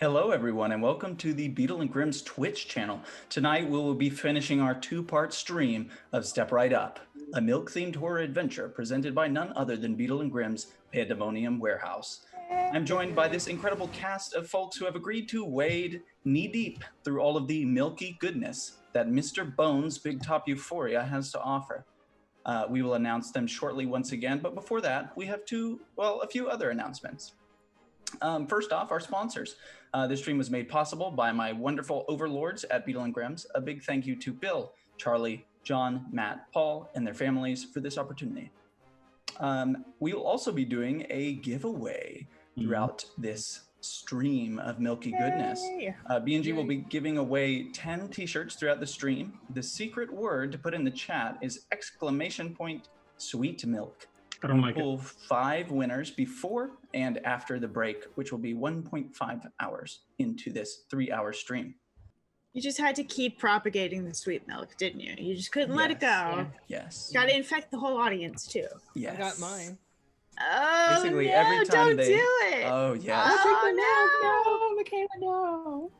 Hello, everyone, and welcome to the Beadle Grimm's Twitch channel. Tonight, we will be finishing our two-part stream of Step Right Up, a milk-themed horror adventure presented by none other than Beadle Grimm's Pandemonium Warehouse. I'm joined by this incredible cast of folks who have agreed to wade knee-deep through all of the milky goodness that Mr. Bones' Big Top Euphoria has to offer. We will announce them shortly once again, but before that, we have a few other announcements. First off, our sponsors. This stream was made possible by my wonderful overlords at Beadle & Grimm's. A big thank you to Bill, Charlie, John, Matt, Paul, and their families for this opportunity. We will also be doing a giveaway throughout this stream of milky goodness. B&G will be giving away 10 t-shirts throughout the stream. The secret word to put in the chat is !sweet milk. I don't like We'll pull 5 winners before and after the break, which will be 1.5 hours into this 3-hour stream. You just had to keep propagating the sweet milk, didn't you? You just couldn't let it go. Yes. Got to infect the whole audience too. Yes. I got mine. Oh, Basically, no, every time don't they do it. Oh, yes. Oh, no, Mikaela, no.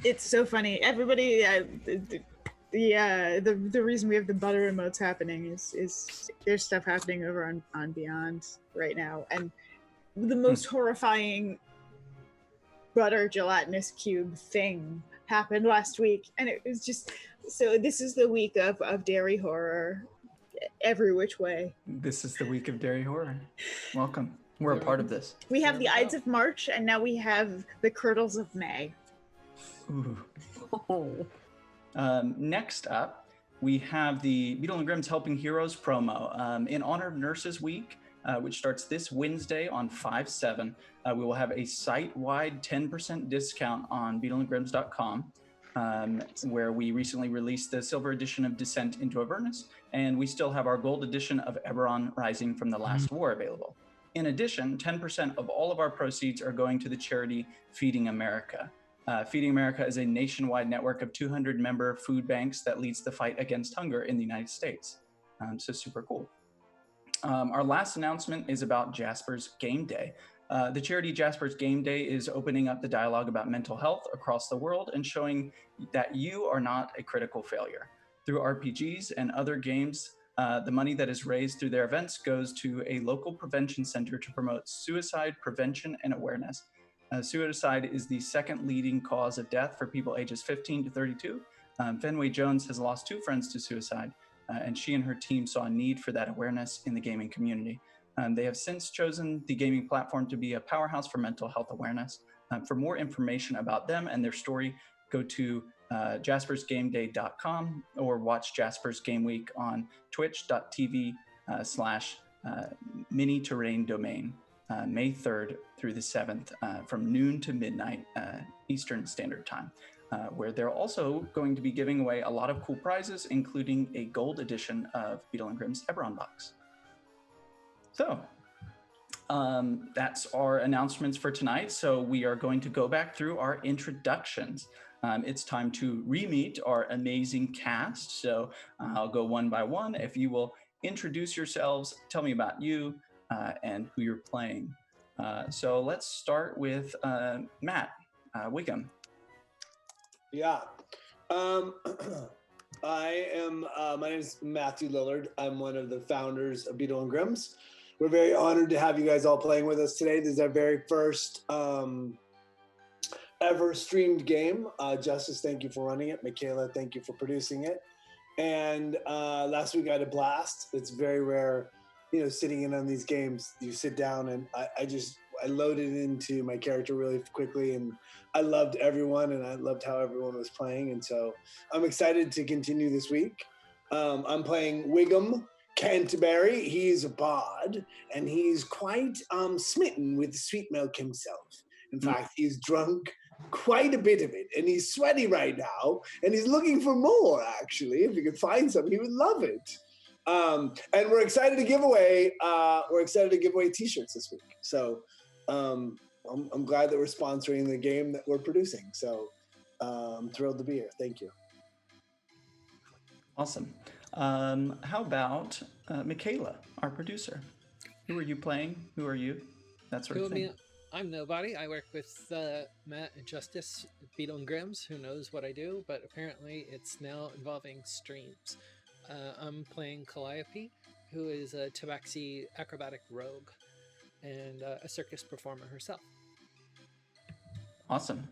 It's so funny. Everybody, the reason we have the butter emotes happening is there's stuff happening over on Beyond right now, and the most horrifying butter gelatinous cube thing happened last week, and it was just so. This is the week of dairy horror, every which way. This is the week of dairy horror. Welcome. We're a part of this. We have the Ides of March, and now we have the Curdles of May. Ooh. Next up, we have the Beadle & Grimm's Helping Heroes promo. In honor of Nurses Week, which starts this Wednesday on 5/7, we will have a site-wide 10% discount on beadlegrimms.com, where we recently released the silver edition of Descent into Avernus, and we still have our gold edition of Eberron Rising from the Last War available. In addition, 10% of all of our proceeds are going to the charity Feeding America. Feeding America is a nationwide network of 200 member food banks that leads the fight against hunger in the United States. So super cool. Our last announcement is about Jasper's Game Day. The charity Jasper's Game Day is opening up the dialogue about mental health across the world and showing that you are not a critical failure. Through RPGs and other games, the money that is raised through their events goes to a local prevention center to promote suicide prevention and awareness. Suicide is the second leading cause of death for people ages 15 to 32. Fenway Jones has lost 2 friends to suicide, and she and her team saw a need for that awareness in the gaming community. They have since chosen the gaming platform to be a powerhouse for mental health awareness. For more information about them and their story, go to jaspersgameday.com or watch Jasper's Game Week on twitch.tv/mini terrain domain. May 3rd through the 7th from noon to midnight Eastern Standard Time, where they're also going to be giving away a lot of cool prizes, including a gold edition of Beadle & Grimm's Eberron box. So that's our announcements for tonight. So we are going to go back through our introductions. It's time to re-meet our amazing cast. So I'll go one by one. If you will introduce yourselves, tell me about you, and who you're playing. So let's start with Matt Wiggum. Yeah. I am, my name is Matthew Lillard. I'm one of the founders of Beadle & Grimm's. We're very honored to have you guys all playing with us today. This is our very first ever streamed game. Justice, thank you for running it. Mikaela, thank you for producing it. And last week I had a blast. It's very rare, sitting in on these games. You sit down and I loaded into my character really quickly, and I loved everyone, and I loved how everyone was playing. And so I'm excited to continue this week. I'm playing Wiggum Canterbury. He's a bard, and he's quite smitten with sweet milk himself. In fact, he's drunk quite a bit of it, and he's sweaty right now, and he's looking for more, actually. If he could find some, he would love it. And we're excited to give away t-shirts this week. So I'm glad that we're sponsoring the game that we're producing. So I'm thrilled to be here. Thank you. Awesome. How about Mikaela, our producer? Who are you playing? Who are you? That sort of thing. I'm nobody. I work with Matt and Justice, Beadle Grimms, who knows what I do, but apparently it's now involving streams. I'm playing Calliope, who is a tabaxi acrobatic rogue and a circus performer herself. Awesome.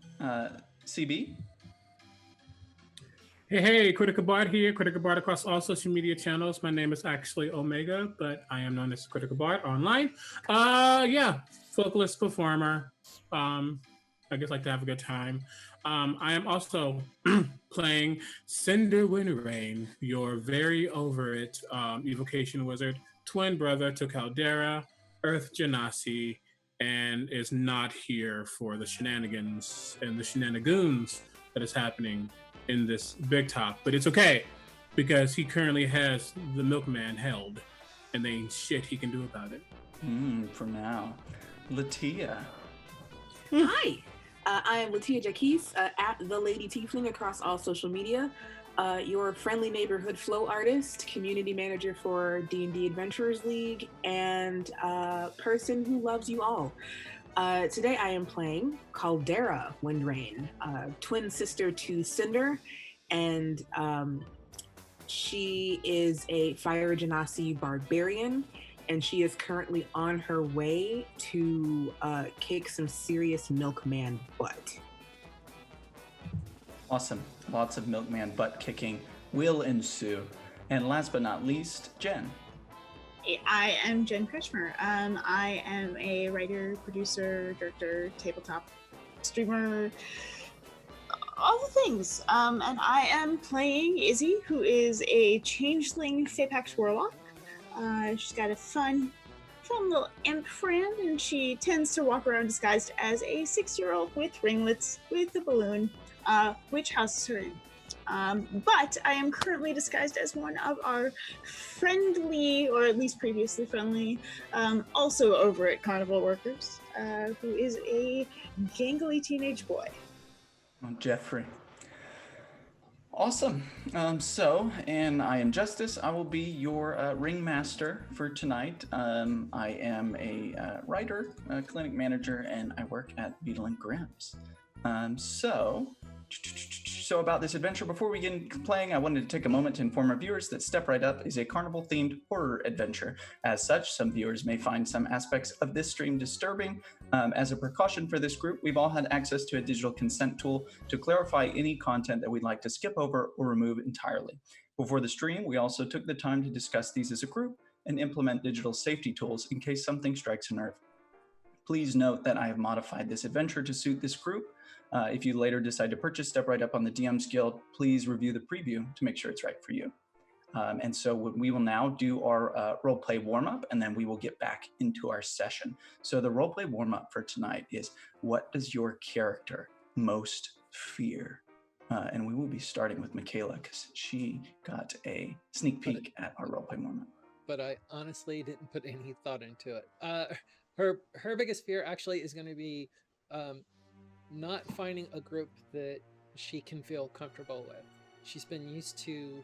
CB? Hey, Critical Bard here. Critical Bard across all social media channels. My name is actually Omega, but I am known as Critical Bard online. Vocalist performer. I just like to have a good time. I am also playing Cinder Wind Rain, your very over it evocation wizard, twin brother to Caldera, Earth Genasi, and is not here for the shenanigans and the shenanigoons that is happening in this big top, but it's okay because he currently has the milkman held and there ain't shit he can do about it. For now. LaTia. Hi, I am LaTia Jacquise at The Lady Tiefling across all social media. Your friendly neighborhood flow artist, community manager for D&D Adventurers League, and person who loves you all. Today I am playing Caldera Windrain, twin sister to Cinder, and she is a Fire Genasi barbarian, and she is currently on her way to kick some serious milkman butt. Awesome. Lots of milkman butt kicking will ensue. And last but not least, Jen. I am Jen Kretchmer. I am a writer, producer, director, tabletop streamer, all the things. And I am playing Izzy, who is a changeling Faepax warlock. She's got a fun little imp friend, and she tends to walk around disguised as a 6-year-old with ringlets, with a balloon, which houses her in. But I am currently disguised as one of our friendly, or at least previously friendly, also over at Carnival workers, who is a gangly teenage boy. Jeffrey. Awesome. And I am Justice. I will be your ringmaster for tonight. I am a writer, a clinic manager, and I work at Beadle Grimm's. So about this adventure, before we get into playing, I wanted to take a moment to inform our viewers that Step Right Up is a carnival-themed horror adventure. As such, some viewers may find some aspects of this stream disturbing. As a precaution for this group, we've all had access to a digital consent tool to clarify any content that we'd like to skip over or remove entirely. Before the stream, we also took the time to discuss these as a group and implement digital safety tools in case something strikes a nerve. Please note that I have modified this adventure to suit this group. If you later decide to purchase Step Right Up on the DM's Guild, please review the preview to make sure it's right for you. And so we will now do our roleplay warm-up, and then we will get back into our session. So the roleplay warm-up for tonight is, what does your character most fear? And we will be starting with Mikaela, because she got a sneak peek at our roleplay warm-up. But I honestly didn't put any thought into it. Her biggest fear actually is going to be not finding a group that she can feel comfortable with. She's been used to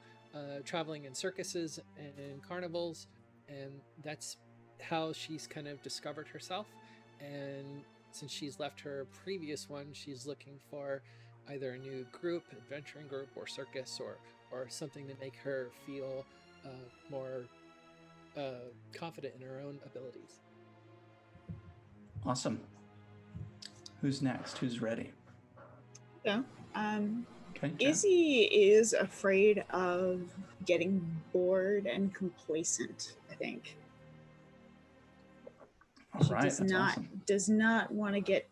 traveling in circuses and carnivals, and that's how she's kind of discovered herself. And since she's left her previous one, she's looking for either a new group, adventuring group, or circus, or something to make her feel more confident in her own abilities. Awesome. Who's next? Who's ready? So, Okay, Jen. Izzy is afraid of getting bored and complacent, I think. All She right, does that's not awesome. does not want to get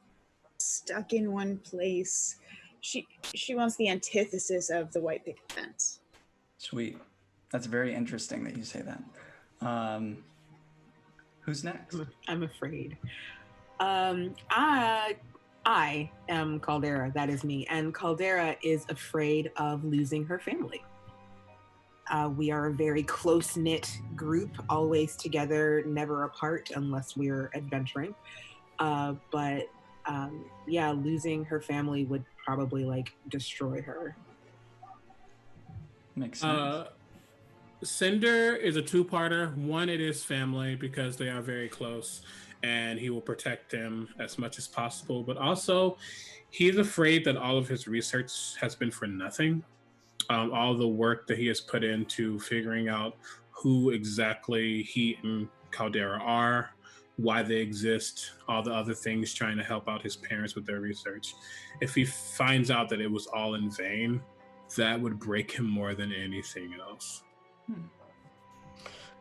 stuck in one place. She wants the antithesis of the white picket fence. Sweet. That's very interesting that you say that. Who's next? I'm afraid. I am Caldera, that is me, and Caldera is afraid of losing her family. We are a very close-knit group, always together, never apart unless we're adventuring. But losing her family would probably destroy her. Makes sense. Cinder is a two-parter. One, it is family because they are very close. and he will protect them as much as possible. But also, he's afraid that all of his research has been for nothing. All the work that he has put into figuring out who exactly he and Caldera are, why they exist, all the other things trying to help out his parents with their research. If he finds out that it was all in vain, that would break him more than anything else.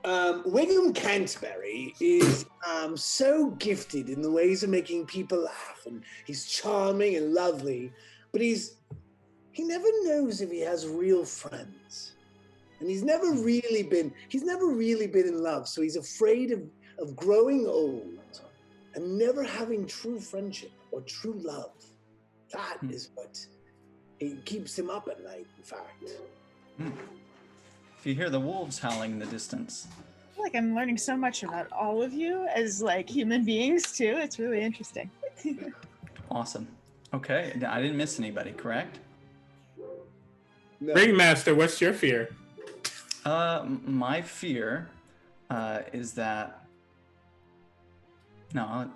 Wiggum Canterbury is so gifted in the ways of making people laugh, and he's charming and lovely, but he never knows if he has real friends, and he's never really been in love. So he's afraid of growing old and never having true friendship or true love. That is what keeps him up at night, in fact. If you hear the wolves howling in the distance. I feel like I'm learning so much about all of you as like human beings too. It's really interesting. Awesome. Okay, I didn't miss anybody, correct? No. Ringmaster, what's your fear? My fear is that... No,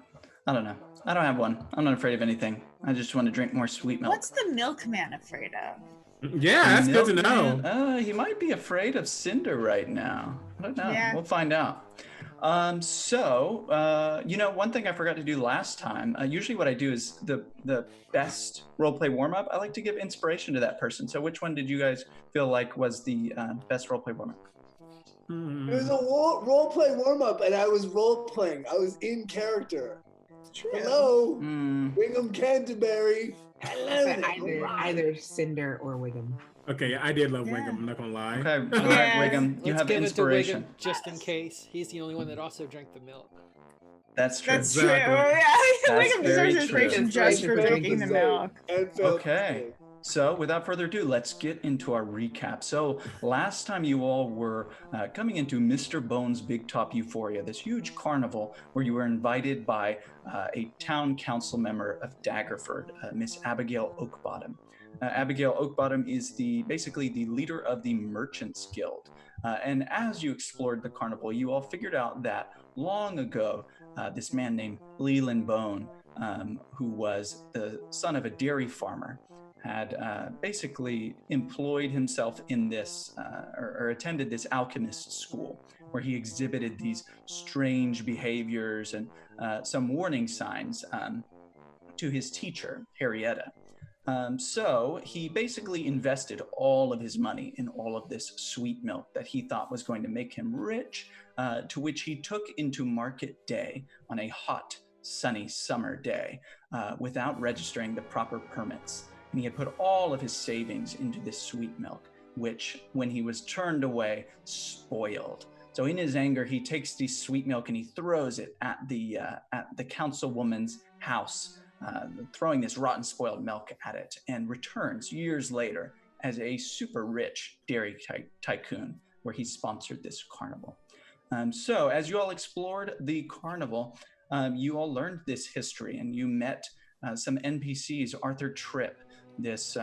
I don't know. I don't have one. I'm not afraid of anything. I just want to drink more sweet milk. What's the milkman afraid of? Yeah, that's good to know. He might be afraid of Cinder right now. I don't know. Yeah. We'll find out. One thing I forgot to do last time, usually what I do is the best roleplay warm-up, I like to give inspiration to that person. So which one did you guys feel like was the best roleplay warm-up? It was a role-play warm-up, and I was role-playing. I was in character. True. Hello, Wiggum Canterbury. Hello. Either Cinder or Wiggum. Okay, I did love Wiggum, I'm not gonna lie. Okay, all right, Wiggum, you Let's have give inspiration. It to Wiggum just in case. He's the only one that also drank the milk. That's true. That's Exactly. true. Yeah, That's Wiggum very deserves true. inspiration just for drinking the milk. Okay. So without further ado, let's get into our recap. So last time you all were coming into Mr. Bones' Big Top Euphoria, this huge carnival where you were invited by a town council member of Daggerford, Miss Abigail Oakbottom. Abigail Oakbottom is basically the leader of the Merchants Guild. And as you explored the carnival, you all figured out that long ago, this man named Leland Bone, who was the son of a dairy farmer, had basically employed himself in this or attended this alchemist school where he exhibited these strange behaviors and some warning signs to his teacher, Harrietta. So he basically invested all of his money in all of this sweet milk that he thought was going to make him rich, to which he took into market day on a hot, sunny summer day without registering the proper permits. And he had put all of his savings into this sweet milk, which, when he was turned away, spoiled. So in his anger, he takes the sweet milk and he throws it at the councilwoman's house, throwing this rotten, spoiled milk at it, and returns years later as a super rich dairy tycoon, where he sponsored this carnival. So as you all explored the carnival, you all learned this history, and you met some NPCs. Arthur Tripp, this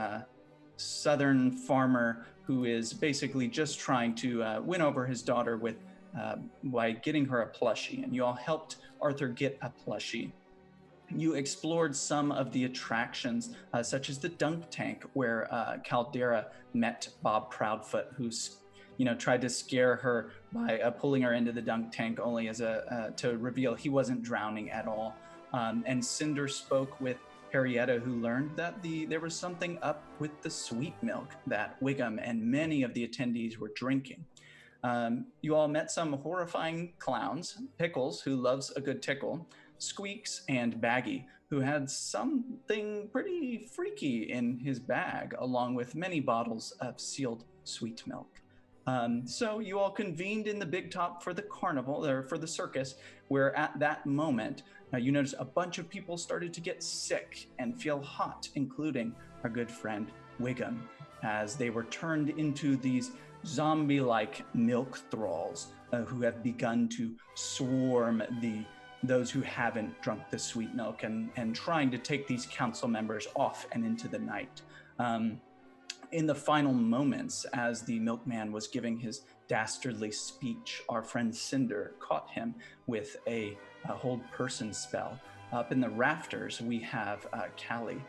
southern farmer who is basically just trying to win over his daughter by getting her a plushie, and you all helped Arthur get a plushie. You explored some of the attractions, such as the dunk tank, where Caldera met Bob Proudfoot, who's tried to scare her by pulling her into the dunk tank, only as to reveal he wasn't drowning at all. And Cinder spoke with Harrietta, who learned that there was something up with the sweet milk that Wiggum and many of the attendees were drinking. You all met some horrifying clowns, Pickles, who loves a good tickle, Squeaks, and Baggy, who had something pretty freaky in his bag, along with many bottles of sealed sweet milk. So you all convened in the Big Top for the carnival, or for the circus, where at that moment, you notice a bunch of people started to get sick and feel hot, including our good friend Wiggum, as they were turned into these zombie-like milk thralls who have begun to swarm those who haven't drunk the sweet milk and trying to take these council members off and into the night. in the final moments, as the milkman was giving his dastardly speech, our friend Cinder caught him with a hold person spell. Up in the rafters, we have Callie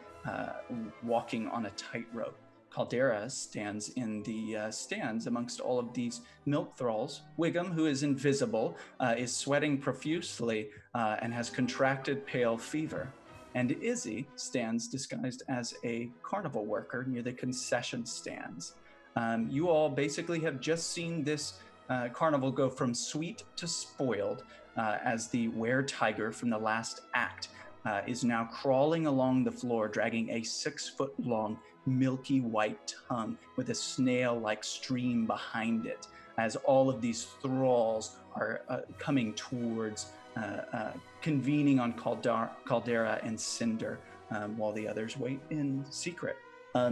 walking on a tightrope. Caldera stands in the stands amongst all of these milk thralls. Wiggum, who is invisible, is sweating profusely and has contracted pale fever. And Izzy stands disguised as a carnival worker near the concession stands. You all basically have just seen this carnival go from sweet to spoiled as the were-tiger from the last act is now crawling along the floor, dragging a 6-foot-long milky white tongue with a snail-like stream behind it, as all of these thralls are coming towards, convening on Caldera and Cinder, while the others wait in secret.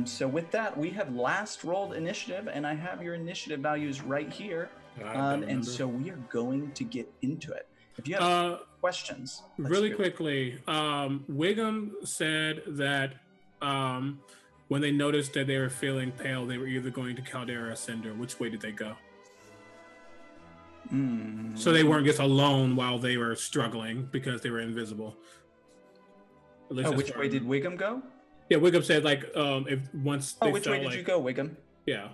So with that, we have last rolled initiative, and I have your initiative values right here. And so we are going to get into it. If you have questions. Really quickly, Wiggum said that when they noticed that they were feeling pale, they were either going to Caldera or Cinder. Which way did they go? So they weren't just alone while they were struggling because they were invisible. Which way did Wiggum go? Yeah, Wiggum said like if once. Oh, which way did you go, Wiggum? Yeah.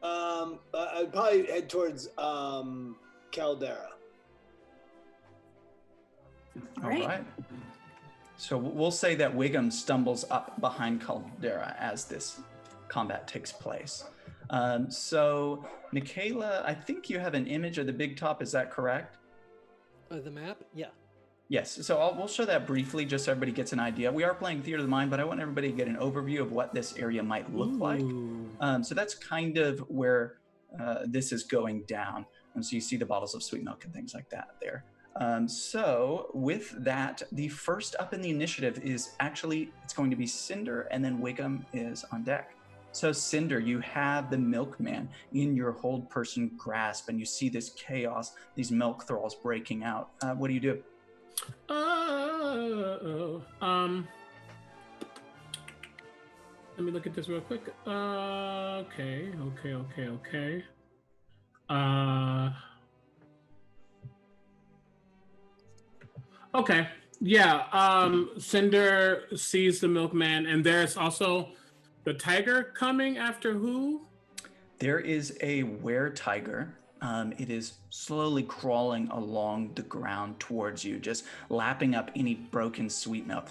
I'd probably head towards Caldera. All right. So we'll say that Wiggum stumbles up behind Caldera as this combat takes place. So Mikaela, I think you have an image of the big top. Is that correct? The map? Yeah. Yes. So we'll show that briefly just so everybody gets an idea. We are playing Theater of the Mind, but I want everybody to get an overview of what this area might look like. So that's kind of where this is going down. And so you see the bottles of sweet milk and things like that there. So with that, the first up in the initiative is actually, it's going to be Cinder, and then Wiggum is on deck. So Cinder, you have the milkman in your hold person grasp, and you see this chaos, these milk thralls breaking out. What do you do? Let me look at this real quick. Okay. Okay. Yeah. Cinder sees the milkman, and there's also the tiger coming after who? There is a were-tiger. It is slowly crawling along the ground towards you, just lapping up any broken sweet milk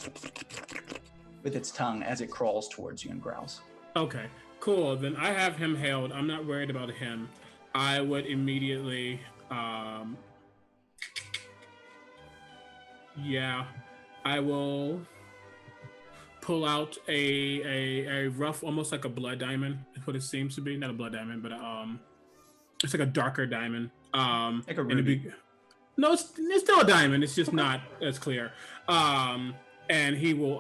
with its tongue as it crawls towards you and growls. Okay, cool. Then I have him held. I'm not worried about him. I would immediately, I will pull out a rough, almost like a blood diamond, is what it seems to be. Not a blood diamond, but it's like a darker diamond. Like a ruby. No, it's still a diamond. It's just not as clear. And he will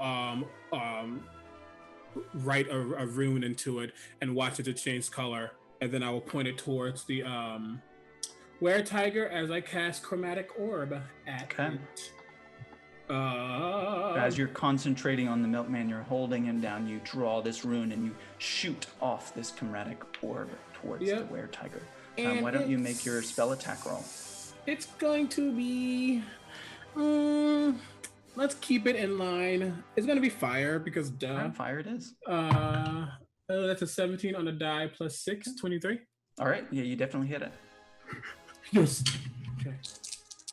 write a rune into it and watch it to change color. And then I will point it towards the were-tiger as I cast Chromatic Orb at it. As you're concentrating on the milkman, you're holding him down, you draw this rune and you shoot off this chromatic orb towards the were-tiger. Why don't you make your spell attack roll? It's going to be... let's keep it in line. It's going to be fire because duh. Fire it is. That's a 17 on the die plus 6, 23. All right. Yeah, you definitely hit it. Yes. Okay.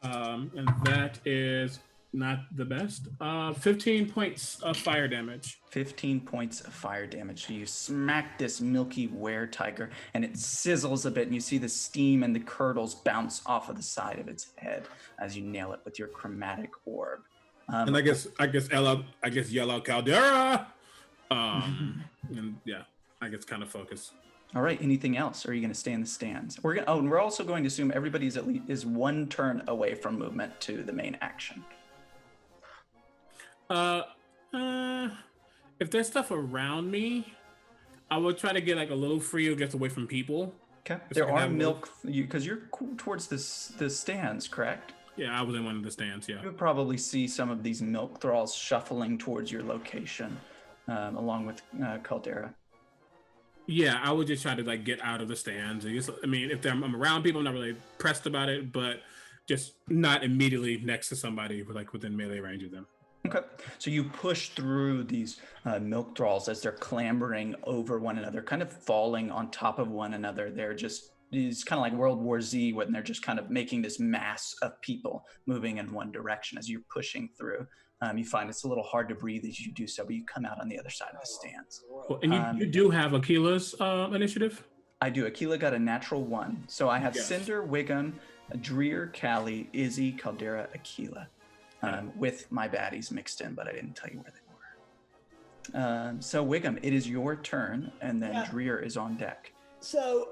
And that is... not the best. 15 points of fire damage. 15 points of fire damage. So you smack this milky were-tiger and it sizzles a bit, and you see the steam and the curdles bounce off of the side of its head as you nail it with your chromatic orb. And I guess yell out Caldera. And yeah, I guess kind of focus. All right. Anything else? Or are you going to stay in the stands? And we're also going to assume everybody's at least is one turn away from movement to the main action. If there's stuff around me, I would try to get like a little freer, get away from people. Okay. There are milk, because you're towards the stands, correct? Yeah, I was in one of the stands. Yeah. You would probably see some of these milk thralls shuffling towards your location, along with Caldera. Yeah, I would just try to like get out of the stands. And just, I mean, if I'm around people, I'm not really pressed about it, but just not immediately next to somebody like within melee range of them. Okay, so you push through these milk thralls as they're clambering over one another, kind of falling on top of one another. It's kind of like World War Z when they're just kind of making this mass of people moving in one direction as you're pushing through. You find it's a little hard to breathe as you do so, but you come out on the other side of the stands. Well, and you do have Akila's initiative? I do. Akila got a natural 1. So I have Yes. Cinder, Wiggum, Dreer, Callie, Izzy, Caldera, Akila, with my baddies mixed in, but I didn't tell you where they were. So Wiggum, it is your turn, and then Dreer is on deck. So,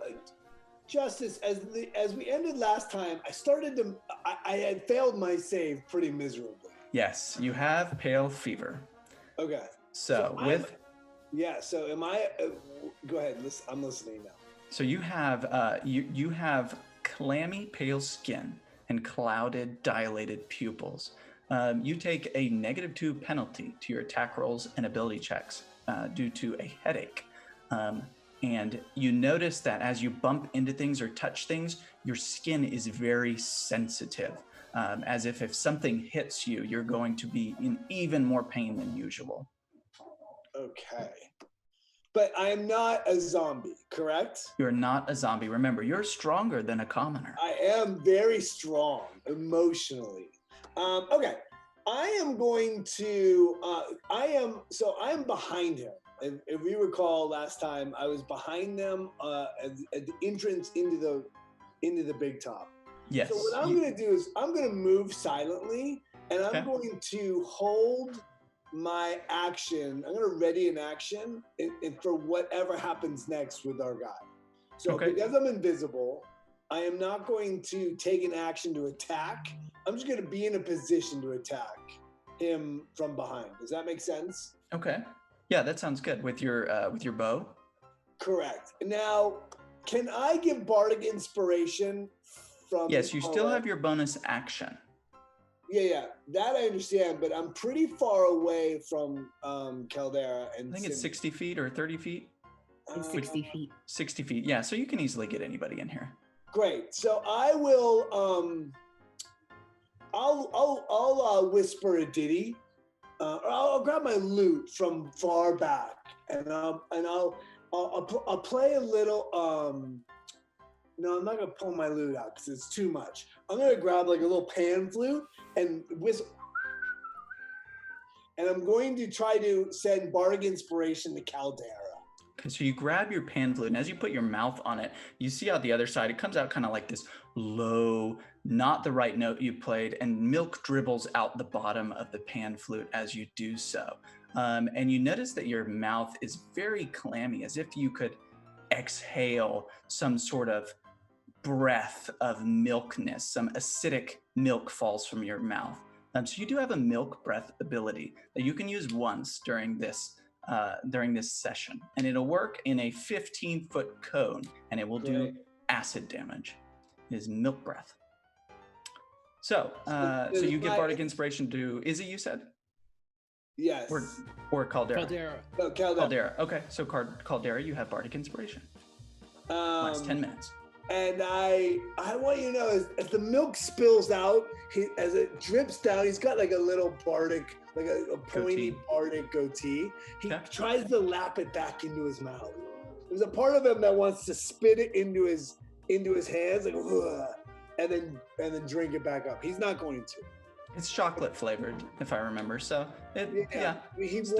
Justice, as we ended last time, I had failed my save pretty miserably. Yes, you have pale fever. Okay. So so am I? Go ahead. I'm listening now. So you have you have clammy pale skin and clouded dilated pupils. You take a -2 penalty to your attack rolls and ability checks due to a headache. And you notice that as you bump into things or touch things, your skin is very sensitive. As if something hits you, you're going to be in even more pain than usual. Okay. But I am not a zombie, correct? You're not a zombie. Remember, you're stronger than a commoner. I am very strong emotionally. Okay. I am going to, I am behind him. If we recall last time, I was behind them at the entrance into the big top. Yes. So what I'm going to do is I'm going to move silently, and I'm going to hold my action. I'm going to ready an action for whatever happens next with our guy. So because I'm invisible, I am not going to take an action to attack. I'm just going to be in a position to attack him from behind. Does that make sense? Okay. Yeah, that sounds good. With your bow? Correct. Now, can I give Bardic Inspiration from... Yes, you still have your bonus action. Yeah, that I understand, but I'm pretty far away from Caldera. And I think it's 60 feet or 30 feet. 60 feet. 60 feet, yeah, so you can easily get anybody in here. Great. So I will, I'll whisper a ditty. I'll grab my lute from far back, and I'll play a little. No, I'm not gonna pull my lute out because it's too much. I'm gonna grab like a little pan flute and whistle, and I'm going to try to send Bardic Inspiration to Caldera. Okay, so you grab your pan flute, and as you put your mouth on it, you see out the other side, it comes out kind of like this low, not the right note you played, and milk dribbles out the bottom of the pan flute as you do so. And you notice that your mouth is very clammy, as if you could exhale some sort of breath of milkness, some acidic milk falls from your mouth. So you do have a milk breath ability that you can use once during this session, and it'll work in a 15-foot cone, and it will do acid damage. It is milk breath. So you give Bardic Inspiration to Izzy, you said? Yes. Or Caldera? Caldera. Oh, Caldera. Okay, so Caldera, you have Bardic Inspiration. Last 10 minutes. And I want you to know, as the milk spills out, as it drips down, he's got like a little Bardic, like a pointy Bardic goatee. He tries to lap it back into his mouth. There's a part of him that wants to spit it into his hands, like, and then drink it back up. He's not going to. It's chocolate flavored, if I remember. So he's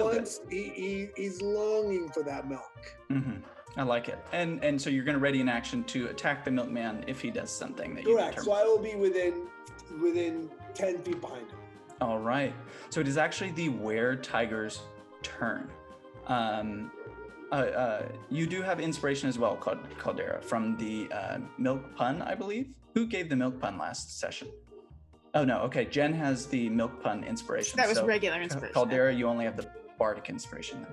longing for that milk. Mm-hmm. I like it. And so you're going to ready an action to attack the milkman if he does something that you determine. Correct. So I will be within 10 feet behind him. All right. So it is actually the were-tiger's turn. You do have inspiration as well, Caldera, from the milk pun, I believe. Who gave the milk pun last session? Oh, no. Okay. Jen has the milk pun inspiration. That was regular inspiration. Caldera, you only have the Bardic Inspiration then.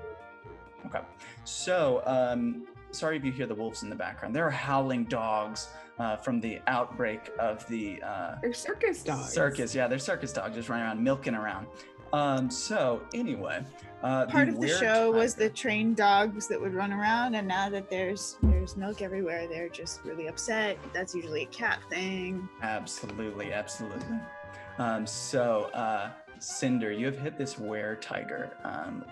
Okay. So, sorry if you hear the wolves in the background. There are howling dogs from the outbreak of the... They're circus dogs. Circus, yeah. They're circus dogs just running around, milking around. So anyway, Part of the show was the were-tiger- trained dogs that would run around, and now that there's milk everywhere, they're just really upset. That's usually a cat thing. Absolutely. Cinder, you have hit this were-tiger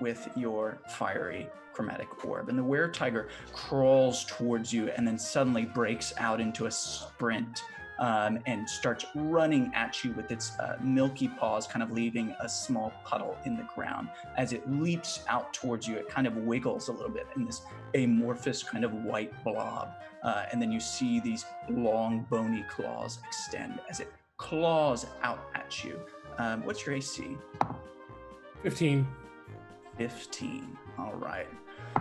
with your fiery chromatic orb, and the were-tiger crawls towards you and then suddenly breaks out into a sprint and starts running at you with its milky paws, kind of leaving a small puddle in the ground. As it leaps out towards you, it kind of wiggles a little bit in this amorphous kind of white blob. And then you see these long, bony claws extend as it claws out at you. What's your AC? 15. 15. All right.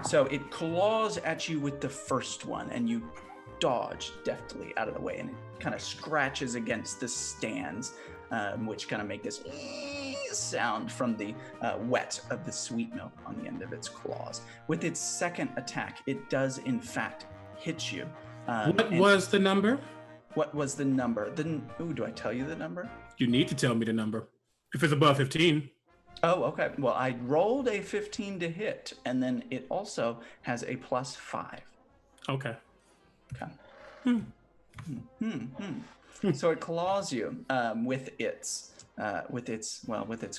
So it claws at you with the first one, and you dodge deftly out of the way, and it kind of scratches against the stands, which kind of make this sound from the wet of the sweet milk on the end of its claws. With its second attack, it does in fact hit you. What was the number? What was the number? Do I tell you the number? You need to tell me the number. If it's above 15. Oh, okay. Well, I rolled a 15 to hit, and then it also has a +5. Okay. Okay. So it claws you with its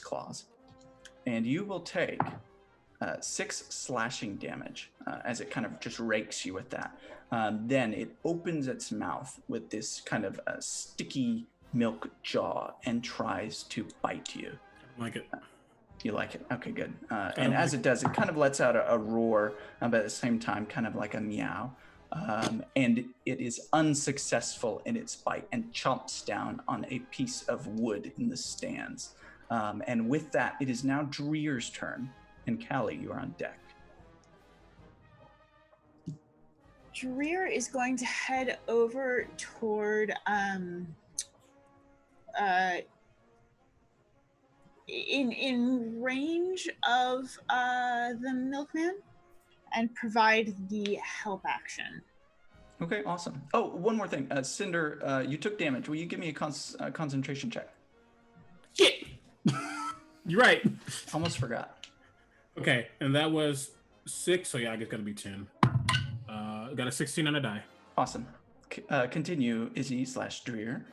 claws, and you will take 6 slashing damage as it kind of just rakes you with that. Then it opens its mouth with this kind of sticky milk jaw and tries to bite you. I like it. You like it? Okay, good. And as it does, it kind of lets out a roar, but at the same time, kind of like a meow. And it is unsuccessful in its bite and chomps down on a piece of wood in the stands. And with that, it is now Dreer's turn. And Callie, you are on deck. Dreer is going to head over toward in range of the milkman and provide the help action. Okay, awesome. Oh, one more thing. Cinder, you took damage. Will you give me a concentration check? Shit! You're right. Almost forgot. Okay, and that was 6, so yeah, I guess it's gonna be 10. Got a 16 on a die. Awesome. Continue, Izzy/Dreer.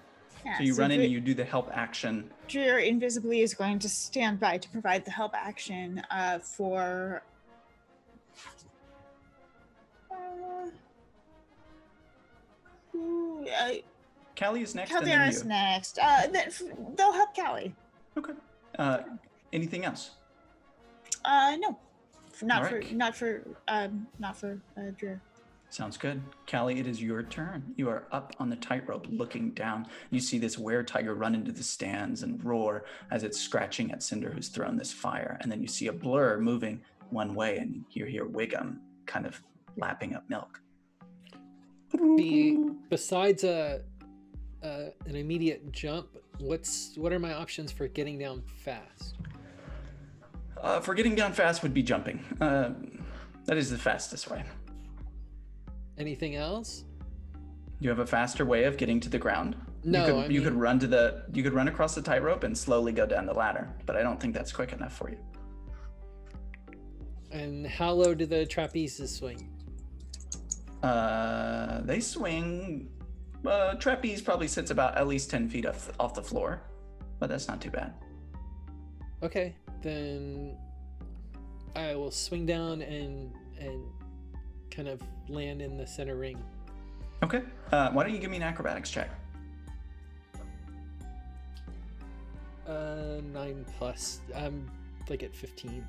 Yeah, So you run in and you do the help action. Dreer invisibly is going to stand by to provide the help action for... Callie is next, and Caldera's then you. next. They'll help Callie. Okay. Anything else? No, not All right. not for Dreer. Sounds good. Callie, it is your turn. You are up on the tightrope looking down. You see this were-tiger run into the stands and roar as it's scratching at Cinder, who's thrown this fire. And then you see a blur moving one way, and you hear Wiggum kind of lapping up milk. Besides an immediate jump, what are my options for getting down fast? For getting down fast would be jumping. That is the fastest way. Anything else? You have a faster way of getting to the ground? No, you could run across the tightrope and slowly go down the ladder, but I don't think that's quick enough for you. And how low do the trapezes swing? They swing. Trapeze probably sits about at least 10 feet off the floor, but that's not too bad. Okay, then I will swing down and kind of land in the center ring. Okay. Why don't you give me an acrobatics check? 9+. I'm like at 15.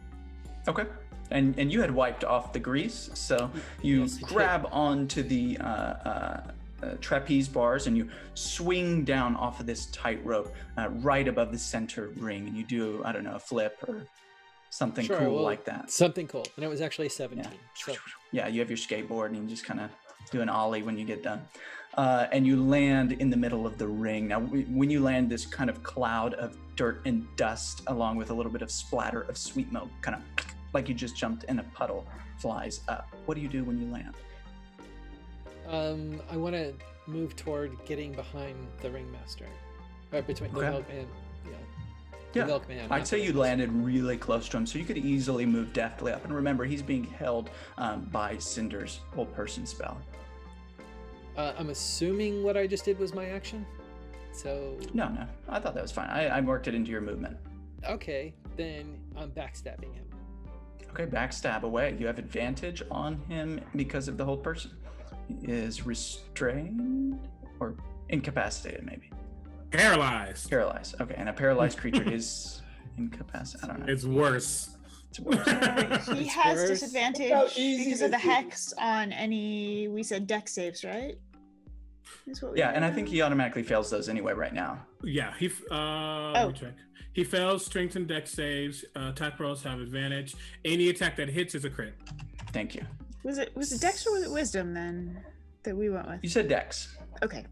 Okay. And you had wiped off the grease, so you Yes, grab onto the trapeze bars and you swing down off of this tightrope right above the center ring, and you do, I don't know, a flip or something cool like that. Something cool. And it was actually 17. Yeah. So Yeah, you have your skateboard and you just kind of do an ollie when you get done. And you land in the middle of the ring. Now, when you land, this kind of cloud of dirt and dust, along with a little bit of splatter of sweet milk, kind of like you just jumped in a puddle, flies up. What do you do when you land? I want to move toward getting behind the ringmaster. Between the milk and The Yeah, milkman. I'd not say the you milkman. landed really close to him, so you could easily move deftly up. And remember, he's being held by Cinder's hold person spell. I'm assuming what I just did was my action. So No, I thought that was fine. I worked it into your movement. okay, then I'm backstabbing him. Okay, backstab away. You have advantage on him because of the hold person. He is restrained or incapacitated, maybe. Paralyzed. Paralyzed. Okay, and a paralyzed creature is incapacitated. I don't know. It's worse. It's worse. He It's has worse. disadvantage How easy because of the this is. hex on any, we said deck saves, right? Is what we Yeah, and I had. think he automatically fails those anyway right now. Yeah, let me check. He fails strength and dex saves. Attack rolls have advantage. Any attack that hits is a crit. Thank you. Was it dex or was it wisdom then that we went with? You said Dex. Okay.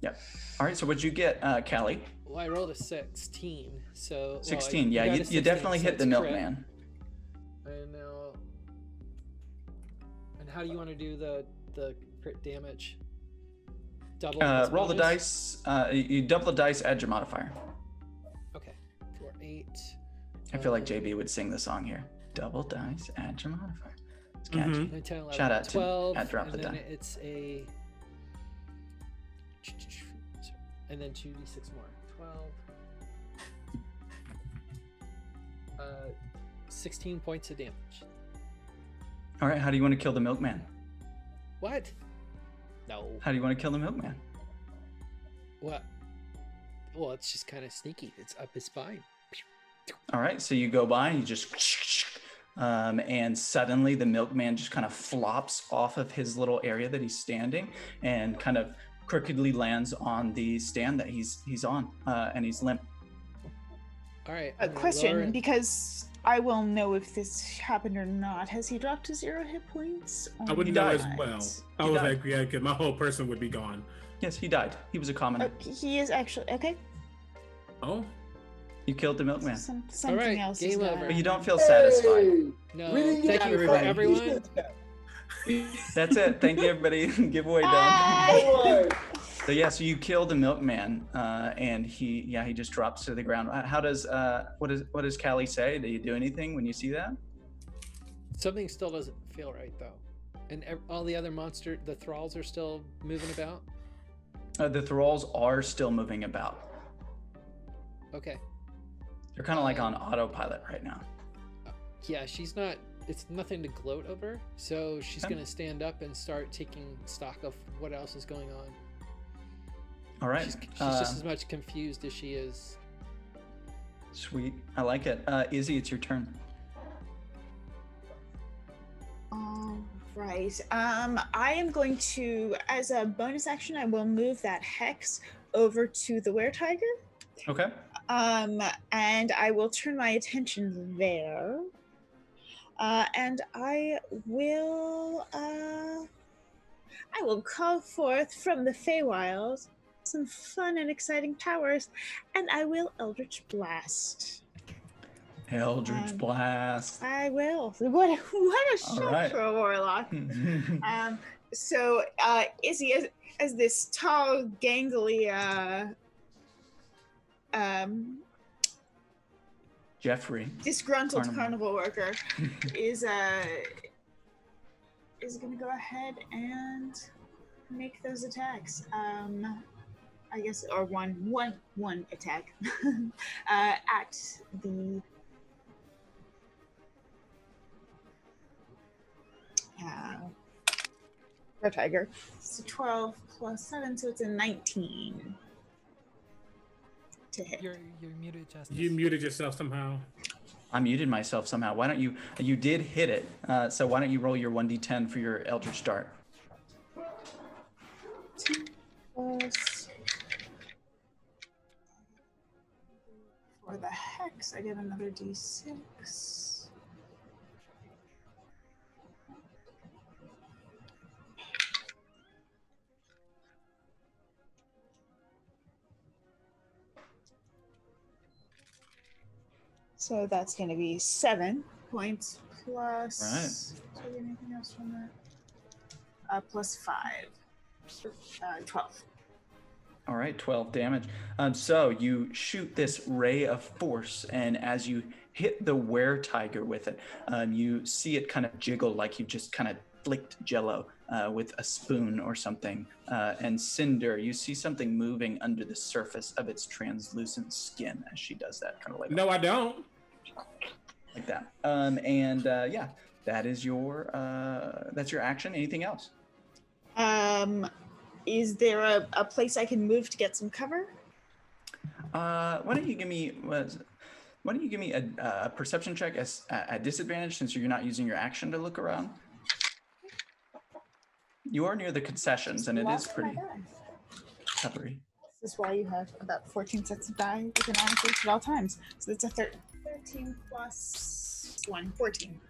Yep. All right, so what'd you get, Callie? Well, I rolled a 16, so... well, 16. I Yeah, got a you 16, definitely so hit the it's crit. milkman. And now... And how do you want to do the crit damage? Double its Roll the bonus? dice. You double the dice, add your modifier. Okay. 4, 8... I feel like JB would sing the song here. Double dice, add your modifier. It's catchy. Mhm. 9, 10, 11, Shout out to 12, at Drop and the then Die. it's a... And then 2d6 more. 12. 16 points of damage. All right, how do you want to kill the milkman? What? No. How do you want to kill the milkman? What? Well, it's just kind of sneaky. It's up his spine. All right, so you go by and you just... and suddenly the milkman just kind of flops off of his little area that he's standing and kind of crookedly lands on the stand that he's on, and he's limp. All right. A I'm gonna lower question, it. because I will know if this happened or not. Has he dropped to 0 hit points? I would He know died. as well. I He was died. like, yeah, because my whole person would be gone. Yes, he died. He was a commoner. He is actually okay. Oh, You killed the milkman. Something All right, else. game is over. But you going don't on. feel satisfied. No, We didn't get thank you for everybody. everyone. That's it. Thank you, everybody. Giveaway done. Bye. So yeah, so you kill the milkman, and he just drops to the ground. How does what does Callie say? Do you do anything when you see that? Something still doesn't feel right though, and all the other the thralls are still moving about. The thralls are still moving about. Okay. They're kind of like on autopilot right now. Yeah, she's not. It's nothing to gloat over, so she's Okay. gonna stand up and start taking stock of what else is going on. All right. She's just as much confused as she is. Sweet. I like it. Izzy, it's your turn. All right. I am going to, as a bonus action, I will move that hex over to the were-tiger. Okay. And I will turn my attention there. And I will call forth from the Feywild some fun and exciting powers, and I will Eldritch Blast. Eldritch Blast. I will. What a All shot right. for a warlock. So Izzy, as this tall, gangly Jeffrey. disgruntled carnival worker is gonna go ahead and make those attacks. I guess, or one attack at the red tiger. So 12 plus 7, so it's a 19 to hit. You're muted, Justice. you muted yourself somehow. I muted myself somehow. Why don't you did hit it. So why don't you roll your 1d10 for your Eldritch Dart? 2 plus for the hex, I get another d6. So that's going to be 7 points plus. Right. Do I get anything else from that? Plus 5. 12. All right, 12 damage. So you shoot this ray of force, and as you hit the were-tiger with it, you see it kind of jiggle like you've just kind of flicked jello with a spoon or something. And Cinder, you see something moving under the surface of its translucent skin as she does that, kind of like No, I don't. like that. Yeah, that is that's your action. Anything else? Is there a place I can move to get some cover? Why don't you give me a perception check at disadvantage, since you're not using your action to look around? You are near the concessions, and it is pretty covery. This is why you have about 14 sets of die within arm's reach at all times. So it's a 13 plus 1, 14.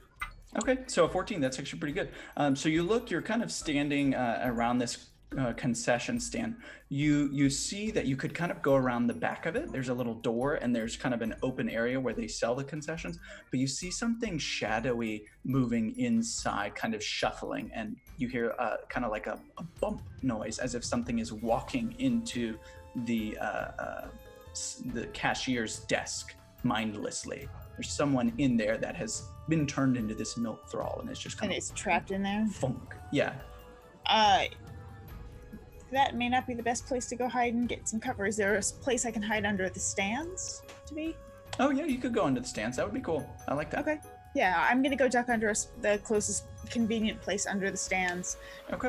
Okay, so a 14, that's actually pretty good. So you look, you're kind of standing around this concession stand. You see that you could kind of go around the back of it. There's a little door, and there's kind of an open area where they sell the concessions, but you see something shadowy moving inside, kind of shuffling, and you hear kind of like a bump noise, as if something is walking into the cashier's desk mindlessly. There's someone in there that has been turned into this milk thrall, and it's just kind And of it's trapped in there? funk. Yeah. That may not be the best place to go hide and get some cover. Is there a place I can hide under the stands to be? Oh yeah, you could go under the stands. That would be cool. I like that. Okay. Yeah, I'm gonna go duck under the closest convenient place under the stands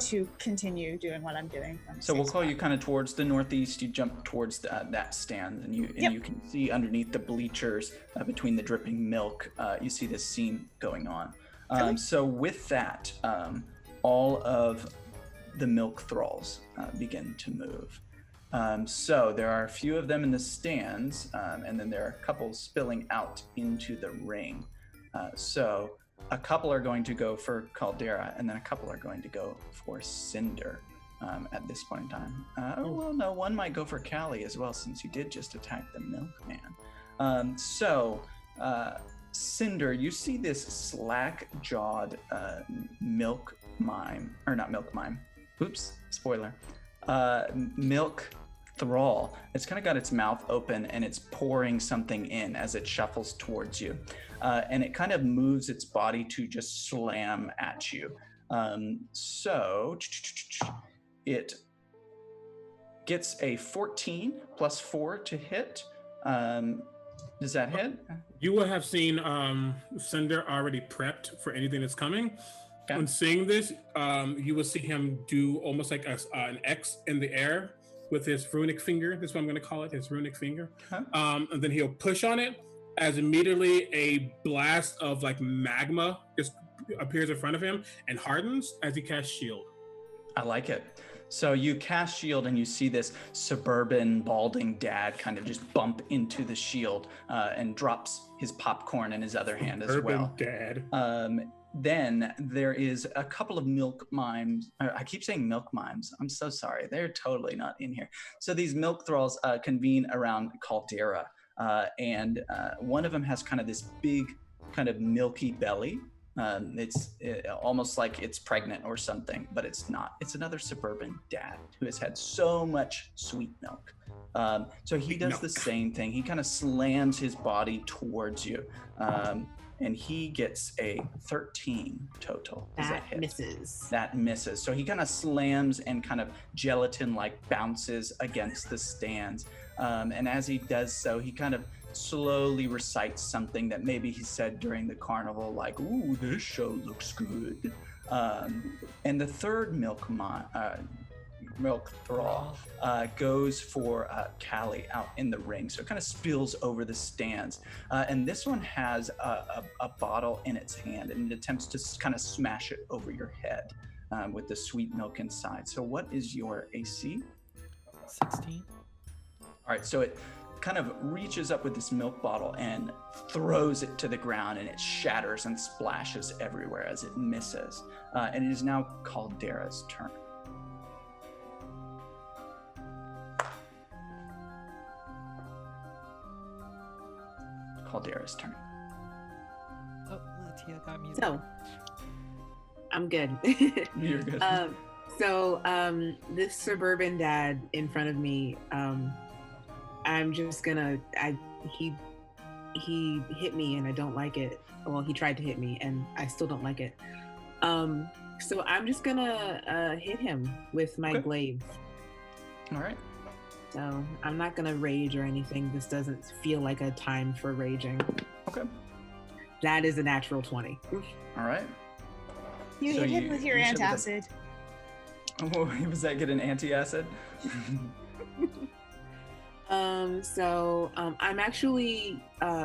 to continue doing what I'm doing. So we'll call you kind of towards the northeast. You jump towards that stand, and you can see underneath the bleachers between the dripping milk. You see this scene going on. So with that, all of the milk thralls begin to move. So there are a few of them in the stands, and then there are a couple spilling out into the ring. So a couple are going to go for Caldera, and then a couple are going to go for Cinder at this point in time. Well, no, one might go for Callie as well, since you did just attack the milkman. Cinder, you see this slack-jawed milk thrall. It's kind of got its mouth open, and it's pouring something in as it shuffles towards you. And it kind of moves its body to just slam at you. So it gets a 14 plus 4 to hit. Does that hit? You will have seen Cinder already prepped for anything that's coming. Okay. When seeing this, you will see him do almost like an X in the air with his runic finger. That's what I'm going to call it, his runic finger. And then he'll push on it, as immediately a blast of like magma just appears in front of him and hardens as he casts shield. I like it. So you cast shield, and you see this suburban balding dad kind of just bump into the shield and drops his popcorn in his other hand as well. Dad. Then there is a couple of milk mimes. I keep saying milk mimes. I'm so sorry. They're totally not in here. So these milk thralls convene around Caldera. And one of them has kind of this big kind of milky belly. It's almost like it's pregnant or something, but it's not. It's another suburban dad who has had so much sweet milk. So he does the same thing. He kind of slams his body towards you. And he gets a 13 total. That misses. That misses. So he kind of slams and kind of gelatin-like bounces against the stands. And as he does so, he kind of slowly recites something that maybe he said during the carnival, like, "Ooh, this show looks good." And the third milk thrall goes for Callie out in the ring. So it kind of spills over the stands. And this one has a bottle in its hand, and it attempts to kind of smash it over your head with the sweet milk inside. So what is your AC? 16. All right, so it kind of reaches up with this milk bottle and throws it to the ground, and it shatters and splashes everywhere as it misses. And it is now Caldera's turn. Caldera's turn. Oh, LaTia got me. So, I'm good. You're good. So this suburban dad in front of me, I'm just gonna. He hit me and I don't like it. Well, he tried to hit me and I still don't like it. So I'm just gonna hit him with my glaive. All right. So I'm not gonna rage or anything. This doesn't feel like a time for raging. Okay. That is a natural 20. All right. You So hit him with your you said antacid. Oh, was that get an anti-acid? I'm actually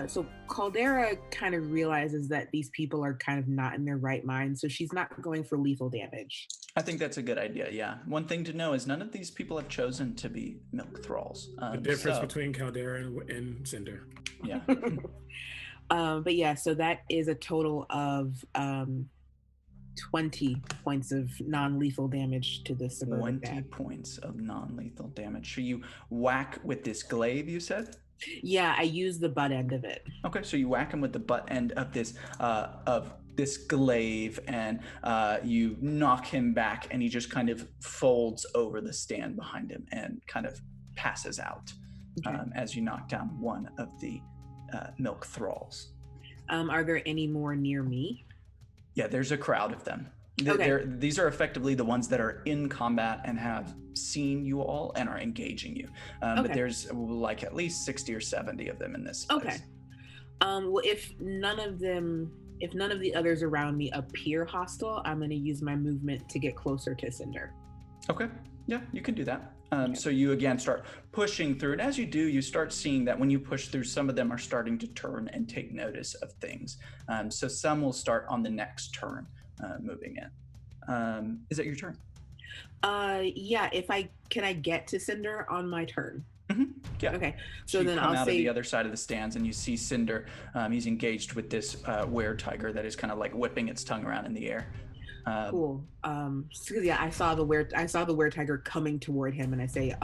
so Caldera kind of realizes that these people are kind of not in their right mind, so she's not going for lethal damage. I think that's a good idea, yeah. One thing to know is none of these people have chosen to be milk thralls. The difference between Caldera and Cinder. Yeah. But yeah, so that is a total of 20 points of non-lethal damage to the suburban 20 dad. points of non-lethal damage. So you whack with this glaive, you said? Yeah, I use the butt end of it. Okay, so you whack him with the butt end of this glaive, and you knock him back, and he just kind of folds over the stand behind him and kind of passes out as you knock down one of the milk thralls. Are there any more near me? Yeah, there's a crowd of them. These are effectively the ones that are in combat and have seen you all and are engaging you. But there's like at least 60 or 70 of them in this place. Okay. Well, if none of the others around me appear hostile, I'm going to use my movement to get closer to Cinder. Okay. Yeah, you can do that. So you again start pushing through, and as you do, you start seeing that when you push through, some of them are starting to turn and take notice of things. So some will start on the next turn, moving in. Is it your turn? Yeah. Can I get to Cinder on my turn? Mm-hmm. Yeah. Okay. So you then come I'll out say of the other side of the stands, and you see Cinder. He's engaged with this were-tiger that is kind of like whipping its tongue around in the air. Cool. So yeah, I saw the were-tiger coming toward him, and I say,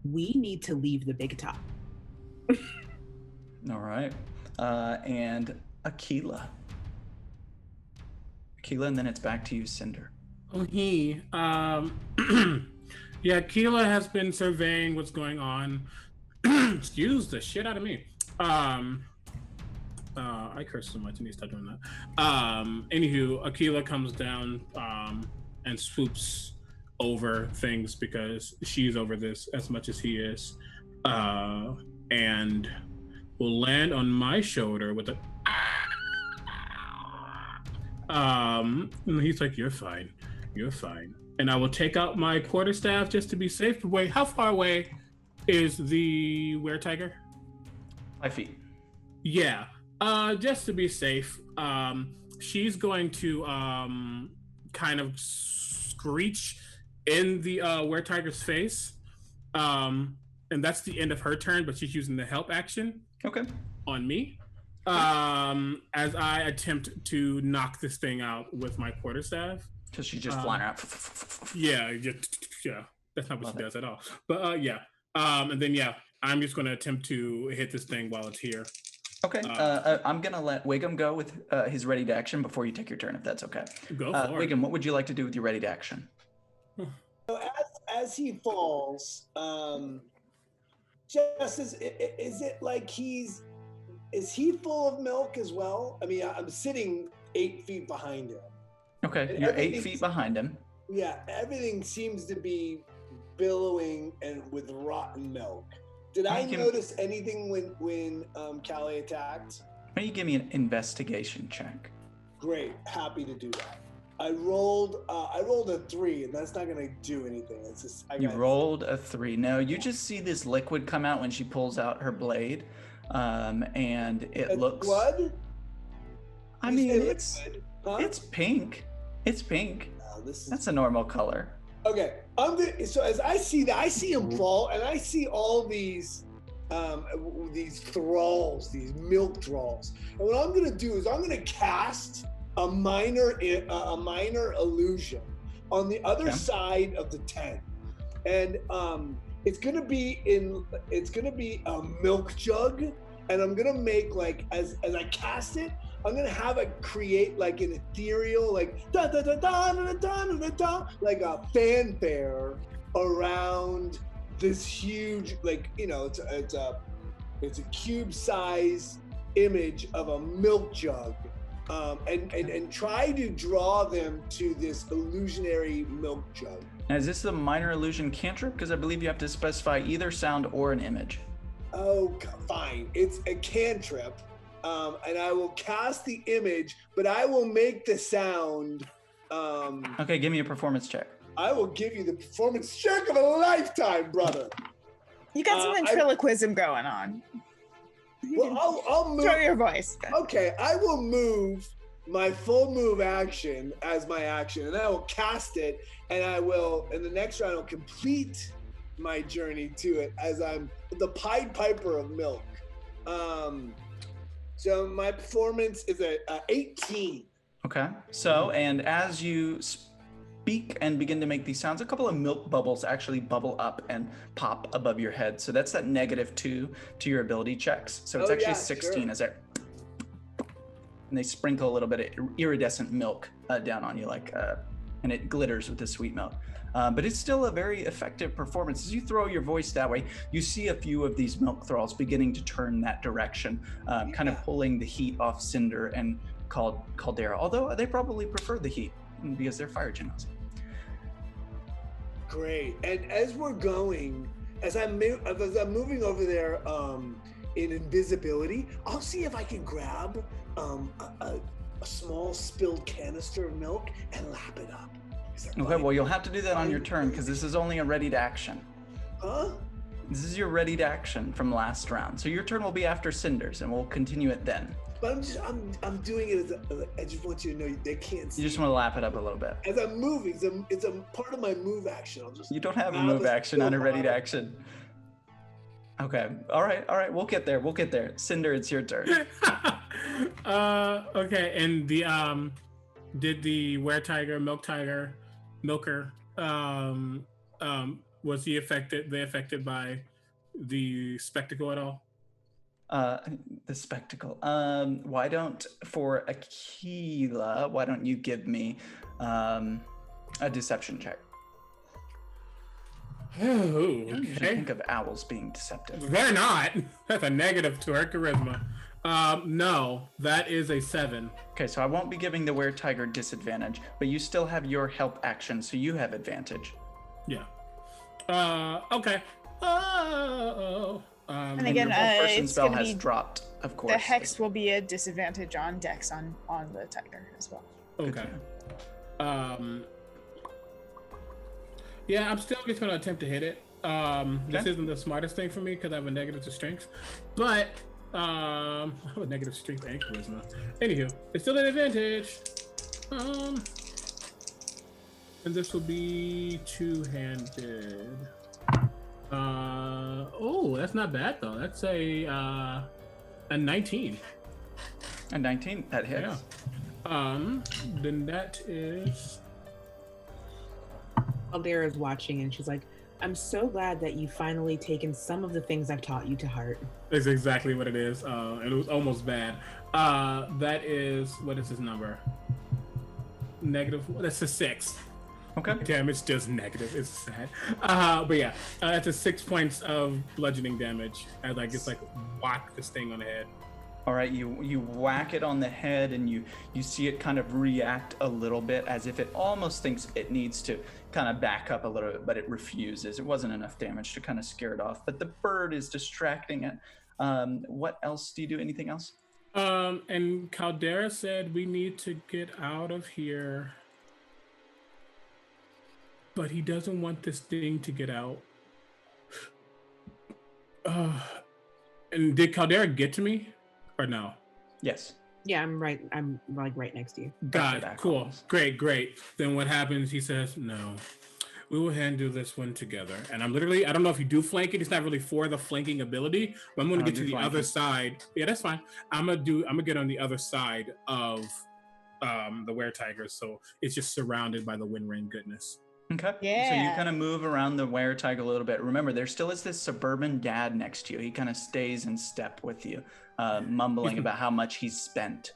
we need to leave the big top. All right. And Mikaela, and then it's back to you, Cinder. Oh, yeah, Keela has been surveying what's going on. Excuse the shit out of me. I curse so much and he stop doing that. Anywho, Mikaela comes down and swoops over things because she's over this as much as he is, and will land on my shoulder with a. And he's like, "You're fine, you're fine." And I will take out my quarterstaff just to be safe. Wait, how far away is the were-tiger? 5 feet. Yeah. Just to be safe, she's going to kind of screech in the were-tiger's face, and that's the end of her turn. But she's using the help action on me as I attempt to knock this thing out with my quarterstaff. Because she's just flying out. Yeah, that's not what she does at all. But and then I'm just going to attempt to hit this thing while it's here. Okay, I'm gonna let Wiggum go with his ready to action before you take your turn, if that's okay. Go for it. Wiggum, what would you like to do with your ready to action? So as he falls, Justice, is it like is he full of milk as well? I mean, I'm sitting 8 feet behind him. Okay, And you're 8 feet behind him. Yeah, everything seems to be billowing and with rotten milk. Did I notice anything when Callie attacked? Why don't you give me an investigation check? Great, happy to do that. I rolled a 3, and that's not gonna do anything. It's just you rolled a 3. No, you just see this liquid come out when she pulls out her blade, and it looks blood. I mean, it's pink. It's pink. Oh, that's a normal color. Okay, so as I see that, I see him fall, and I see all these thralls, these milk thralls. And what I'm gonna do is I'm gonna cast a minor illusion on the other side of the tent, and it's gonna be a milk jug, and I'm gonna make as I cast it, I'm gonna have it create like an ethereal, like da da da da da da da da, like a fanfare around this huge, like it's a cube size image of a milk jug, and try to draw them to this illusionary milk jug. Now, is this a minor illusion cantrip? Because I believe you have to specify either sound or an image. Oh, fine. It's a cantrip, and I will cast the image, but I will make the sound. Okay, give me a performance check. I will give you the performance check of a lifetime, brother. You got some ventriloquism going on. Well, I'll move. Throw your voice. Okay, I will move my full move action as my action, and I will cast it, and I will, in the next round, I'll complete my journey to it as I'm the Pied Piper of milk. So my performance is a 18. Okay, so, and as you speak and begin to make these sounds, a couple of milk bubbles actually bubble up and pop above your head. So that's that -2 to your ability checks. So it's actually 16 as it, and they sprinkle a little bit of iridescent milk down on you, like, and it glitters with the sweet milk. But it's still a very effective performance. As you throw your voice that way, you see a few of these milk thralls beginning to turn that direction, kind of pulling the heat off Cinder and Caldera, although they probably prefer the heat because they're fire generals. Great. And as we're going, as I'm moving over there in invisibility, I'll see if I can grab a small spilled canister of milk and lap it up. Okay, well, you'll have to do that on your turn because this is only a ready to action. Huh? This is your ready to action from last round. So your turn will be after Cinder's and we'll continue it then. But I'm doing it I just want you to know they can't see. You just want to lap it up a little bit. As I'm moving, it's a part of my move action. You don't have a move action on a ready to action. Okay, all right, we'll get there. Cinder, it's your turn. Okay, and did the milker, was he affected by the spectacle at all? The spectacle. Why don't you give me a deception check? Oh, I usually think of owls being deceptive. They're not. That's a negative to her charisma. No, that is a 7. Okay, so I won't be giving the were-tiger disadvantage, but you still have your help action, so you have advantage. Yeah. Okay. And again, your person it's spell gonna has be dropped, of course. The hex will be a disadvantage on dex on the tiger as well. Okay. Yeah, I'm still just gonna attempt to hit it. This isn't the smartest thing for me because I have a negative to strength, but I have a negative strength and charisma. Anywho, it's still an advantage. And this will be two-handed. Oh, that's not bad though. That's a 19. A 19, that hits. Yeah. Then that is. Caldera's watching and she's like, I'm so glad that you've finally taken some of the things I've taught you to heart. That's exactly what it is. And it was almost bad. That is, what is his number? Negative, that's a 6. Okay. Damn, it's just negative. It's sad. But yeah, that's a 6 points of bludgeoning damage. As I just like whack this thing on the head. All right, you whack it on the head and you see it kind of react a little bit as if it almost thinks it needs to kind of back up a little bit, but it refuses. It wasn't enough damage to kind of scare it off, but the bird is distracting it. What else? Do you do anything else? And Caldera said we need to get out of here, but he doesn't want this thing to get out. And did Caldera get to me? Or no? Yes. Yeah, I'm right next to you. Got it. Cool. Great. Then what happens? He says, no, we will handle this one together. And I'm literally, I don't know if you do flank it. It's not really for the flanking ability, but I'm going to get to the other side. Yeah, that's fine. I'm going to get on the other side of the were-tigers. So it's just surrounded by the wind rain goodness. Okay. Yeah. So you kind of move around the were-tiger a little bit. Remember, there still is this suburban dad next to you. He kind of stays in step with you, mumbling about how much he's spent.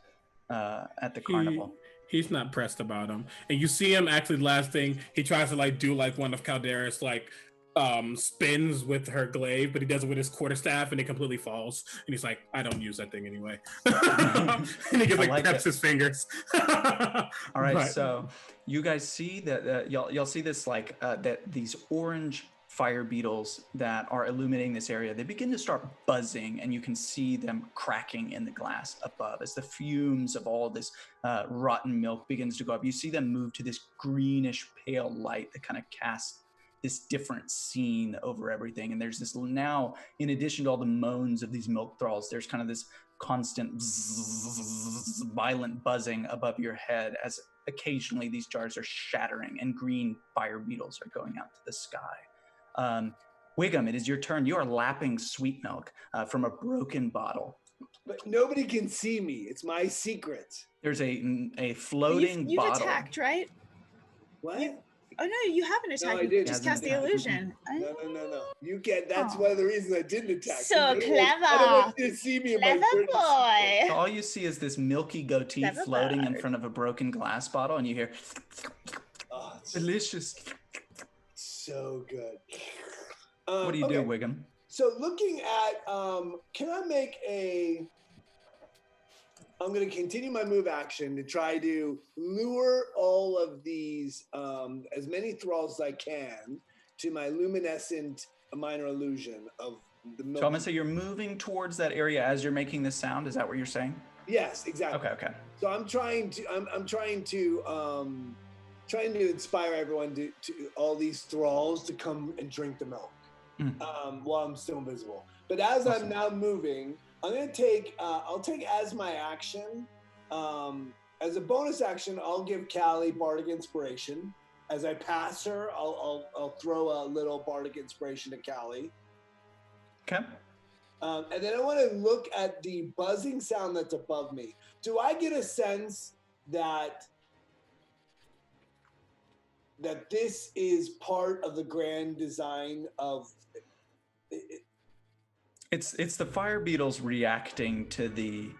at the carnival. He's not pressed about him, and you see him actually. Last thing, he tries to do one of Caldera's spins with her glaive, but he does it with his quarterstaff, and it completely falls. And he's like, "I don't use that thing anyway." And he just preps his fingers. All right, so you guys see that y'all see this that these orange fire beetles that are illuminating this area, they begin to start buzzing, and you can see them cracking in the glass above as the fumes of all this rotten milk begins to go up. You see them move to this greenish pale light that kind of casts this different scene over everything. And there's this now, in addition to all the moans of these milk thralls, there's kind of this constant violent buzzing above your head as occasionally these jars are shattering and green fire beetles are going out to the sky. Wiggum, it is your turn. You are lapping sweet milk from a broken bottle. But nobody can see me. It's my secret. There's a floating you've bottle. Attacked, right? What? Oh no, you haven't attacked. No, I didn't. Just cast the illusion. No. You get. That's one of the reasons I didn't attack. So clever. I don't want you to see me. Clever boy. So all you see is this milky goatee Clever floating bird. in front of a broken glass bottle, and you hear, delicious. So good. What do you do, Wiggum? So looking at, can I make I'm going to continue my move action to try to lure all of these, as many thralls as I can, to my luminescent minor illusion of the milk. So I'm going to say you're moving towards that area as you're making this sound. Is that what you're saying? Yes, exactly. Okay. So I'm trying to inspire everyone to all these thralls to come and drink the milk while I'm still invisible. But as I'm now moving, I'm gonna take. I'll take as my action, as a bonus action. I'll give Callie Bardic Inspiration. As I pass her, I'll throw a little Bardic Inspiration to Callie. Okay. And then I want to look at the buzzing sound that's above me. Do I get a sense that this is part of the grand design of it? It's the fire beetles reacting to the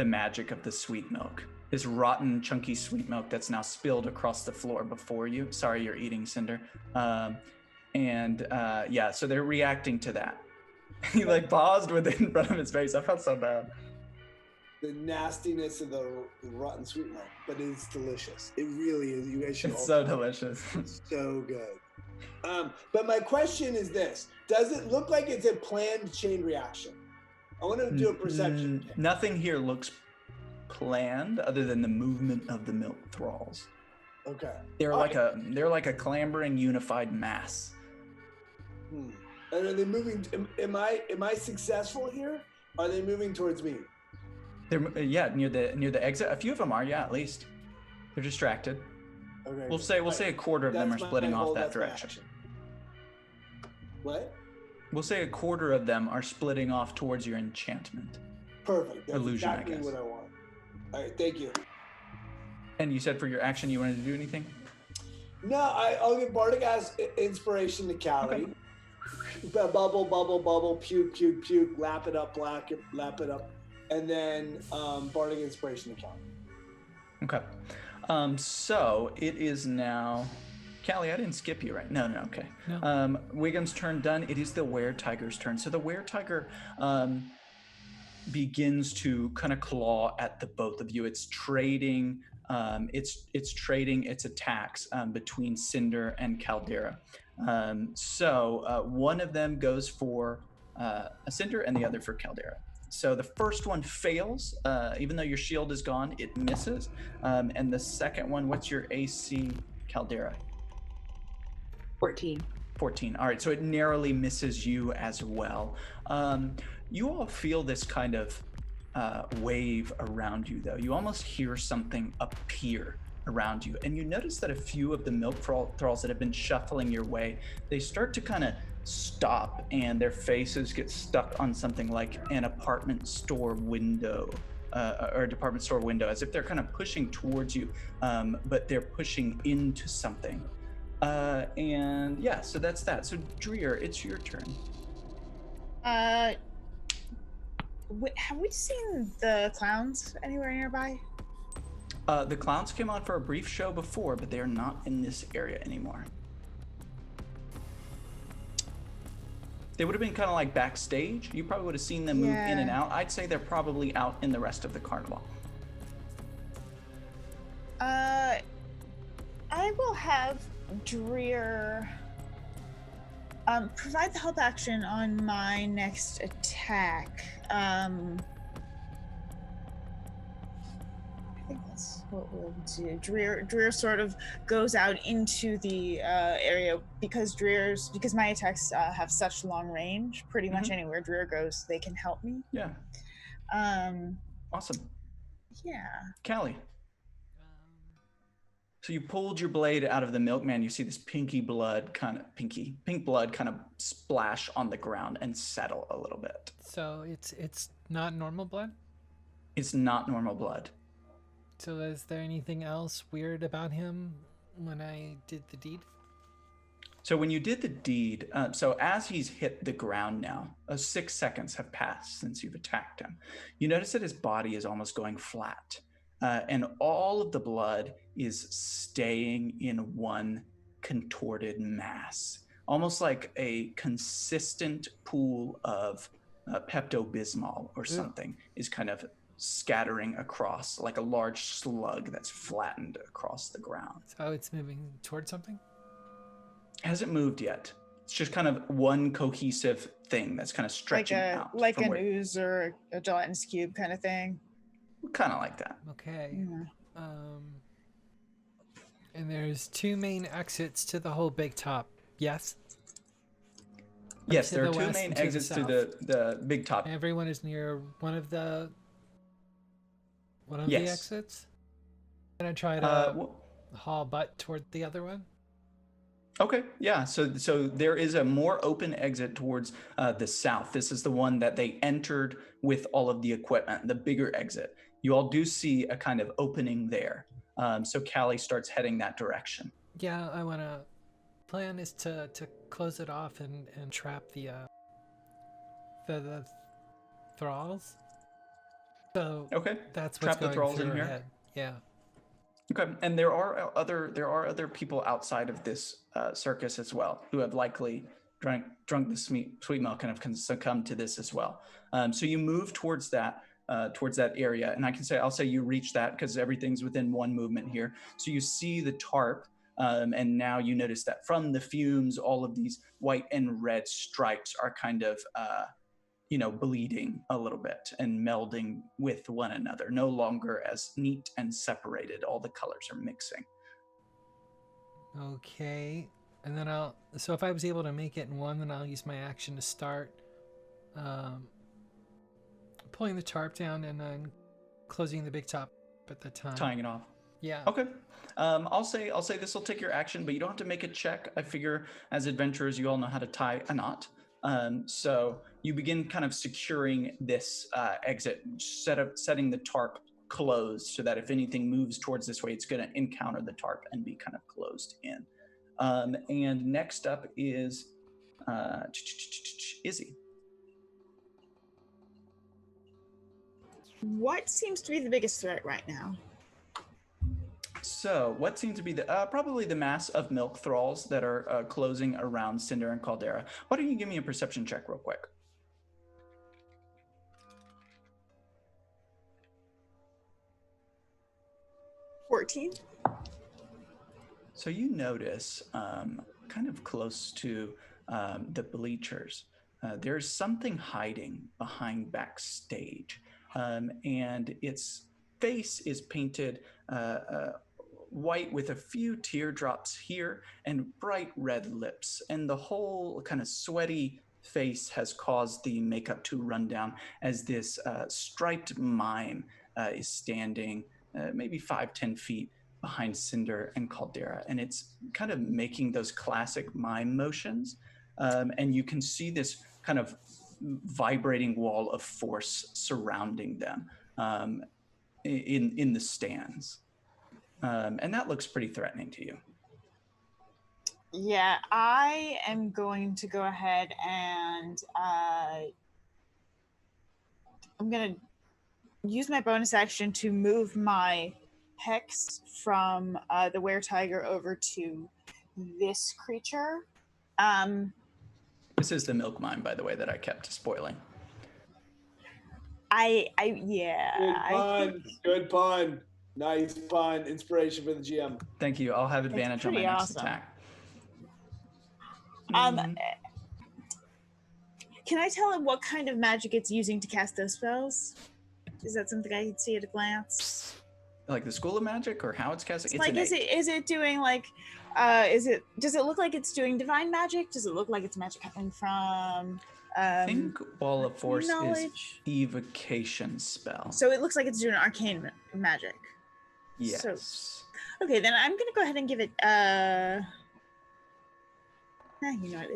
magic of the sweet milk. This rotten, chunky sweet milk that's now spilled across the floor before you. Sorry, you're eating, Cinder. So they're reacting to that. He paused with it in front of his face. I felt so bad. The nastiness of the rotten sweet milk, but it's delicious. It really is. You guys should. It's so delicious. It's so good. But my question is this: does it look like it's a planned chain reaction? I want to do a perception. Nothing here looks planned, other than the movement of the milk thralls. Okay. They're like a clambering, unified mass. And are they moving? Am I successful here? Are they moving towards me? They're near the exit. A few of them are, at least. They're distracted. Okay. We'll say a quarter of them are splitting off that direction. What? We'll say a quarter of them are splitting off towards your enchantment. Perfect. That's illusion, exactly I guess. what I want. All right, thank you. And you said for your action you wanted to do anything? No, I'll give Bardic Inspiration to Callie. Okay. Bubble, puke, lap it up, and then Bardic Inspiration to Callie. Okay. So it is now. Callie, I didn't skip you, right? No, okay. No. Wiggum's turn done. It is the were-tiger's turn. So the were-tiger begins to kind of claw at the both of you. It's trading. It's trading its attacks between Cinder and Caldera. So one of them goes for a Cinder and the other for Caldera. So the first one fails, even though your shield is gone, it misses. And the second one, what's your AC, Caldera? 14. 14. All right, so it narrowly misses you as well. You all feel this kind of wave around you, though. You almost hear something appear around you, and you notice that a few of the milk thralls that have been shuffling your way, they start to kind of stop, and their faces get stuck on something like an apartment store window, or a department store window, as if they're kind of pushing towards you, but they're pushing into something. So that's that. So Dreer, it's your turn. Have we seen the clowns anywhere nearby? The clowns came on for a brief show before, but they are not in this area anymore. They would have been kind of like backstage. You probably would have seen them move in and out. I'd say they're probably out in the rest of the carnival. I will have Dreer provide the help action on my next attack. I think that's what we'll do. Dreer sort of goes out into the area because my attacks have such long range. Pretty much anywhere Dreer goes, they can help me. Yeah. Awesome. Yeah. Callie. So you pulled your blade out of the milkman. You see this pink blood kind of splash on the ground and settle a little bit. So it's not normal blood? It's not normal blood. So is there anything else weird about him when I did the deed? So when you did the deed, so as he's hit the ground now, 6 seconds have passed since you've attacked him. You notice that his body is almost going flat. And all of the blood is staying in one contorted mass, almost like a consistent pool of Pepto-Bismol or something is kind of scattering across like a large slug that's flattened across the ground. So it's moving towards something? It hasn't moved yet. It's just kind of one cohesive thing that's kind of stretching out. Like an ooze or a gelatinous cube kind of thing. Kind of like that. Okay. Yeah. And there's 2 main exits to the whole big top. Yes? Yes, there are 2 main exits to the big top. Everyone is near one of the exits? I'm going to try to haul butt toward the other one. Okay, yeah. So there is a more open exit towards the south. This is the one that they entered with all of the equipment, the bigger exit. You all do see a kind of opening there. So Callie starts heading that direction. Yeah, I want to... Plan is to close it off and trap the thralls. So okay, that's what's trap the thralls in here. Head. Yeah. Okay, and there are other people outside of this circus as well who have likely drunk the sweet milk and have succumbed to this as well. So you move towards that area, and I'll say you reach that because everything's within one movement here. So you see the tarp, and now you notice that from the fumes, all of these white and red stripes are kind of bleeding a little bit and melding with one another, no longer as neat and separated. All the colors are mixing. Okay, and then so if I was able to make it in one, then I'll use my action to start pulling the tarp down and then closing the big top at the time. Tying it off. Yeah. Okay. I'll say this will take your action, but you don't have to make a check. I figure as adventurers, you all know how to tie a knot. So you begin kind of securing this exit, setting the tarp closed so that if anything moves towards this way, it's going to encounter the tarp and be kind of closed in. And next up is Izzy. What seems to be the biggest threat right now? So what seems to be probably the mass of milk thralls that are closing around Cinder and Caldera. Why don't you give me a perception check real quick? $14. So you notice kind of close to the bleachers, there's something hiding behind backstage. And its face is painted white with a few teardrops here and bright red lips. And the whole kind of sweaty face has caused the makeup to run down as this striped mime is standing maybe 5-10 feet behind Cinder and Caldera. And it's kind of making those classic mime motions. And you can see this kind of vibrating wall of force surrounding them in the stands. And that looks pretty threatening to you. Yeah, I am going to go ahead and I'm going to use my bonus action to move my hex from the were-tiger over to this creature. This is the milk mine, by the way, that I kept spoiling. Good pun. Nice pun. Inspiration for the GM. Thank you. I'll have advantage on my next attack. Can I tell him what kind of magic it's using to cast those spells? Is that something I can see at a glance? Like the School of Magic, or how it's casting? It's like, is it doing like, does it look like it's doing divine magic? Does it look like it's magic coming from? I think Wall of Force knowledge? is evocation spell. So it looks like it's doing arcane magic. Yes. So, okay, then I'm gonna go ahead and give it. You know what?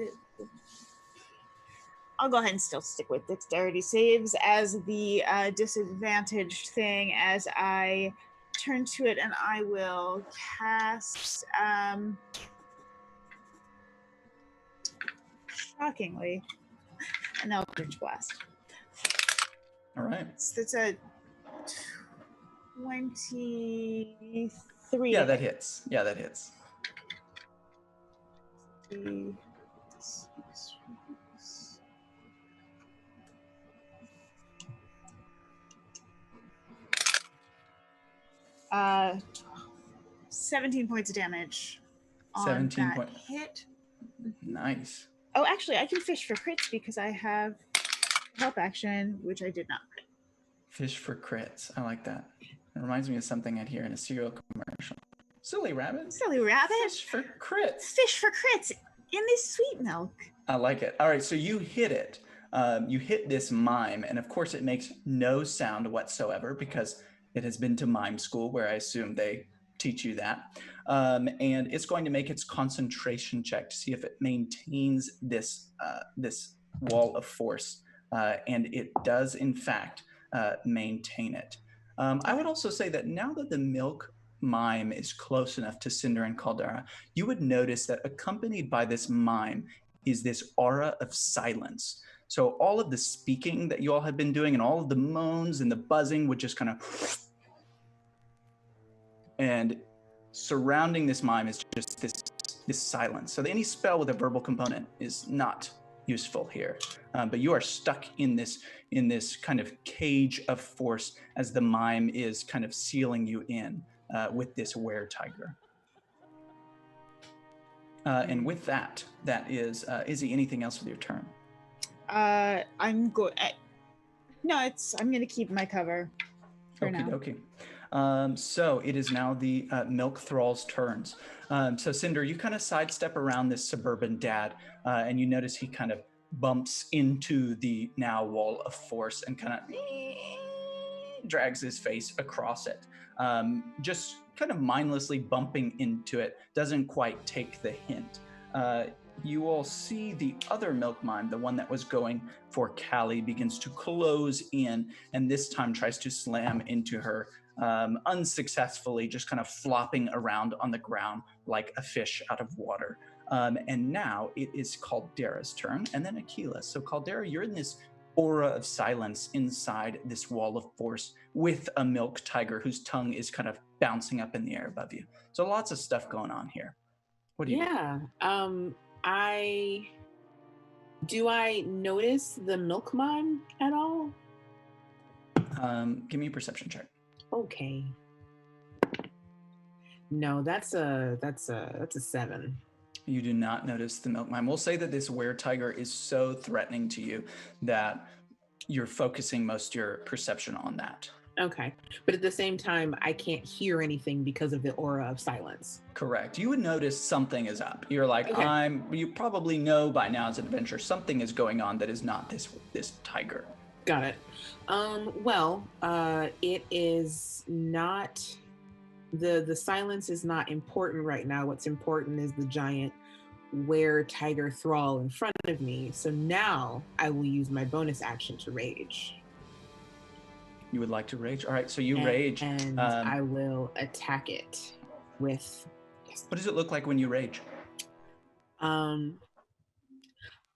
I'll go ahead and still stick with dexterity saves as the disadvantaged thing as I turn to it, and I will cast. Shockingly, an Eldritch Blast. All right. So it's a 23. Yeah, that hits. 17 points of damage on 17 that hit. Nice. Oh, actually, I can fish for crits because I have help action, which I did not put. Fish for crits. I like that. It reminds me of something I'd hear in a cereal commercial. Silly rabbit. Silly rabbit. Fish for crits. Fish for crits in this sweet milk. I like it. All right, so you hit it. You hit this mime, and of course it makes no sound whatsoever because it has been to mime school, where I assume they teach you that. And it's going to make its concentration check to see if it maintains this wall of force, and it does in fact maintain it. I would also say that now that the milk mime is close enough to Cinder and Caldera, you would notice that accompanied by this mime is this aura of silence. So all of the speaking that you all have been doing and all of the moans and the buzzing would just kind of... And surrounding this mime is just this silence. So any spell with a verbal component is not useful here. But you are stuck in this kind of cage of force as the mime is kind of sealing you in with this were-tiger. And with that is Izzy, anything else with your turn? I'm good. I'm going to keep my cover for now. Okay. So it is now the Milk Thrall's turns. So Cinder, you kind of sidestep around this suburban dad, and you notice he kind of bumps into the now wall of force and kind of drags his face across it. Just kind of mindlessly bumping into it, doesn't quite take the hint. You will see the other milk mime, the one that was going for Callie, begins to close in, and this time tries to slam into her, unsuccessfully, just kind of flopping around on the ground like a fish out of water. And now it is Caldera's turn, and then Mikaela. So Caldera, you're in this aura of silence inside this wall of force with a milk tiger whose tongue is kind of bouncing up in the air above you. So lots of stuff going on here. What do you do? Do I notice the milk mime at all? Give me a perception check. Okay. No, that's a 7. You do not notice the milk mime. We'll say that this were-tiger is so threatening to you that you're focusing most of your perception on that. Okay. But at the same time, I can't hear anything because of the aura of silence. Correct. You would notice something is up. You're like, okay. You probably know by now as an adventurer, something is going on that is not this tiger. Got it. It is not, the silence is not important right now. What's important is the giant were-tiger thrall in front of me. So now I will use my bonus action to rage. You would like to rage? All right, so you rage. And I will attack it with... Yes. What does it look like when you rage?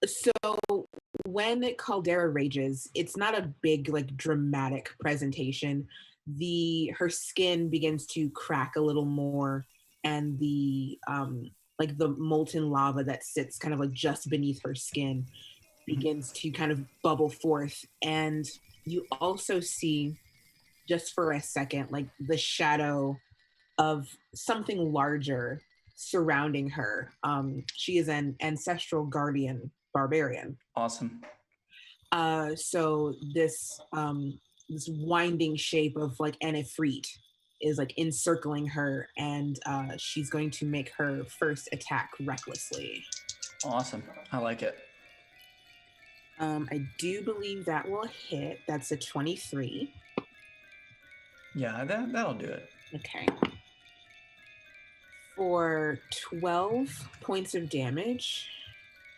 So when Caldera rages, it's not a big, like, dramatic presentation. her skin begins to crack a little more, and the like the molten lava that sits kind of like just beneath her skin begins to kind of bubble forth. And you also see, just for a second, like the shadow of something larger surrounding her. She is an ancestral guardian barbarian. Awesome. So this winding shape of like an Ifrit is like encircling her, and she's going to make her first attack recklessly. Awesome. I like it. I do believe that will hit. That's a 23. Yeah, that'll do it. Okay. For 12 points of damage.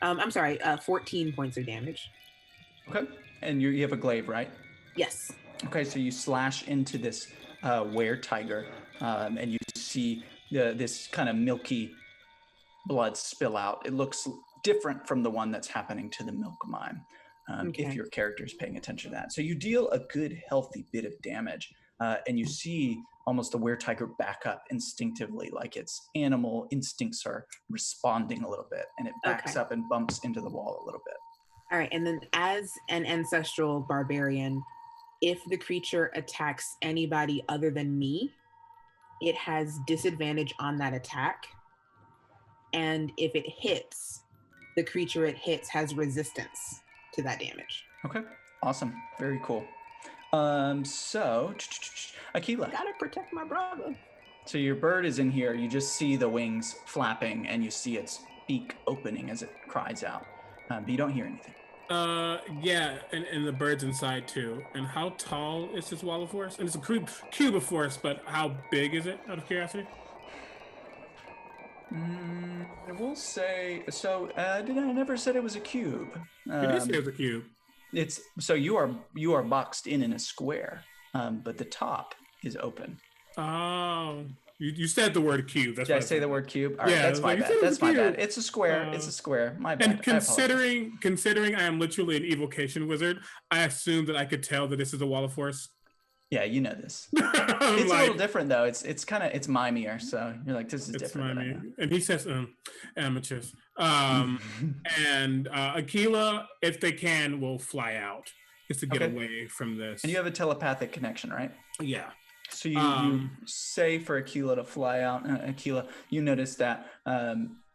I'm sorry, 14 points of damage. Okay. And you have a glaive, right? Yes. Okay, so you slash into this were-tiger, and you see this kind of milky blood spill out. It looks different from the one that's happening to the milk mime, if your character is paying attention to that. So you deal a good, healthy bit of damage, and you see almost the were-tiger back up instinctively, like its animal instincts are responding a little bit, and it backs up and bumps into the wall a little bit. All right, and then as an ancestral barbarian, if the creature attacks anybody other than me, it has disadvantage on that attack. And if it hits, the creature it hits has resistance to that damage. Okay, awesome. Very cool. So, Mikaela. Gotta protect my brother. So your bird is in here. You just see the wings flapping, and you see its beak opening as it cries out. But you don't hear anything. Yeah, and the bird's inside too. And how tall is this wall of force? And it's a cube of force, but how big is it, out of curiosity? I will say, so I never said it was a cube. You did say it was a cube. It's so you are boxed in a square, but the top is open. Oh, you said the word cube. That's Did I say the word cube? All right, yeah, that's my bad. That's my bad. It's a square. It's a square. My bad. And considering I am literally an evocation wizard, I assumed that I could tell that this is a wall of force. Yeah, you know this. It's like, a little different though. It's mimier, so you're like, this is different. Mimey. And he says amateurs. And Mikaela, if they can, will fly out just to get away from this. And you have a telepathic connection, right? Yeah. So you say for Mikaela to fly out. Mikaela, you notice that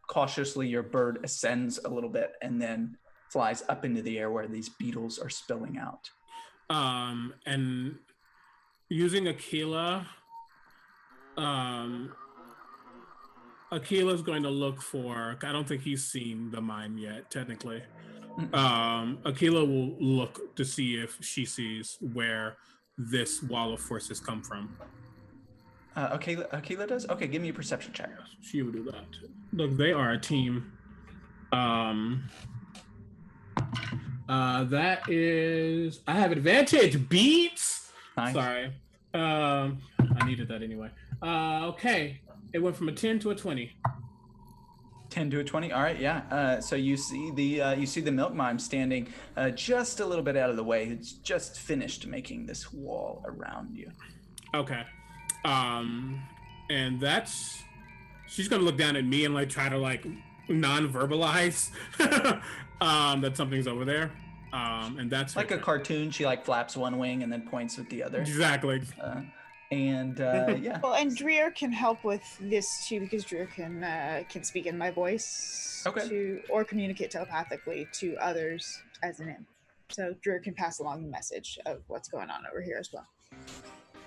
cautiously your bird ascends a little bit and then flies up into the air where these beetles are spilling out. And using Mikaela, Akila's going to look for, I don't think he's seen the mime yet, technically. Mikaela will look to see if she sees where this wall of force has come from. Mikaela does? Okay, give me a perception check. She will do that. Look, they are a team. That is, I have advantage. Beats. Nice. Sorry. I needed that anyway. Okay. It went from a 10 to a 20. 10 to a 20. All right, yeah. So you see the milk mime standing just a little bit out of the way. It's just finished making this wall around you. Okay. And that's, she's gonna look down at me and like try to like non-verbalize that something's over there. And that's like a cartoon. She like flaps one wing and then points with the other. Exactly. Yeah. Well, and Dreer can help with this too, because Dreer can speak in my voice or communicate telepathically to others as an imp. So Dreer can pass along the message of what's going on over here as well.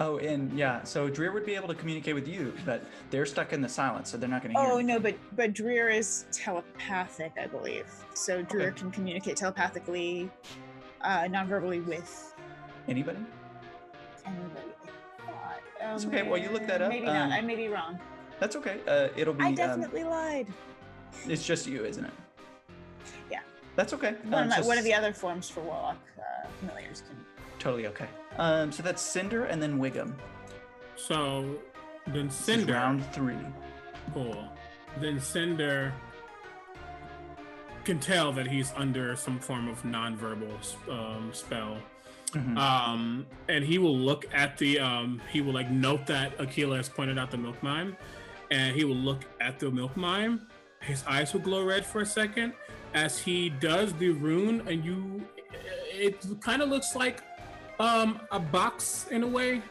Oh, and yeah, so Dreer would be able to communicate with you, but they're stuck in the silence, so they're not going to hear. Oh, no, but Dreer is telepathic, I believe. So Dreer can communicate telepathically, non-verbally with anybody. Anybody. It's okay. Well, you look that up. Maybe not. I may be wrong. That's okay. It'll be. I definitely lied. It's just you, isn't it? Yeah. That's okay. One of the other forms for Warlock familiars can. Totally okay. So that's Cinder and then Wiggum. So then Cinder. Round 3. Cool. Then Cinder can tell that he's under some form of nonverbal spell. And he will look at the he will like note that Mikaela has pointed out the milk mime, and he will look at the milk mime. His eyes will glow red for a second as he does the rune, and it kind of looks like a box in a way,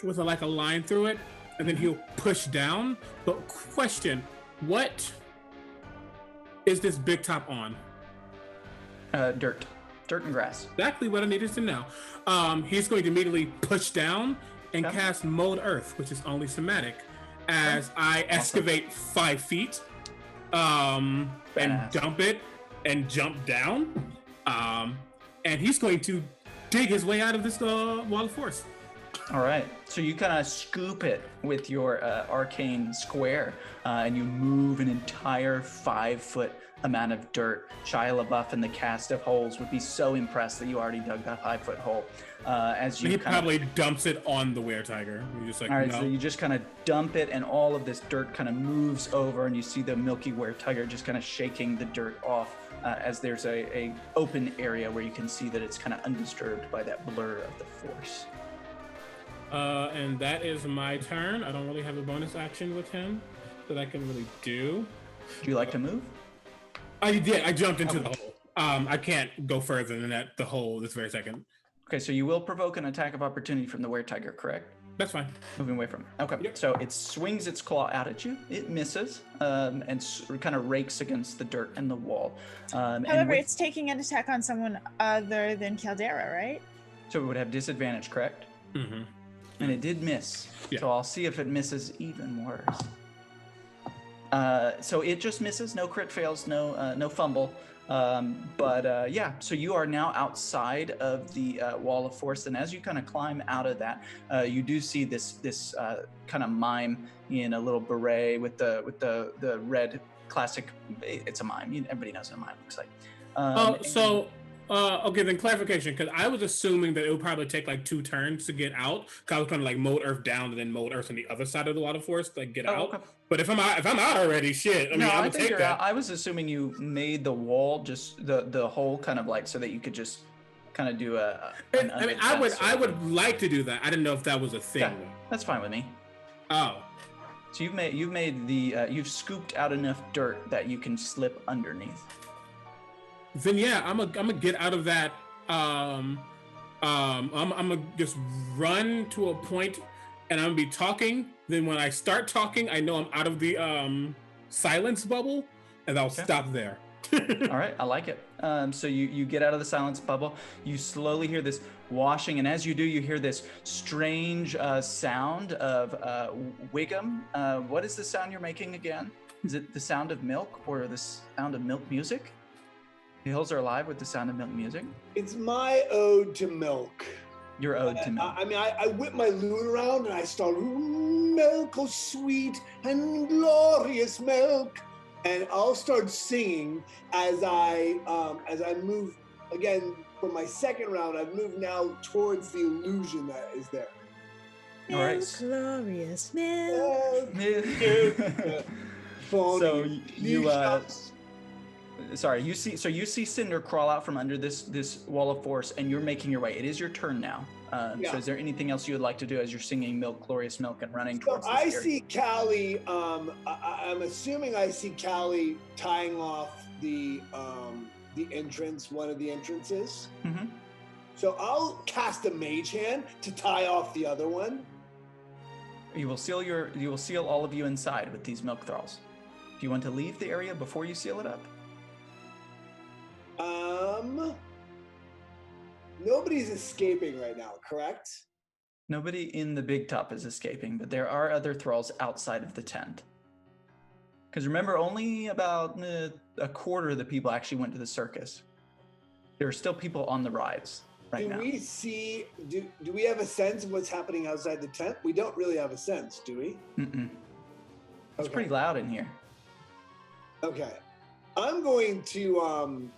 with like a line through it, and then he'll push down. But question, what is this big top on? Dirt and grass. Exactly what I needed to know. He's going to immediately push down and cast Mold Earth, which is only somatic, as I excavate 5 feet, and dump it and jump down. And he's going to dig his way out of this wall of force. All right. So you kind of scoop it with your arcane square, and you move an entire 5-foot amount of dirt. Shia LaBeouf and the cast of holes would be so impressed that you already dug that 5-foot hole. As you he probably dumps it on the were-tiger. You're just like, all right, no. so you just kind of dump it, and all of this dirt kind of moves over, and you see the milky were-tiger just kind of shaking the dirt off, as there's a open area where you can see that it's kind of undisturbed by that blur of the force. And that is my turn. I don't really have a bonus action with him that I can really do. Do you like to move? I did. I jumped into the hole. I can't go further than that. The hole this very second. Okay, so you will provoke an attack of opportunity from the were-tiger, correct? That's fine. Moving away from it. Okay, Yep. So it swings its claw out at you. It misses, and kind of rakes against the dirt and the wall. However, it's taking an attack on someone other than Caldera, right? So it would have disadvantage, correct? Mm-hmm. And it did miss. Yeah. So I'll see if it misses even worse. So it just misses, no crit fails, no fumble. Yeah, so you are now outside of the wall of force, and as you kind of climb out of that, you do see this kind of mime in a little beret with the red classic. It's a mime. Everybody knows what a mime looks like. Okay, then clarification, because I was assuming that it would probably take like 2 turns to get out. Cause I was kind of like Mold Earth down and then Mold Earth on the other side of the water force to like get out. Okay. But if I'm out already, shit. I would take that. I was assuming you made the wall just the hole kind of like so that you could just kind of do I would like to do that. I didn't know if that was a thing. Yeah, that's fine with me. Oh. So you've scooped out enough dirt that you can slip underneath. Then yeah, I'm gonna get out of that. I'm gonna just run to a point, and I'm gonna be talking. Then when I start talking, I know I'm out of the silence bubble, and I'll stop there. All right, I like it. So you get out of the silence bubble. You slowly hear this washing, and as you do, you hear this strange sound of Wiggum. What is the sound you're making again? Is it the sound of milk or the sound of milk music? The hills are alive with the sound of milk music. It's my ode to milk. Your ode to milk. I whip my lute around and I start, milk, oh sweet and glorious milk. And I'll start singing as I move, again, for my second round, I've moved now towards the illusion that is there. All right. Glorious milk. So you see Cinder crawl out from under this wall of force, and you're making your way. It is your turn now. So is there anything else you would like to do as you're singing "Milk, Glorious Milk" and running towards this area? See Callie. I'm assuming I see Callie tying off the entrance, one of the entrances. Mm-hmm. So I'll cast a Mage Hand to tie off the other one. You will seal all of you inside with these milk thralls. Do you want to leave the area before you seal it up? Nobody's escaping right now, correct? Nobody in the big top is escaping, but there are other thralls outside of the tent. Because remember, only about a quarter of the people actually went to the circus. There are still people on the rides right now. Do we have a sense of what's happening outside the tent? We don't really have a sense, do we? Mm-mm. It's pretty loud in here. Okay. I'm going to,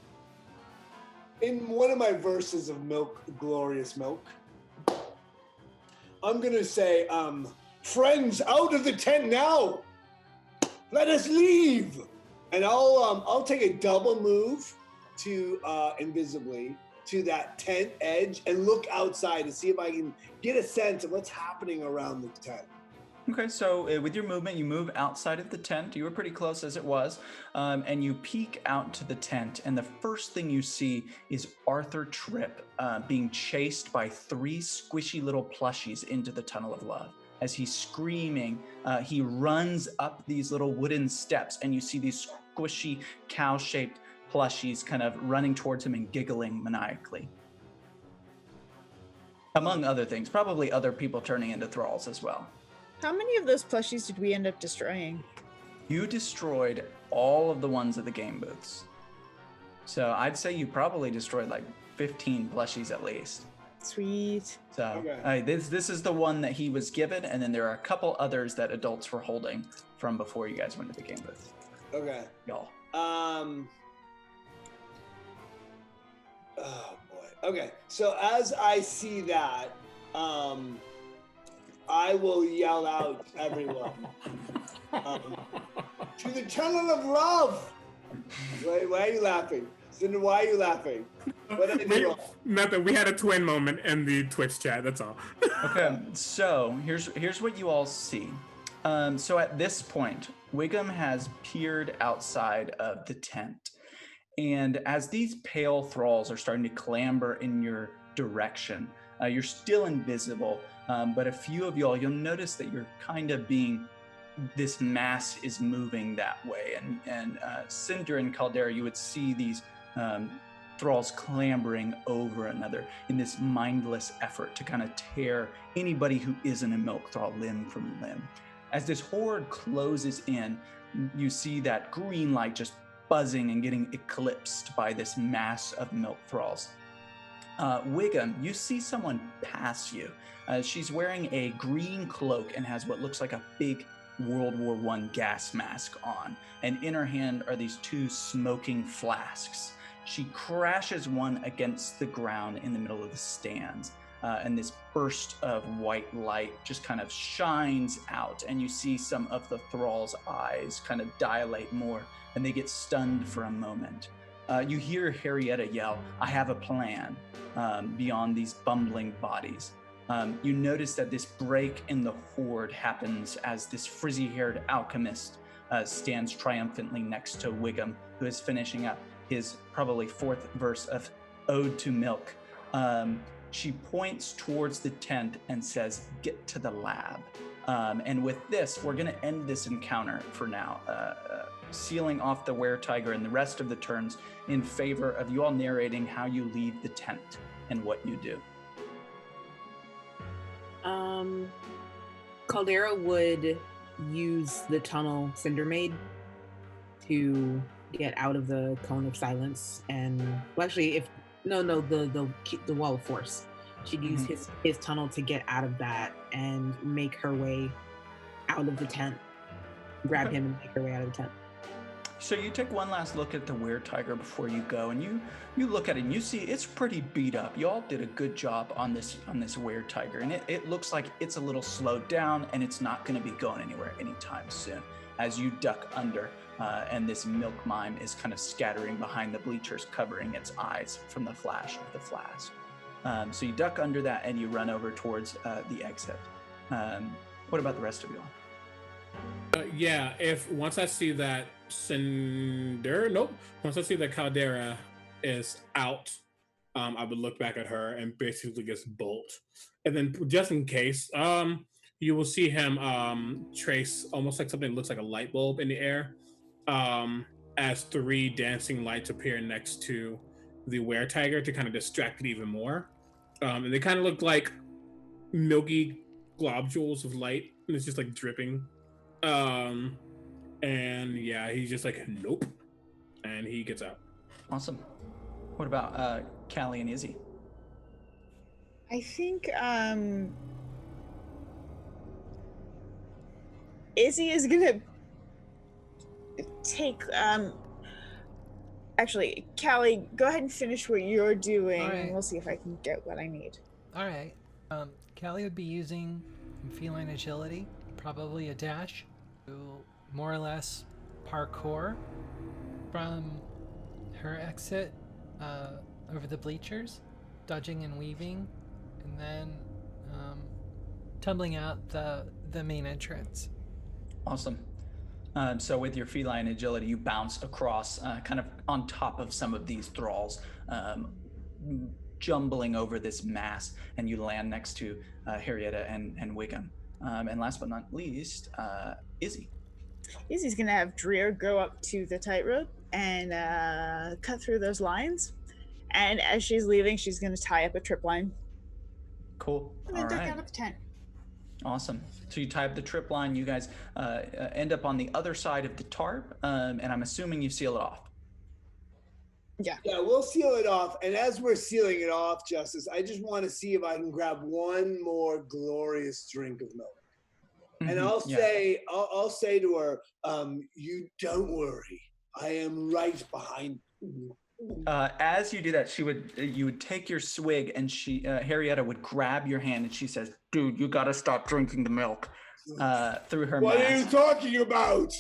in one of my verses of Milk, Glorious Milk, I'm going to say, friends, out of the tent now! Let us leave! And I'll take a double move to invisibly, to that tent edge and look outside to see if I can get a sense of what's happening around the tent. Okay, so with your movement, you move outside of the tent. You were pretty close as it was, and you peek out to the tent, and the first thing you see is Arthur Tripp being chased by 3 squishy little plushies into the Tunnel of Love. As he's screaming, he runs up these little wooden steps, and you see these squishy cow-shaped plushies kind of running towards him and giggling maniacally. Among other things, probably other people turning into thralls as well. How many of those plushies did we end up destroying? You destroyed all of the ones at the game booths. So I'd say you probably destroyed like 15 plushies at least. Sweet. So this is the one that he was given, and then there are a couple others that adults were holding from before you guys went to the game booth. Okay. Y'all. Oh boy. Okay. So as I see that, I will yell out, everyone, to the Tunnel of Love. Why are you laughing? Cinder, why are you laughing? What did I do wrong? Nothing. We had a twin moment in the Twitch chat. That's all. Okay, so here's what you all see. So at this point, Wiggum has peered outside of the tent, and as these pale thralls are starting to clamber in your direction, you're still invisible. But a few of y'all, you'll notice that you're kind of being, this mass is moving that way. And Cinder and Caldera, you would see these thralls clambering over another in this mindless effort to kind of tear anybody who isn't a milk thrall limb from limb. As this horde closes in, you see that green light just buzzing and getting eclipsed by this mass of milk thralls. Wiggum, you see someone pass you. She's wearing a green cloak and has what looks like a big World War I gas mask on. And in her hand are these 2 smoking flasks. She crashes one against the ground in the middle of the stands. And this burst of white light just kind of shines out. And you see some of the thralls' eyes kind of dilate more, and they get stunned for a moment. You hear Harrietta yell, "I have a plan," beyond these bumbling bodies. You notice that this break in the horde happens as this frizzy-haired alchemist stands triumphantly next to Wiggum, who is finishing up his probably 4th verse of Ode to Milk. She points towards the tent and says, "Get to the lab." And with this, we're going to end this encounter for now, sealing off the Were-Tiger and the rest of the turns in favor of you all narrating how you leave the tent and what you do. Caldera would use the tunnel Cinder made to get out of the cone of silence, and well, actually, the wall of force. She'd use his tunnel to get out of that and make her way out of the tent. Grab him and make her way out of the tent. So you take one last look at the Were-Tiger before you go, and you look at it and you see it's pretty beat up. You all did a good job on this Were-Tiger, and it looks like it's a little slowed down and it's not going to be going anywhere anytime soon. As you duck under, and this milk mime is kind of scattering behind the bleachers, covering its eyes from the flash of the flask. So you duck under that and you run over towards the exit. What about the rest of you all? Once I see that once I see that Caldera is out, I would look back at her and basically just bolt. And then just in case, you will see him trace almost like something that looks like a light bulb in the air, as 3 dancing lights appear next to the Were-Tiger to kind of distract it even more. And they kind of look like milky globules of light, and it's just like dripping. And yeah, he's just like, nope. And he gets out. Awesome. What about Callie and Izzy? I think Izzy is gonna take actually, Callie, go ahead and finish what you're doing, right. and we'll see if I can get what I need. All right. Callie would be using feline agility, probably a dash, to more or less parkour from her exit over the bleachers, dodging and weaving, and then tumbling out the main entrance. Awesome. So with your feline agility, you bounce across, kind of on top of some of these thralls, jumbling over this mass, and you land next to Harrietta and Wiggum. And last but not least, Izzy. Izzy's gonna have Dreer go up to the tightrope and cut through those lines. And as she's leaving, she's gonna tie up a trip line. Cool. And then All duck right. out of the tent. Awesome. So you tie up the trip line. You guys end up on the other side of the tarp, and I'm assuming you seal it off. Yeah. Yeah, we'll seal it off. And as we're sealing it off, Justice, I just want to see if I can grab one more glorious drink of milk. And I'll say to her, you don't worry. I am right behind you. As you do that, you would take your swig, and Harrietta would grab your hand, and she says, "Dude, you gotta stop drinking the milk." Through her What mask. are you talking about?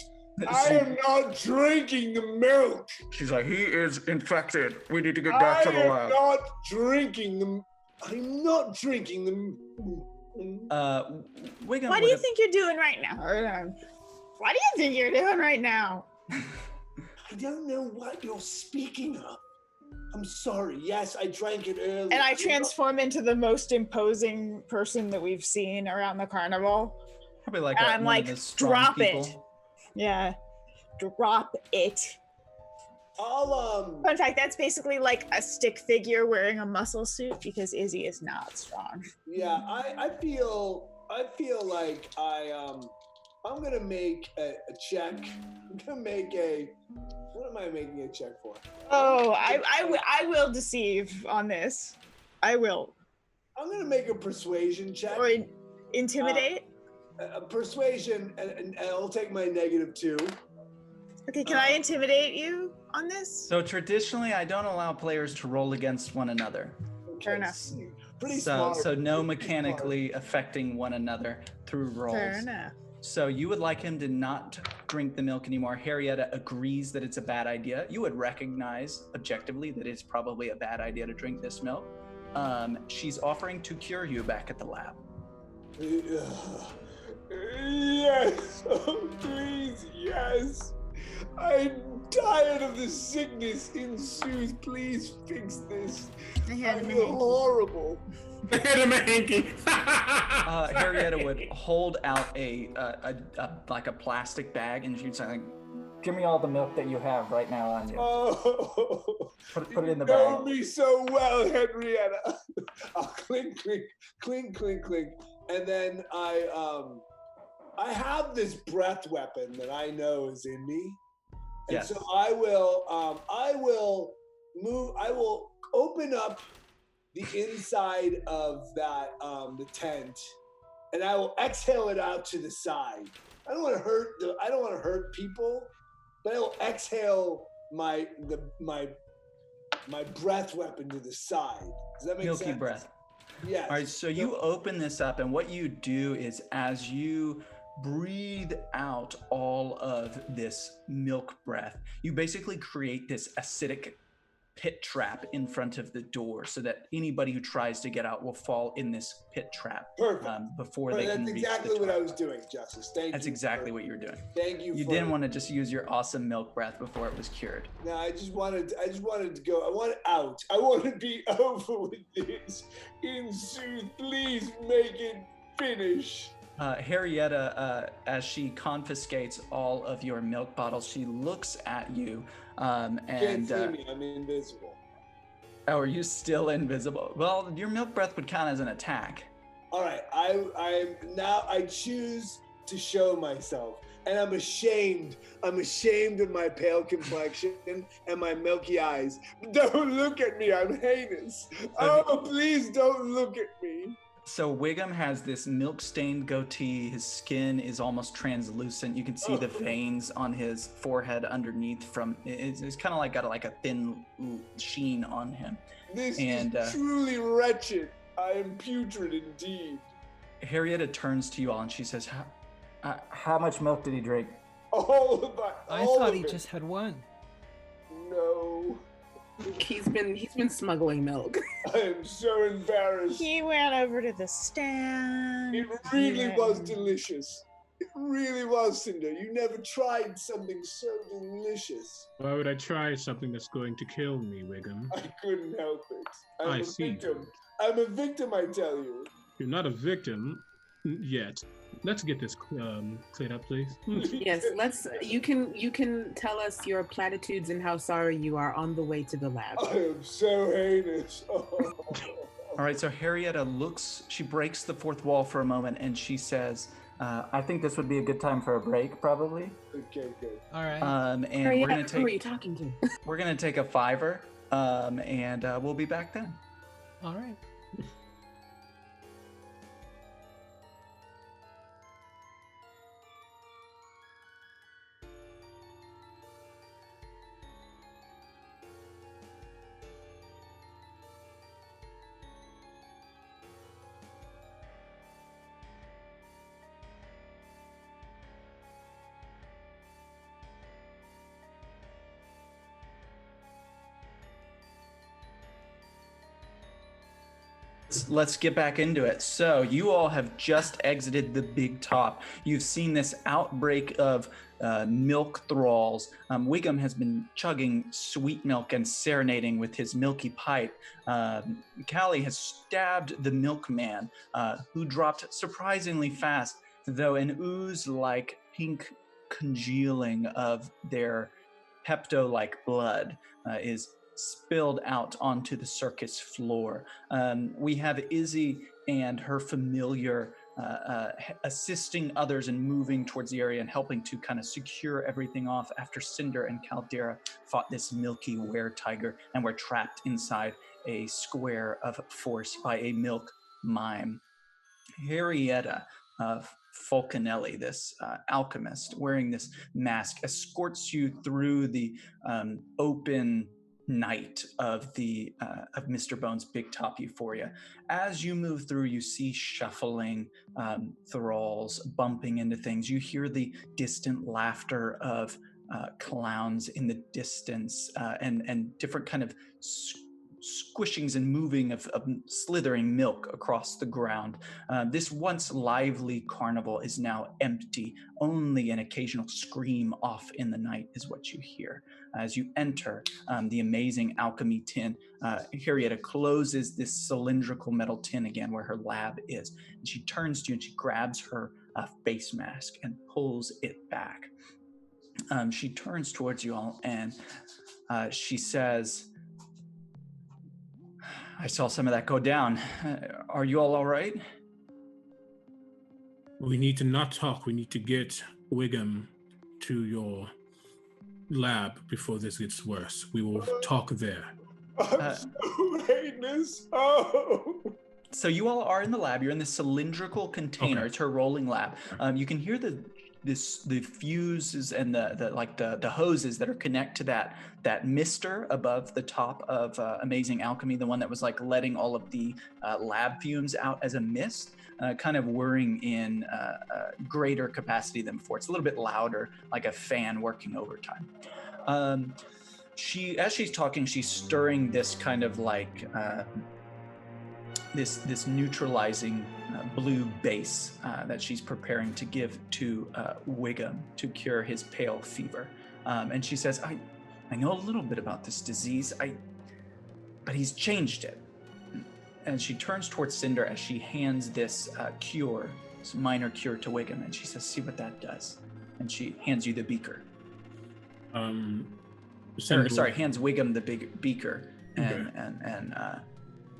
I am not drinking the milk. She's like, "He is infected. We need to get back to the lab." I'm not drinking them. I'm not drinking them. Wiggum, What do you think you're doing right now? What do you think you're doing right now? I don't know what you're speaking of. I'm sorry. Yes, I drank it earlier. And I transform into the most imposing person that we've seen around the carnival. Probably like And I'm one like, of the strong drop people. it. Yeah, drop it. Fun fact, that's basically like a stick figure wearing a muscle suit because Izzy is not strong. Yeah, I feel like I'm gonna make a check. I'm gonna make what am I making a check for? Oh, I will deceive on this. I will. I'm gonna make a persuasion check. Or intimidate. A persuasion, and I'll take my -2. Okay, can I intimidate you on this? So traditionally, I don't allow players to roll against one another. Fair enough. Pretty So smart. no mechanically affecting one another through rolls. Fair enough. So you would like him to not drink the milk anymore. Harrietta agrees that it's a bad idea. You would recognize objectively that it's probably a bad idea to drink this milk. She's offering to cure you back at the lab. Yes, oh, please, yes. I'm tired of the sickness in Sue's. Please fix this. I feel horrible. Harrietta would hold out a like a plastic bag, and she'd say, like, "Give me all the milk that you have right now on you." Oh, put it in the you know bag. me so well, Henrietta. I'll clink, clink, clink, clink, clink, and then I have this breath weapon that I know is in me. And yes. So I will open up the inside of that the tent, and I will exhale it out to the side. I don't want to hurt people, but I will exhale my breath weapon to the side. Does that make sense? Milky breath. Yes. All right, so you open this up, and what you do is, as you breathe out all of this milk breath, you basically create this acidic pit trap in front of the door, so that anybody who tries to get out will fall in this pit trap. Perfect. Before they can reach the That's exactly what top. I was doing, Justice. Thank you. That's exactly what you were doing. Thank you. You didn't want to just use your awesome milk breath before it was cured. No, I just wanted to go. I want out. I want to be over with this. Insu, please make it finish. Harrietta, as she confiscates all of your milk bottles, she looks at you and Can't see me. I'm invisible. Oh, are you still invisible? Well, your milk breath would count as an attack. All right, I choose to show myself, and I'm ashamed. I'm ashamed of my pale complexion and my milky eyes. Don't look at me. I'm heinous. Oh, please don't look at me. So Wiggum has this milk-stained goatee. His skin is almost translucent. You can see the veins on his forehead underneath. It's kind of like got like a thin sheen on him. This is truly wretched. I am putrid indeed. Harrietta turns to you all and she says, "How much milk did he drink?" All of it. I thought he just had one. No. He's been smuggling milk. I am so embarrassed. He went over to the stand. It really was delicious. It really was, Cinder. You never tried something so delicious. Why would I try something that's going to kill me, Wiggum? I couldn't help it. I'm I a see. victim. I'm a victim, I tell you. You're not a victim yet. Let's get this cleared up, please. Yes, you can tell us your platitudes and how sorry you are on the way to the lab. I am so heinous. All right, so Harrietta she breaks the fourth wall for a moment, and she says, I think this would be a good time for a break, probably. Okay, good. All right. And Harrietta, we're gonna who are you talking to? we're gonna take a 5-er, and we'll be back then. All right. Let's get back into it. So you all have just exited the big top. You've seen this outbreak of milk thralls. Wiggum has been chugging sweet milk and serenading with his milky pipe. Callie has stabbed the milkman, who dropped surprisingly fast, though an ooze-like pink congealing of their pepto-like blood is spilled out onto the circus floor. We have Izzy and her familiar assisting others and moving towards the area and helping to kind of secure everything off after Cinder and Caldera fought this milky were-tiger and were trapped inside a square of force by a milk mime. Harrietta Falconelli, this alchemist wearing this mask, escorts you through the open night of Mr. Bones' Big Top Euphoria. As you move through, you see shuffling thralls bumping into things. You hear the distant laughter of clowns in the distance, and different kind of squishings and moving of slithering milk across the ground. This once lively carnival is now empty. Only an occasional scream off in the night is what you hear. As you enter the amazing alchemy tin, Harrietta closes this cylindrical metal tin again where her lab is. And she turns to you and she grabs her face mask and pulls it back. She turns towards you all and she says, I saw some of that go down. Are you all right? We need to not talk. We need to get Wiggum to your lab before this gets worse. We will talk there. I'm so heinous. Oh. So you all are in the lab. You're in this cylindrical container. Okay. It's her rolling lab. You can hear the fuses and the hoses that are connect to that mister above the top of Amazing Alchemy, the one that was like letting all of the lab fumes out as a mist, kind of whirring in greater capacity than before. It's a little bit louder, like a fan working overtime. As she's talking, she's stirring this kind of like this neutralizing blue base that she's preparing to give to Wiggum to cure his pale fever. And she says, I know a little bit about this disease, but he's changed it. And she turns towards Cinder as she hands this cure, this minor cure to Wiggum, and she says, see what that does. And she hands you the beaker. Hands Wiggum the big beaker and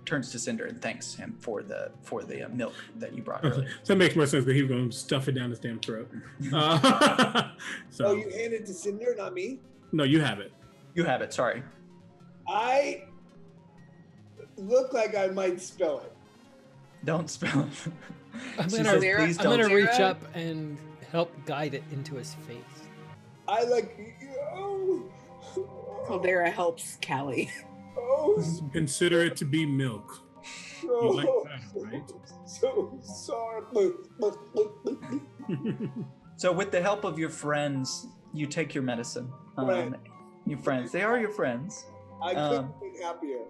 turns to Cinder and thanks him for the milk that you brought earlier. So that makes more sense, but he was going to stuff it down his damn throat. So you hand it to Cinder, not me? No, you have it. You have it, sorry. I look like I might spell it. Don't spell it. I'm gonna reach up and help guide it into his face. I like, Caldera helps Callie. Consider it to be milk. You like that, right? So sorry. So with the help of your friends, you take your medicine. Right. Your friends, they are your friends. I couldn't be happier.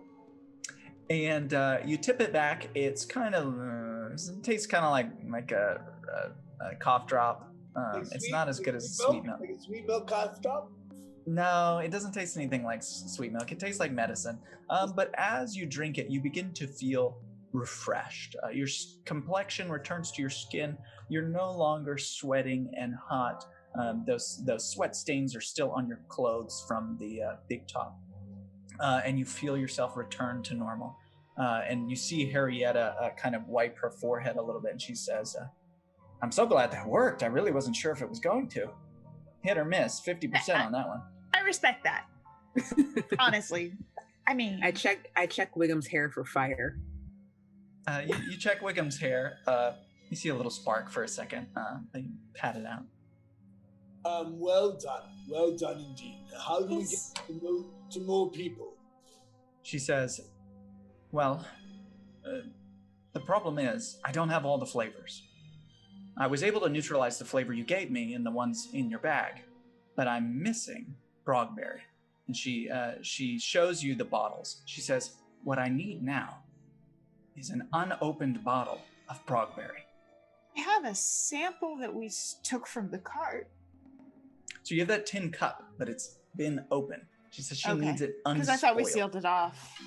And you tip it back. It's kind of it tastes kind of like a cough drop. It's not as good as sweet milk. Like a sweet milk cough drop? No, it doesn't taste anything like sweet milk. It tastes like medicine. But as you drink it, you begin to feel refreshed. Your complexion returns to your skin. You're no longer sweating and hot. Those sweat stains are still on your clothes from the big top. And you feel yourself return to normal. And you see Harrietta kind of wipe her forehead a little bit, and she says, I'm so glad that worked. I really wasn't sure if it was going to. Hit or miss, 50% on that one. I respect that. Honestly. I mean, I check Wiggum's hair for fire. You check Wiggum's hair. You see a little spark for a second. Then you pat it out. Well done indeed. How do we get to more people? She says, well, the problem is I don't have all the flavors. I was able to neutralize the flavor you gave me in the ones in your bag, but I'm missing Brogberry. And she shows you the bottles. She says, what I need now is an unopened bottle of Brogberry. I have a sample that we took from the cart. So you have that tin cup, but it's been opened. She says she needs it unspoiled. Because I thought we sealed it off.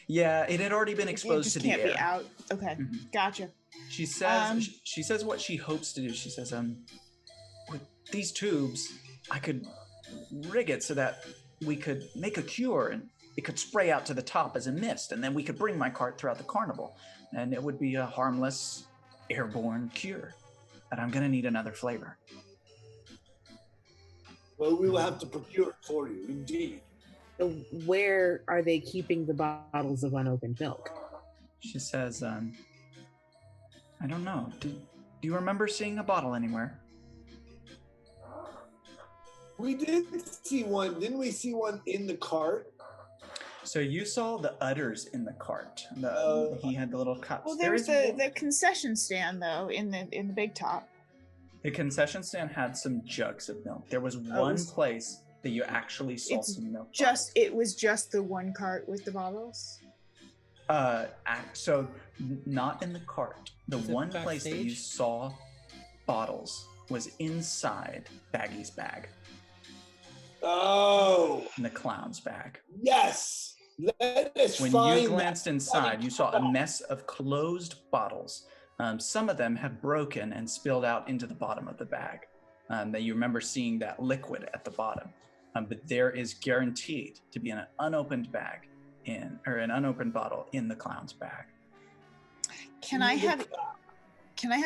Yeah, it had already been exposed to the air. It just can't be out. Okay, gotcha. She says she says what she hopes to do. She says, with these tubes, I could rig it so that we could make a cure and it could spray out to the top as a mist, and then we could bring my cart throughout the carnival, and it would be a harmless, airborne cure. But I'm gonna need another flavor. Well, we will have to procure it for you, indeed. So where are they keeping the bottles of unopened milk? She says, I don't know. Do you remember seeing a bottle anywhere? We did see one. Didn't we see one in the cart? So you saw the udders in the cart. He had the little cups. Well, there's the concession stand though in the big top. The concession stand had some jugs of milk. There was one place that you actually saw some milk. It was just the one cart with the bottles. So not in the cart. The one place that you saw bottles was inside Baggy's bag. Oh. In the clown's bag. Yes. Let us when find you glanced inside, you saw a mess of closed bottles. Some of them had broken and spilled out into the bottom of the bag. That you remember seeing that liquid at the bottom. But there is guaranteed to be an unopened bag an unopened bottle in the clown's bag. Can I have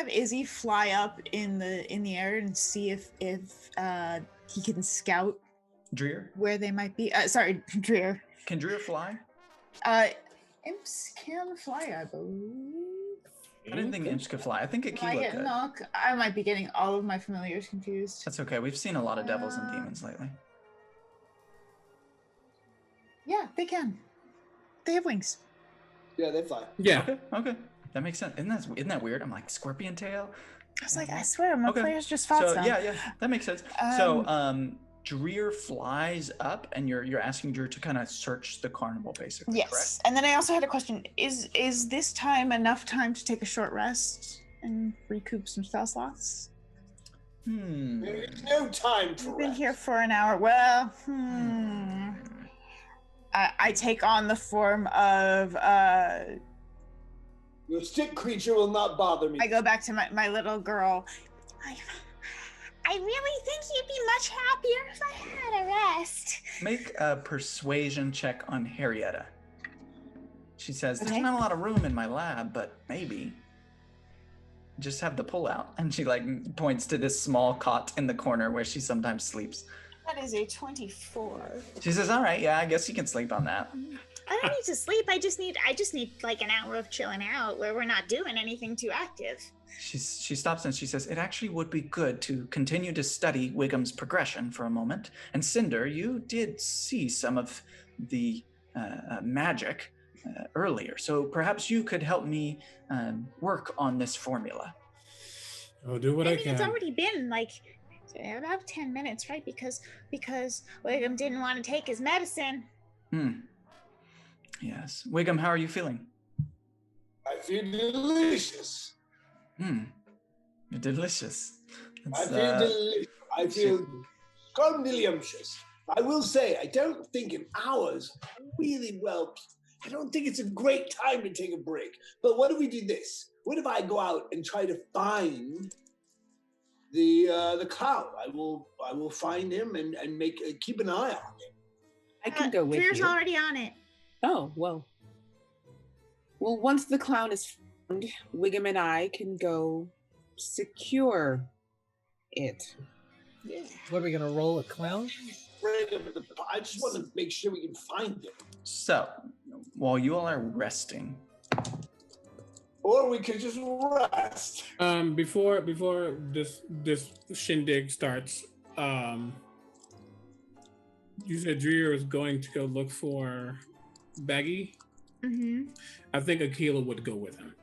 Izzy fly up in the air and see if he can scout Dreer? Where they might be? Sorry, Dreer. Can Dreer fly? Imps can fly, I believe. I didn't think imps could fly. I think a Kilo could. I might be getting all of my familiars confused. That's okay. We've seen a lot of devils and demons lately. Yeah, they can. They have wings. Yeah, they fly. Yeah. Okay. That makes sense. Isn't that weird? I'm like, scorpion tail? I was like, I swear, my players just fought some. Yeah, that makes sense. So, Dreer flies up, and you're asking Dreer to kind of search the carnival, basically. Yes, correct? And then I also had a question: Is this time enough time to take a short rest and recoup some spell slots? There is no time to We've been here for an hour. Well, I take on the form of your stick creature will not bother me. I go back to my little girl. I really think you'd be much happier if I had a rest. Make a persuasion check on Harrietta. She says, there's not a lot of room in my lab, but maybe. Just have the pull out. And she points to this small cot in the corner where she sometimes sleeps. That is a 24. She says, all right, yeah, I guess you can sleep on that. I don't need to sleep. I just need like an hour of chilling out where we're not doing anything too active. She stops and she says, it actually would be good to continue to study Wiggum's progression for a moment. And Cinder, you did see some of the magic earlier, so perhaps you could help me work on this formula. I'll do what I can. It's already been about 10 minutes, right? Because Wiggum didn't want to take his medicine. Yes. Wiggum, how are you feeling? I feel delicious. You're delicious. I feel delicious. I feel condiliumptious. I will say, I don't think an hour's really well. I don't think it's a great time to take a break. But what if we do this? What if I go out and try to find the clown? I will find him and keep an eye on him. I can go with Dreer's you. already on it. Oh, well. Well, once the clown is found, Wiggum and I can go secure it. Yeah. What are we gonna roll a clown? I just want to make sure we can find him. So, while you all are resting, Or we could just rest. Before this shindig starts, you said Dreer is going to go look for Baggy. Mm-hmm. I think Mikaela would go with him.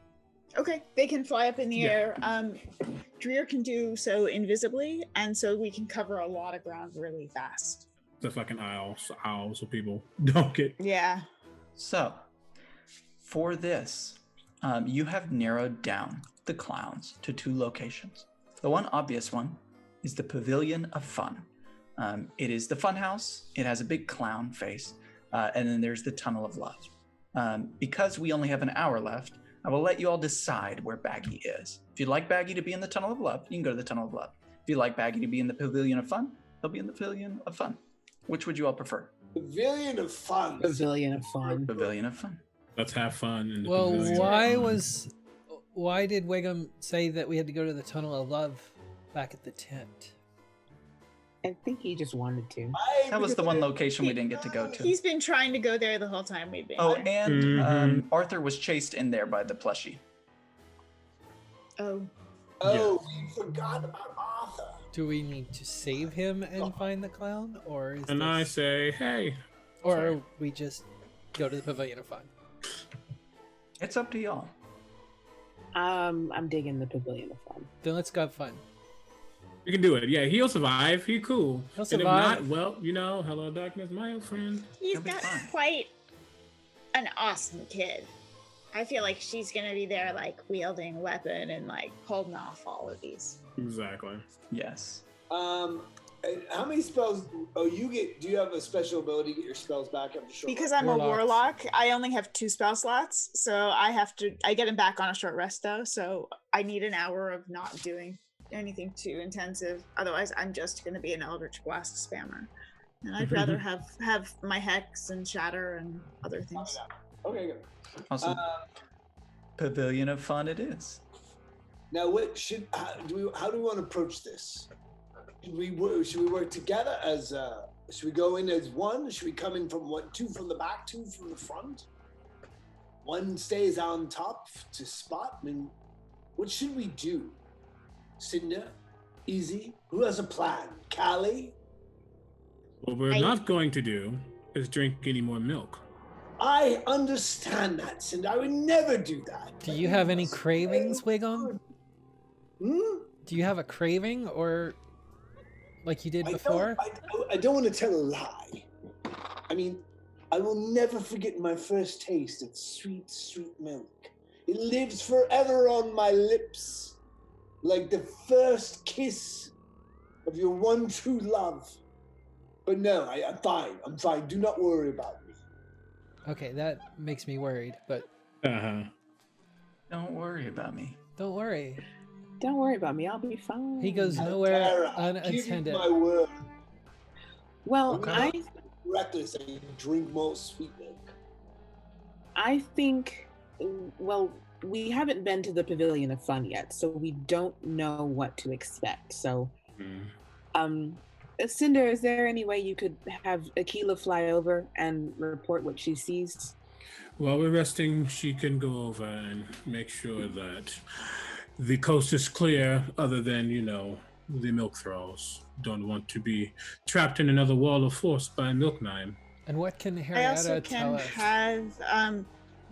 Okay, they can fly up in the Yeah. air. Dreer can do so invisibly, and so we can cover a lot of ground really fast. The fucking owl, so people don't get. Yeah. so for this, you have narrowed down the clowns to 2 locations. The one obvious one is the Pavilion of Fun. It is the fun house. It has a big clown face. And then there's the Tunnel of Love. Because we only have an hour left, I will let you all decide where Baggy is. If you'd like Baggy to be in the Tunnel of Love, you can go to the Tunnel of Love. If you'd like Baggy to be in the Pavilion of Fun, he'll be in the Pavilion of Fun. Which would you all prefer? Pavilion of Fun. Pavilion of Fun. Pavilion of Fun. Let's have fun in the Well, pavilion. why did Wiggum say that we had to go to the Tunnel of Love back at the tent? I think he just wanted to. That was the one location we didn't get to go to. He's been trying to go there the whole time we've been Oh, there. and Arthur was chased in there by the plushie. Oh. Oh, we forgot about Arthur. Do we need to save him and find the clown, or is And I this- say, hey. or we just go to the Pavilion of Fun? It's up to y'all. I'm digging the Pavilion of Fun. Then let's go have fun. You can do it. Yeah, he'll survive. He cool. He'll And if survive. not, well, you know, hello darkness, my old friend. He's He'll be got fine. quite an awesome kid. I feel like she's gonna be there, like wielding a weapon and like holding off all of these. Exactly. Yes. And how many spells? Oh, do you have a special ability to get your spells back after short Because rest? I'm a Warlocks. warlock, I only have 2 spell slots, so I get them back on a short rest though. So I need an hour of not doing anything too intensive. Otherwise, I'm just gonna be an Eldritch Blast spammer, and I'd rather have my hex and shatter and other things. Okay, good. Also, Pavilion of Fun it is. Now, how do we want to approach this? Should we work together as? Should we go in as one? Should we come in from 2 from the back, 2 from the front? One stays on top to spot. I mean, what should we do? Cinder, Easy, who has a plan? Callie? What we're not going to do is drink any more milk. I understand that, Cinder. I would never do that. Do you have any cravings, Wiggum? Hmm? Do you have a craving, or like you did before? I don't want to tell a lie. I mean, I will never forget my first taste of sweet, sweet milk. It lives forever on my lips, like the first kiss of your one true love. But no, I'm fine. I'm fine. Do not worry about me. Okay, that makes me worried, but Don't worry about me. don't worry. Don't worry about me. I'll be fine. He goes nowhere Tara, I'll give you unattended. my word. Well, Okay. Reckless and drink more sweet milk. I think, well, we haven't been to the Pavilion of Fun yet, so we don't know what to expect. So, Cinder, is there any way you could have Mikaela fly over and report what she sees? While we're resting, she can go over and make sure that the coast is clear, other than, you know, the milk thralls. Don't want to be trapped in another wall of force by a milk nine. And what can I also Harrietta tell can us? have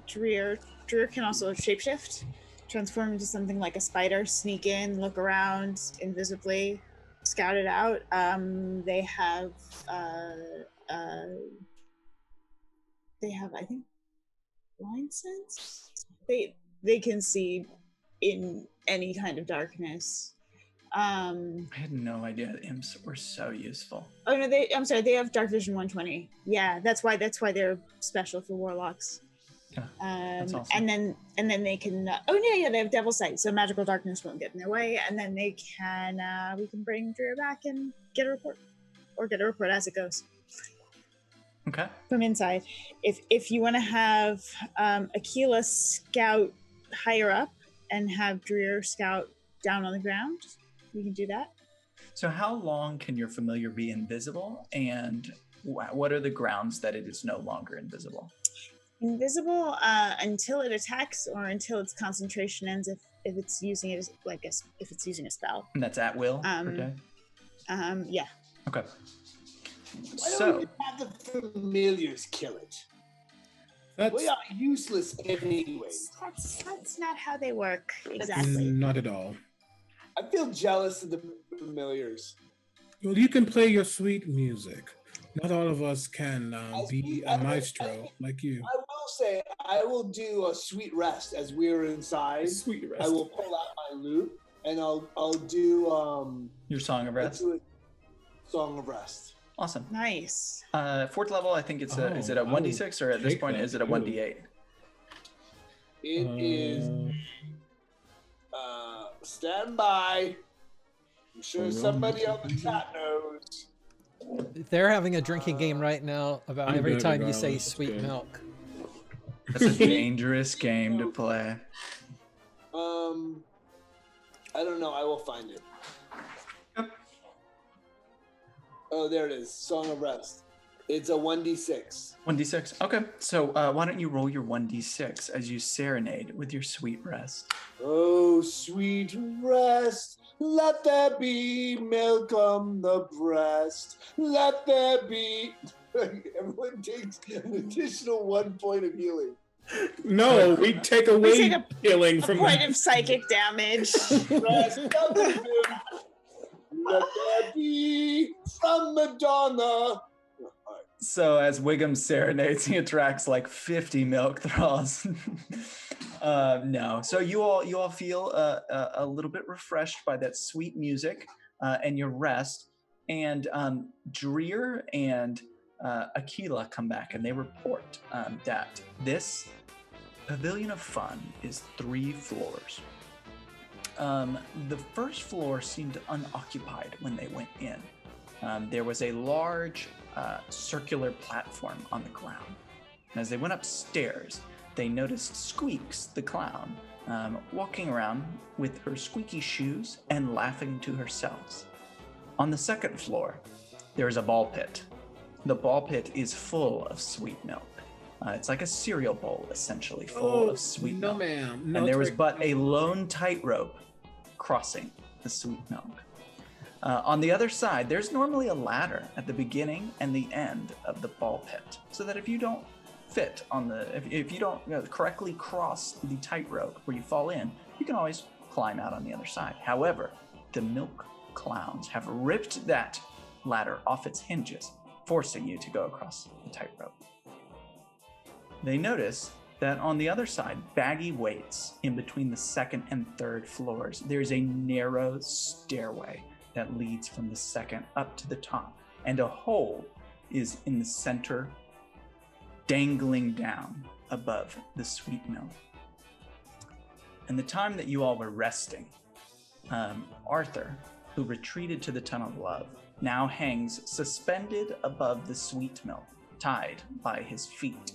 Dreer. Dreer can also shapeshift, transform into something like a spider, sneak in, look around invisibly, scout it out. They have I think blind sense? They can see in any kind of darkness. I had no idea that imps were so useful. Oh no, I'm sorry, they have dark vision 120. Yeah, that's why they're special for warlocks. Yeah, that's awesome. And then they can they have devil sight, so magical darkness won't get in their way, and then they can we can bring Dreer back and get a report as it goes. Okay. From inside. If you want to have Mikaela scout higher up and have Dreer scout down on the ground, we can do that. So how long can your familiar be invisible, and what are the grounds that it is no longer invisible? Invisible until it attacks or until its concentration ends if it's using it as if it's using a spell. And that's at will per day? Yeah. Okay. Why don't we have the familiars kill it? We are useless anyways. That's not how they work exactly. Not at all. I feel jealous of the familiars. Well, you can play your sweet music. Not all of us can be a maestro like you. I will say, I will do a sweet rest as we're inside. Sweet rest. I will pull out my lute and I'll do your song of rest. Song of rest. Awesome. Nice. 4th level, I think it's is it a 1d6 or at this point is it a 1d8? It is stand by. I'm sure somebody on the chat knows. They're having a drinking game right now about every time you say sweet milk. That's a dangerous game to play. I don't know. I will find it. Oh, there it is. Song of Rest. It's a 1d6. 1d6. Okay. So why don't you roll your 1d6 as you serenade with your sweet rest? Oh, sweet rest. Let there be milk on the breast. Let there be. Everyone takes an additional 1 point of healing. No, we take away healing from point of psychic damage. Rest of the milk. Let there be from Madonna. So as Wiggum serenades, he attracts like 50 milk thralls. No. So you all feel a little bit refreshed by that sweet music and your rest. And Dreer and Mikaela come back and they report that this Pavilion of Fun is 3 floors. The first floor seemed unoccupied when they went in. There was a large circular platform on the ground. And as they went upstairs, they noticed Squeaks, the clown, walking around with her squeaky shoes and laughing to herself. On the second floor, there is a ball pit. The ball pit is full of sweet milk. It's like a cereal bowl, essentially, full of sweet milk. Ma'am. No, and there was but a lone tightrope crossing the sweet milk. On the other side, there's normally a ladder at the beginning and the end of the ball pit, so that if you don't fit on if you don't correctly cross the tightrope where you fall in, you can always climb out on the other side. However, the milk clowns have ripped that ladder off its hinges, forcing you to go across the tightrope. They notice that on the other side, Baggy waits in between the 2nd and 3rd floors. There's a narrow stairway that leads from the 2nd up to the top, and a hole is in the center, dangling down above the sweet milk. And the time that you all were resting, Arthur, who retreated to the Tunnel of Love, now hangs suspended above the sweet milk, tied by his feet.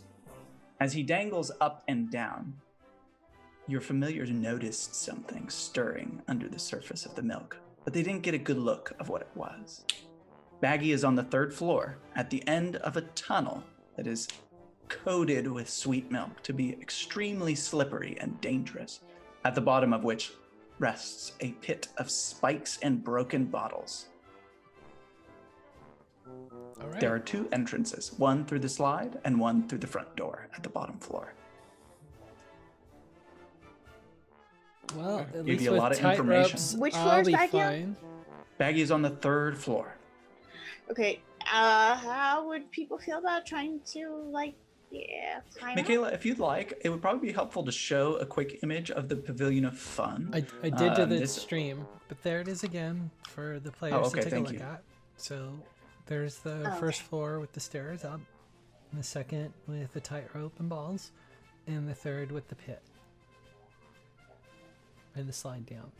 As he dangles up and down, your familiars noticed something stirring under the surface of the milk, but they didn't get a good look of what it was. Baggy is on the 3rd floor at the end of a tunnel that is coated with sweet milk to be extremely slippery and dangerous, at the bottom of which rests a pit of spikes and broken bottles. All right. There are 2 entrances, one through the slide and one through the front door at the bottom floor. Well, at Give least you a with lot of tight information. ropes, Which I'll floor is be back here? fine. Baggy is on the 3rd floor. Okay, how would people feel about trying to Yeah. Mikaela, if you'd like, it would probably be helpful to show a quick image of the Pavilion of Fun. I did do the this- stream, but there it is again for the players okay, to take a thank look you. at. So there's the first floor with the stairs up, and the second with the tightrope and balls, and the third with the pit and the slide down.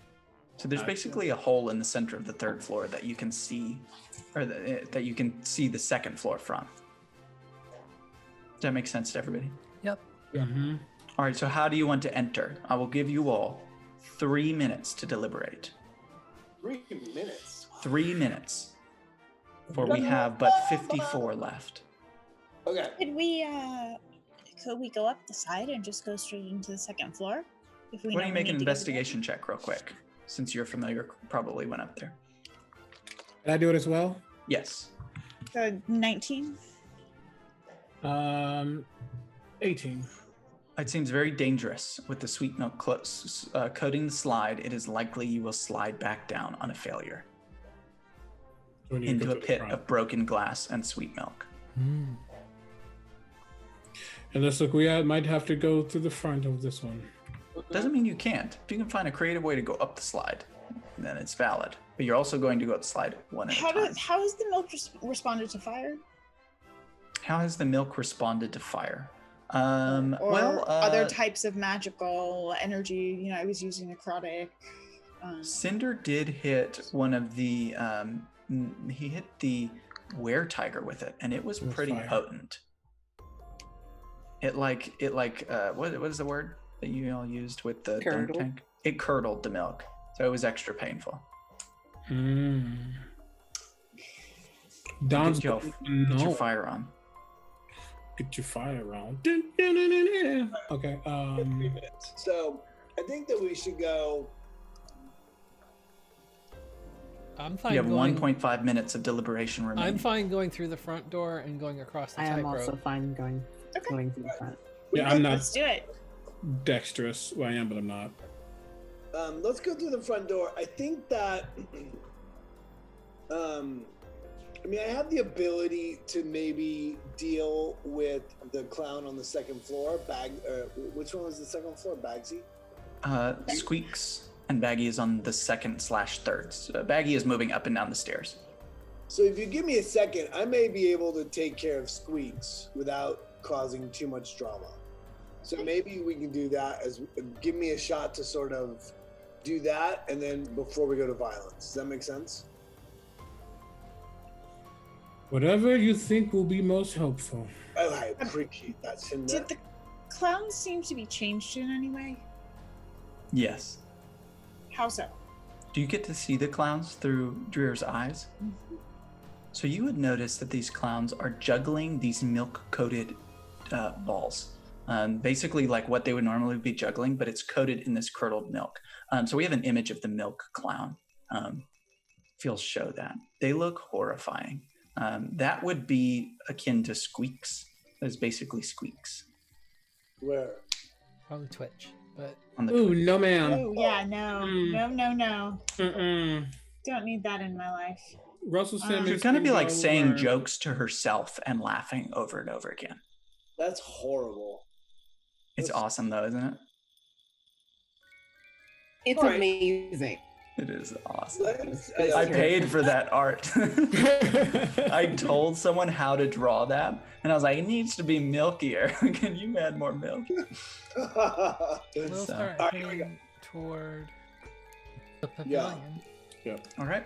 So there's basically a hole in the center of the third floor that you can see, or that you can see the second floor from. Does that make sense to everybody? Yep. Mm-hmm. All right, so how do you want to enter? I will give you all 3 minutes to deliberate. 3 minutes. 3 minutes. For we have but 54 left. Okay. Could we go up the side and just go straight into the second floor? If we Why don't you know we make an need to go investigation check real quick? Since you're familiar, probably went up there. Did I do it as well? Yes. there? 19. 18. It seems very dangerous with the sweet milk coating the slide. It is likely you will slide back down on a failure So we need to into go a to the pit front. of broken glass and sweet milk. Mm. And let's look, we might have to go to the front of this one. Doesn't mean you can't. If you can find a creative way to go up the slide, then it's valid. But you're also going to go up the slide one at a time. How has the milk responded to fire? How has the milk responded to fire? Or other types of magical energy? You know, I was using necrotic. Cinder did hit one of the. He hit the were tiger with it, and it was With pretty fire. potent. What is the word that you all used with the dunk Curdle. tank? It curdled the milk, so it was extra painful. Don's Get your no. fire on. Get your fire on. Dun, dun, dun, dun, dun. Okay. 3 minutes. So I think that we should go. I'm fine. You have going, 1.5 minutes of deliberation remaining. I'm fine going through the front door and going across the I am tightrope. also fine going through the front. Yeah, I'm not Let's do it. dexterous. Well, I am, but I'm not. Let's go through the front door. I think that. I mean, I have the ability to maybe deal with the clown on the second floor. Which one was the second floor? Bagsy? Squeaks and Baggy is on the second/third. So Baggy is moving up and down the stairs. So if you give me a second, I may be able to take care of Squeaks without causing too much drama. So maybe we can do that. Give me a shot to sort of do that, and then before we go to violence. Does that make sense? Whatever you think will be most helpful. Oh, I appreciate that, Cinder. Did the clowns seem to be changed in any way? Yes. How so? Do you get to see the clowns through Dreer's eyes? So you would notice that these clowns are juggling these milk-coated balls. Basically like what they would normally be juggling, but it's coated in this curdled milk. So we have an image of the milk clown. If you'll show that. They look horrifying. That would be akin to Squeaks. That's basically Squeaks. Where? Probably Twitch, but On the Ooh, no, ma'am. Oh yeah, no, no. Mm-mm. Don't need that in my life. Russell Simmons. She'd kind of be can like go saying where- jokes to herself and laughing over and over again. That's horrible. It's awesome though, isn't it? It's All right. amazing. It is awesome. Let's- I paid for that art. I told someone how to draw that, and I was like, it needs to be milkier. Can you add more milk? we'll So- start All right, here we go. heading toward the Yeah. pavilion. All right.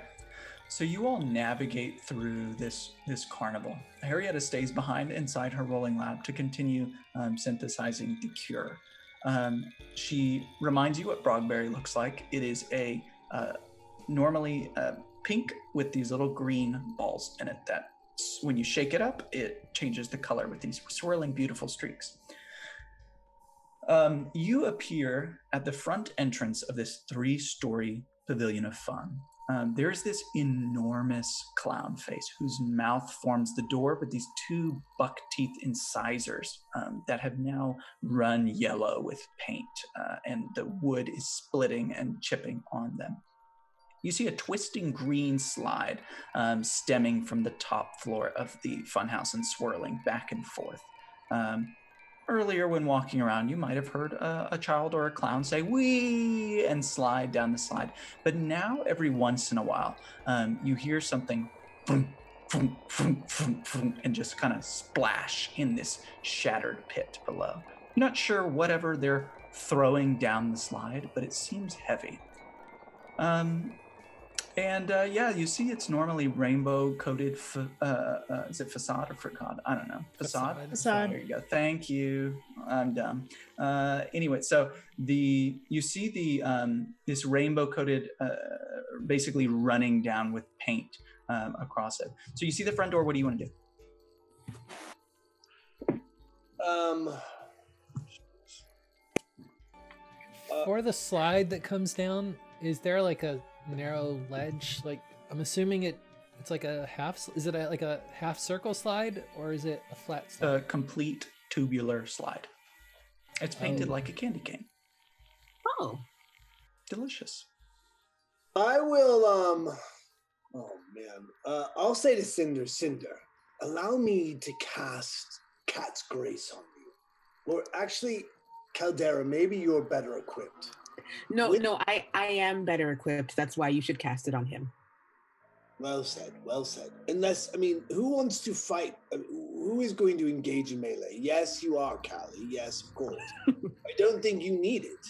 So you all navigate through this carnival. Harrietta stays behind inside her rolling lab to continue synthesizing the cure. She reminds you what Brogberry looks like. It is a normally pink with these little green balls in it that when you shake it up, it changes the color with these swirling, beautiful streaks. You appear at the front entrance of this 3-story pavilion of fun. There's this enormous clown face whose mouth forms the door with these 2 buck teeth incisors that have now run yellow with paint, and the wood is splitting and chipping on them. You see a twisting green slide stemming from the top floor of the funhouse and swirling back and forth. Earlier, when walking around, you might have heard a child or a clown say "wee" and slide down the slide. But now, every once in a while, you hear something vroom, vroom, vroom, vroom, vroom, and just kind of splash in this shattered pit below. You're not sure whatever they're throwing down the slide, but it seems heavy. You see it's normally rainbow-coated, is it facade or fricade? I don't know. Facade? Facade. There you go. Thank you. I'm dumb. Anyway, so you see this rainbow-coated, basically running down with paint across it. So you see the front door. What do you want to do? For the slide that comes down, is there like a narrow ledge? Like, I'm assuming it's like a half. Is it like a half circle slide, or is it a flat slide? A complete tubular slide. It's painted like a candy cane. Oh, Delicious. I will, I'll say to Cinder, allow me to cast Cat's Grace on you. Or actually, Caldera, maybe you're better equipped. No, I am better equipped. That's why you should cast it on him. Well said. Unless, who wants to fight? Who is going to engage in melee? Yes, you are, Callie. Yes, of course. I don't think you need it.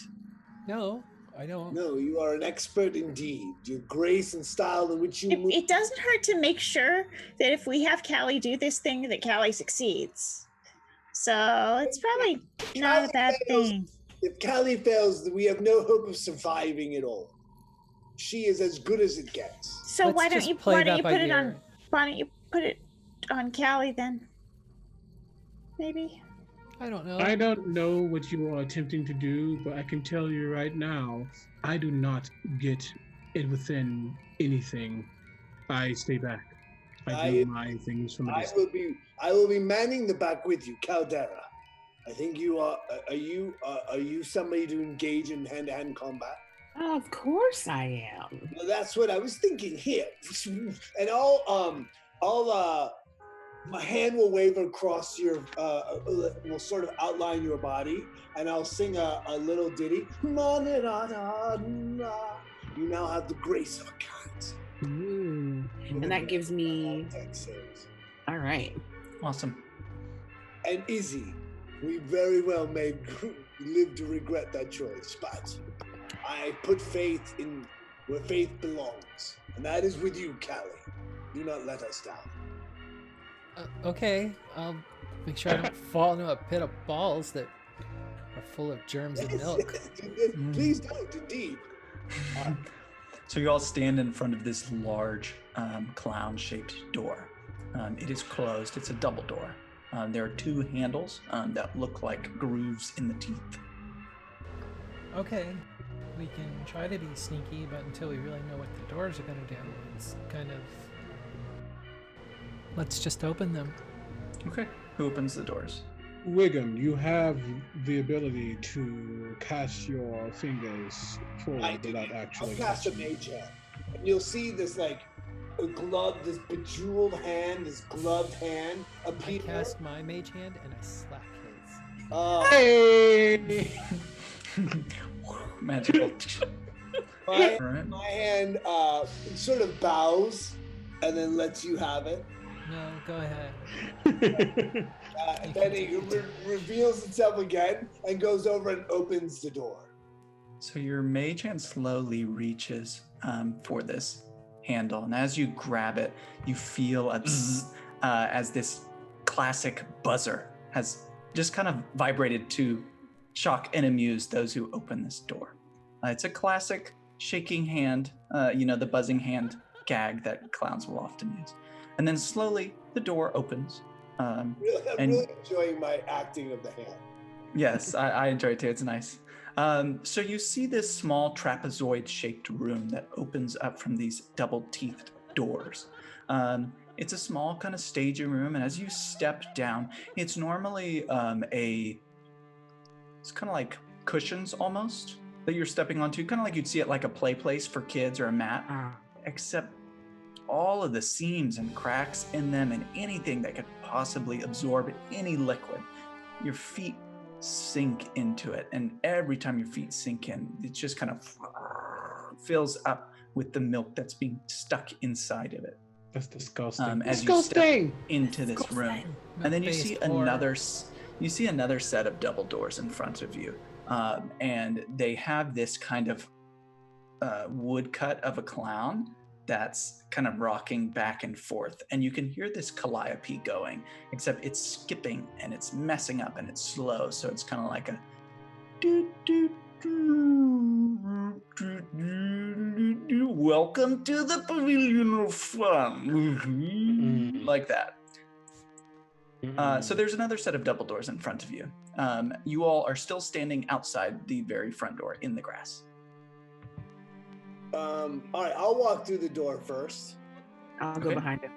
No, I don't. No, you are an expert indeed. Your grace and style in which you move. It doesn't hurt to make sure that if we have Callie do this thing, that Callie succeeds. So it's probably not a bad thing. If Callie fails, we have no hope of surviving at all. She is as good as it gets. So Let's why don't just you play put that by it ear. on? Why don't you put it on Callie then? Maybe. I don't know. I don't know what you are attempting to do, but I can tell you right now, I do not get it within anything. I stay back. I do my things from a distance. I will be manning the back with you, Caldera. I think you are. Are you somebody to engage in hand-to-hand combat? Of course I am. Well, that's what I was thinking. Here, and my hand will wave across your, will sort of outline your body, and I'll sing a little ditty. You now have the grace of a cat. Ooh. And that gives me. All right. Awesome. And Izzy, we very well may live to regret that choice, but I put faith in where faith belongs, and that is with you, Callie. Do not let us down. Okay, I'll make sure I don't fall into a pit of balls that are full of germs and milk. Please don't, indeed. So you all stand in front of this large clown-shaped door. It is closed. It's a double door. There are two handles that look like grooves in the teeth. Okay, we can try to be sneaky, but until we really know what the doors are going to do, it's kind of... Let's just open them. Okay. Who opens the doors? Wiggum, you have the ability to cast your fingers forward without actually. I'll cast a mage hand, and you'll see this this bejeweled hand, this gloved hand appear. I cast my mage hand and I slap his. Hey! Magical. My hand sort of bows and then lets you have it. No, go ahead. Then it reveals itself again and goes over and opens the door. So your mage hand slowly reaches for this handle, and as you grab it, you feel a bzzz, as this classic buzzer has just kind of vibrated to shock and amuse those who open this door. It's a classic shaking hand, the buzzing hand gag that clowns will often use. And then slowly the door opens. I'm really enjoying my acting of the hand. Yes, I enjoy it too. It's nice. So you see this small trapezoid-shaped room that opens up from these double-teethed doors. It's a small kind of staging room, and as you step down, it's normally it's kind of like cushions almost that you're stepping onto, kind of like you'd see at like a play place for kids or a mat, except all of the seams and cracks in them and anything that could possibly absorb any liquid your feet sink into it, and every time your feet sink in, it just kind of fills up with the milk that's being stuck inside of it. That's disgusting. As you step into this room, and then you see another set of double doors in front of you, and they have this kind of woodcut of a clown that's kind of rocking back and forth, and you can hear this calliope going, except it's skipping and it's messing up and it's slow, so it's kind of like a welcome to the pavilion of fun, like that. So there's another set of double doors in front of you. You all are still standing outside the very front door in the grass. All right, I'll walk through the door first. I'll go behind him.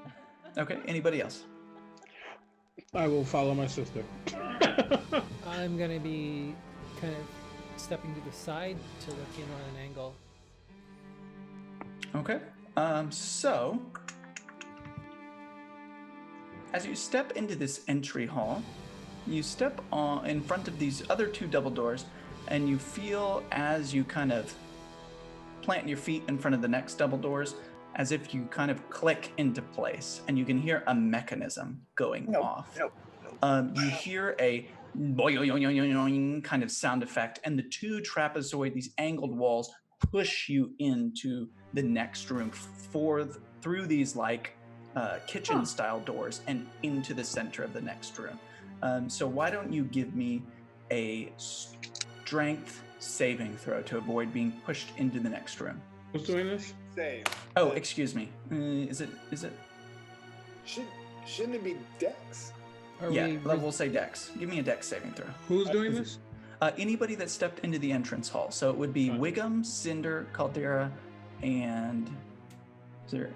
Okay, anybody else? I will follow my sister. I'm gonna be kind of stepping to the side to look in on an angle. Okay, so as you step into this entry hall, you step in front of these other two double doors, and you feel as you kind of plant your feet in front of the next double doors, as if you kind of click into place, and you can hear a mechanism going off. You hear a boing kind of sound effect, and the two trapezoid, these angled walls, push you into the next room through these like kitchen-style doors and into the center of the next room. So why don't you give me a strength saving throw to avoid being pushed into the next room? Who's doing this? Save. Oh, excuse me. Is it? Shouldn't it be Dex? We'll say Dex. Give me a Dex saving throw. Who's doing this? Anybody that stepped into the entrance hall. So it would be Wiggum, Cinder, Caldera, and is there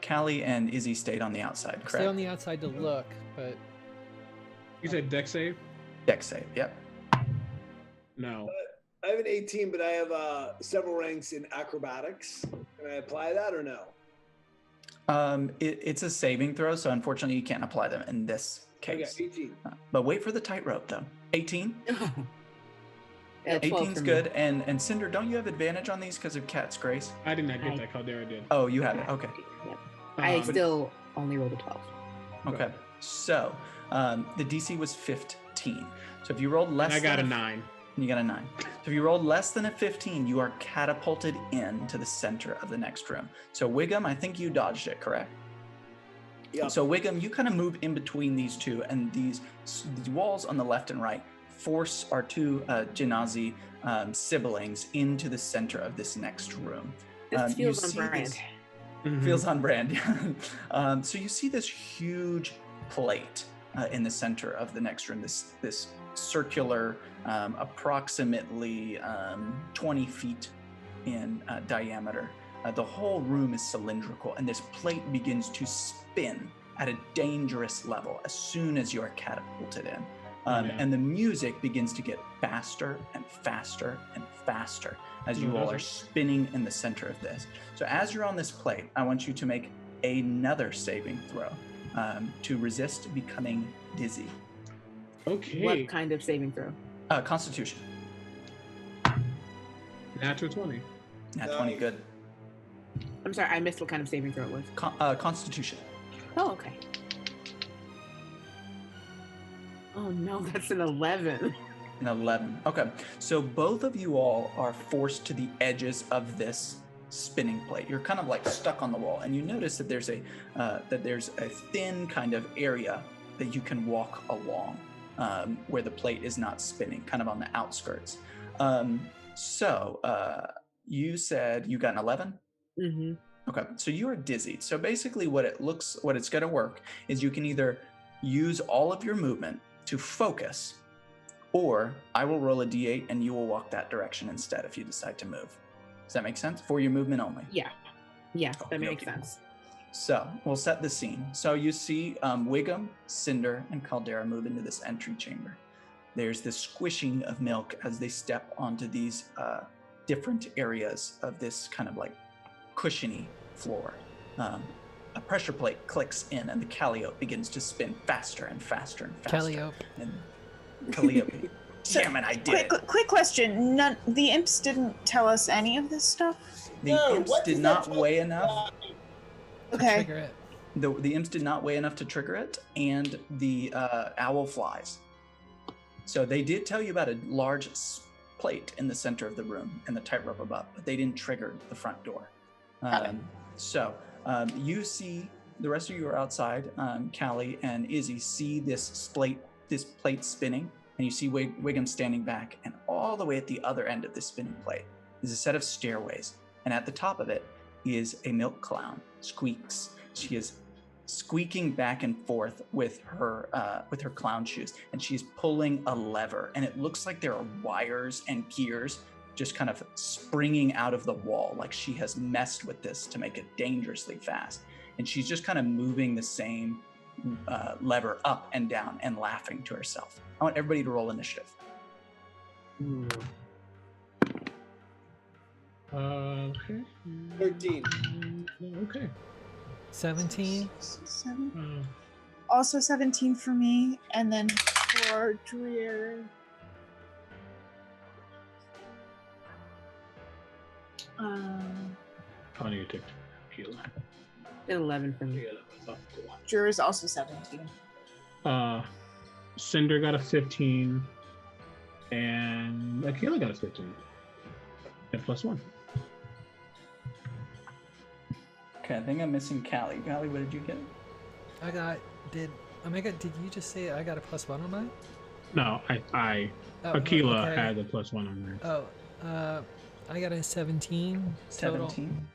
Callie and Izzy stayed on the outside, correct? Stay on the outside to look, but You said dex save? Dex save, yep. No. I have an 18, but I have several ranks in acrobatics. Can I apply that or no? It's a saving throw, so unfortunately you can't apply them in this case. Okay, 18. But wait for the tightrope, though. 18? Yeah, 18's good. And Cinder, don't you have advantage on these because of Cat's Grace? I did not get that. Caldera did. Oh, you have it. Okay. Yep. I still only rolled a 12. Okay. So the DC was 15. So if you rolled less I got than a 9. You got a 9. So if you rolled less than a 15, you are catapulted into the center of the next room. So Wiggum, I think you dodged it, correct? Yeah. So Wiggum, you kind of move in between these two, and these walls on the left and right force our two Janazi siblings into the center of this next room. This feels on brand. Feels on brand. So you see this huge plate in the center of the next room, this circular, approximately 20 feet in diameter. The whole room is cylindrical, and this plate begins to spin at a dangerous level as soon as you are catapulted in. And the music begins to get faster and faster and faster as you all are spinning in the center of this. So as you're on this plate, I want you to make another saving throw to resist becoming dizzy. Okay. What kind of saving throw? Constitution. Natural 20. Nat 20, good. I'm sorry, I missed what kind of saving throw it was. Constitution. Oh, okay. Oh no, that's an 11. An 11. Okay. So both of you all are forced to the edges of this spinning plate. You're kind of like stuck on the wall, and you notice that there's a thin kind of area that you can walk along where the plate is not spinning, kind of on the outskirts. So you said you got an 11? Mm-hmm. Okay, so you are dizzy. So basically what it's going to work is you can either use all of your movement to focus, or I will roll a d8 and you will walk that direction instead if you decide to move. Does that make sense? For your movement only? Yeah. Yeah, that makes sense. So we'll set the scene. So you see Wiggum, Cinder, and Caldera move into this entry chamber. There's this squishing of milk as they step onto these different areas of this kind of like cushiony floor. a pressure plate clicks in, and the calliope begins to spin faster and faster and faster. Calliope. And Calliope. Damn it, I did it. Quick question. The imps didn't tell us any of this stuff? The imps did not weigh enough. Okay. Trigger it. The imps did not weigh enough to trigger it, and the owl flies. So they did tell you about a large plate in the center of the room and the tightrope above, but they didn't trigger the front door. You see, the rest of you are outside. Callie and Izzy see this plate spinning, and you see Wiggum standing back, and all the way at the other end of this spinning plate is a set of stairways, and at the top of it is a milk clown, Squeaks. She is squeaking back and forth with her clown shoes, and she's pulling a lever, and it looks like there are wires and gears just kind of springing out of the wall, like she has messed with this to make it dangerously fast, and she's just kind of moving the same lever up and down and laughing to herself. I want everybody to roll initiative. Okay. 13. Okay. 17. Also 17 for me, and then for Dreer. How do you take Mikaela? 11 for me. Dreer is also 17. Cinder got a 15, and Mikaela got a 15. And +1. Okay, I think I'm missing Callie. Callie, what did you get? Did you just say I got a +1 on mine? No, Mikaela had a +1 on there. I got a 17 total. 17.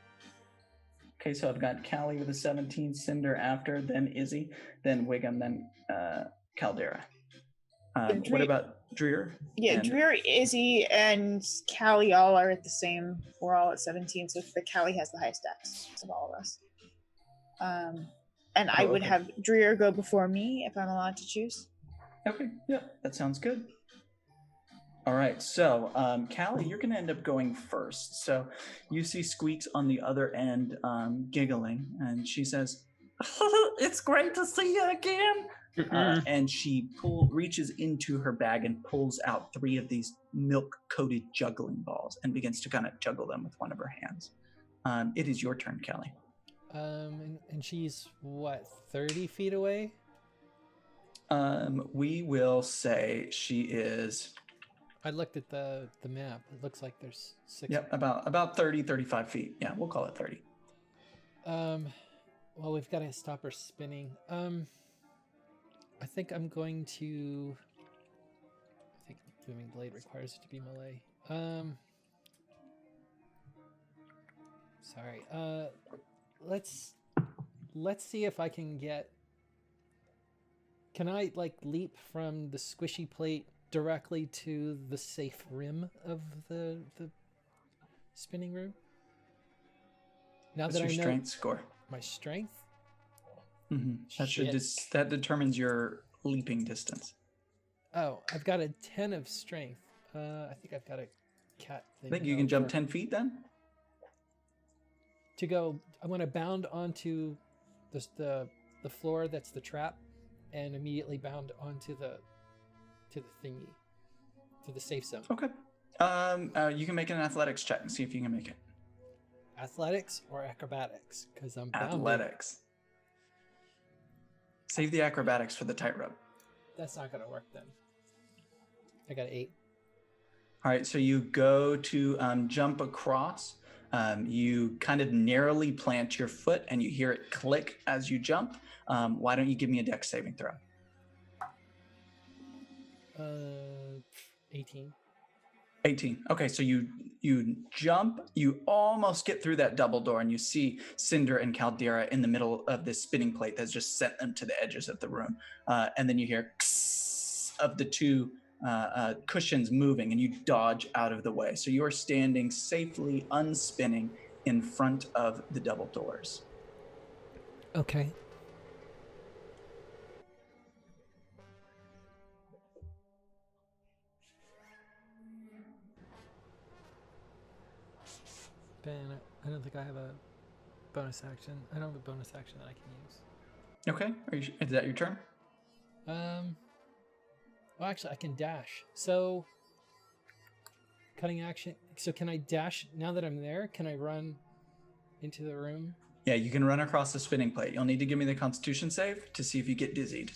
Okay, so I've got Callie with a 17, Cinder after, then Izzy, then Wiggum, then Caldera. What about Dreer? Yeah, Dreer, Izzy, and Callie all are at the same. We're all at 17, so the Callie has the highest dex of all of us. And I would have Dreer go before me if I'm allowed to choose. Okay, yeah, that sounds good. All right, so Callie, you're going to end up going first. So you see Squeaks on the other end giggling, and she says, "It's great to see you again." And she reaches into her bag and pulls out 3 of these milk-coated juggling balls and begins to kind of juggle them with one of her hands. It is your turn, Callie. And she's, what, 30 feet away? We will say she is... I looked at the map. It looks like there's 6. Yep, about 30, 35 feet. Yeah, we'll call it 30. Well, we've got to stop her spinning. I think I'm going to... I think Booming Blade requires it to be melee. Sorry. Let's see if I can get... Can I, like, leap from the squishy plate directly to the safe rim of the spinning room? Now What's that your I know strength score? my strength? Mm-hmm. That determines your leaping distance. Oh, I've got a 10 of strength. I think I've got a cat thing. I think you can jump 10 feet then? To go, I want to bound onto the floor that's the trap, and immediately bound onto the thingy, to the safe zone. Okay. You can make an athletics check and see if you can make it. Athletics or acrobatics? Because I'm bound. Athletics. Save the acrobatics for the tightrope. That's not going to work then. I got 8. All right, so you go to jump across. You kind of narrowly plant your foot, and you hear it click as you jump. Why don't you give me a dex saving throw? 18. 18. Okay, so you jump, you almost get through that double door, and you see Cinder and Caldera in the middle of this spinning plate that's just sent them to the edges of the room. And then you hear of the 2 cushions moving, and you dodge out of the way. So you are standing safely unspinning in front of the double doors. Okay. Ben, I don't think I have a bonus action. I don't have a bonus action that I can use. Okay. Is that your turn? Well, actually, I can dash. So, cutting action. So, can I dash now that I'm there? Can I run into the room? Yeah, you can run across the spinning plate. You'll need to give me the Constitution save to see if you get dizzied.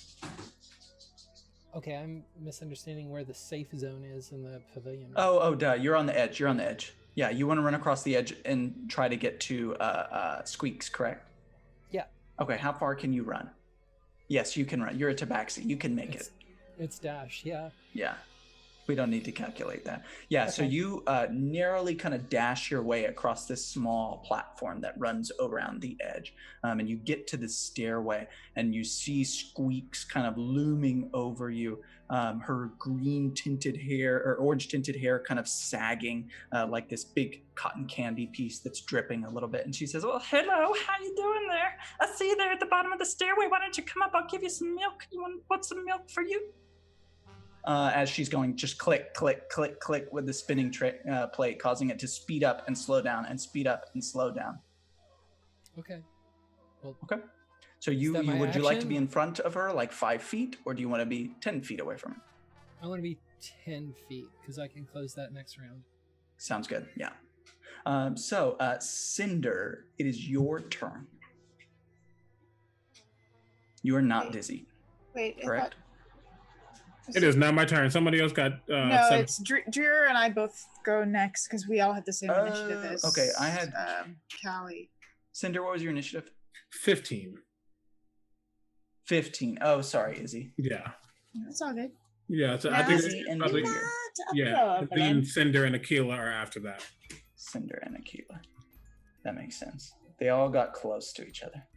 Okay, I'm misunderstanding where the safe zone is in the pavilion. Duh. You're on the edge. Yeah, you want to run across the edge and try to get to Squeaks, correct? Yeah. Okay, how far can you run? Yes, you can run. You're a tabaxi. You can make it. It's dash, yeah. Yeah. We don't need to calculate that. Yeah, Okay. so you narrowly kind of dash your way across this small platform that runs around the edge. And you get to the stairway and you see Squeaks kind of looming over you. Her green tinted hair or orange tinted hair kind of sagging like this big cotton candy piece that's dripping a little bit. And she says, "Well, hello, how you doing there? I see you there at the bottom of the stairway. Why don't you come up? I'll give you some milk. You want some milk for you?" As she's going just click, click, click, click with the spinning plate, causing it to speed up and slow down and speed up and slow down. Okay. Well, okay. So would you like to be in front of her like 5 feet, or do you want to be 10 feet away from her? I want to be 10 feet because I can close that next round. Sounds good. Yeah. Cinder, it is your turn. You are not dizzy. Wait, correct? It is not my turn. Somebody else got. No, it's Dreer and I both go next because we all had the same initiative as. Okay, I had Callie. Cinder, what was your initiative? 15. 15. Oh, sorry, Izzy. Yeah. That's all good. Yeah, so I think probably, then Cinder and Mikaela are after that. Cinder and Mikaela. That makes sense. They all got close to each other.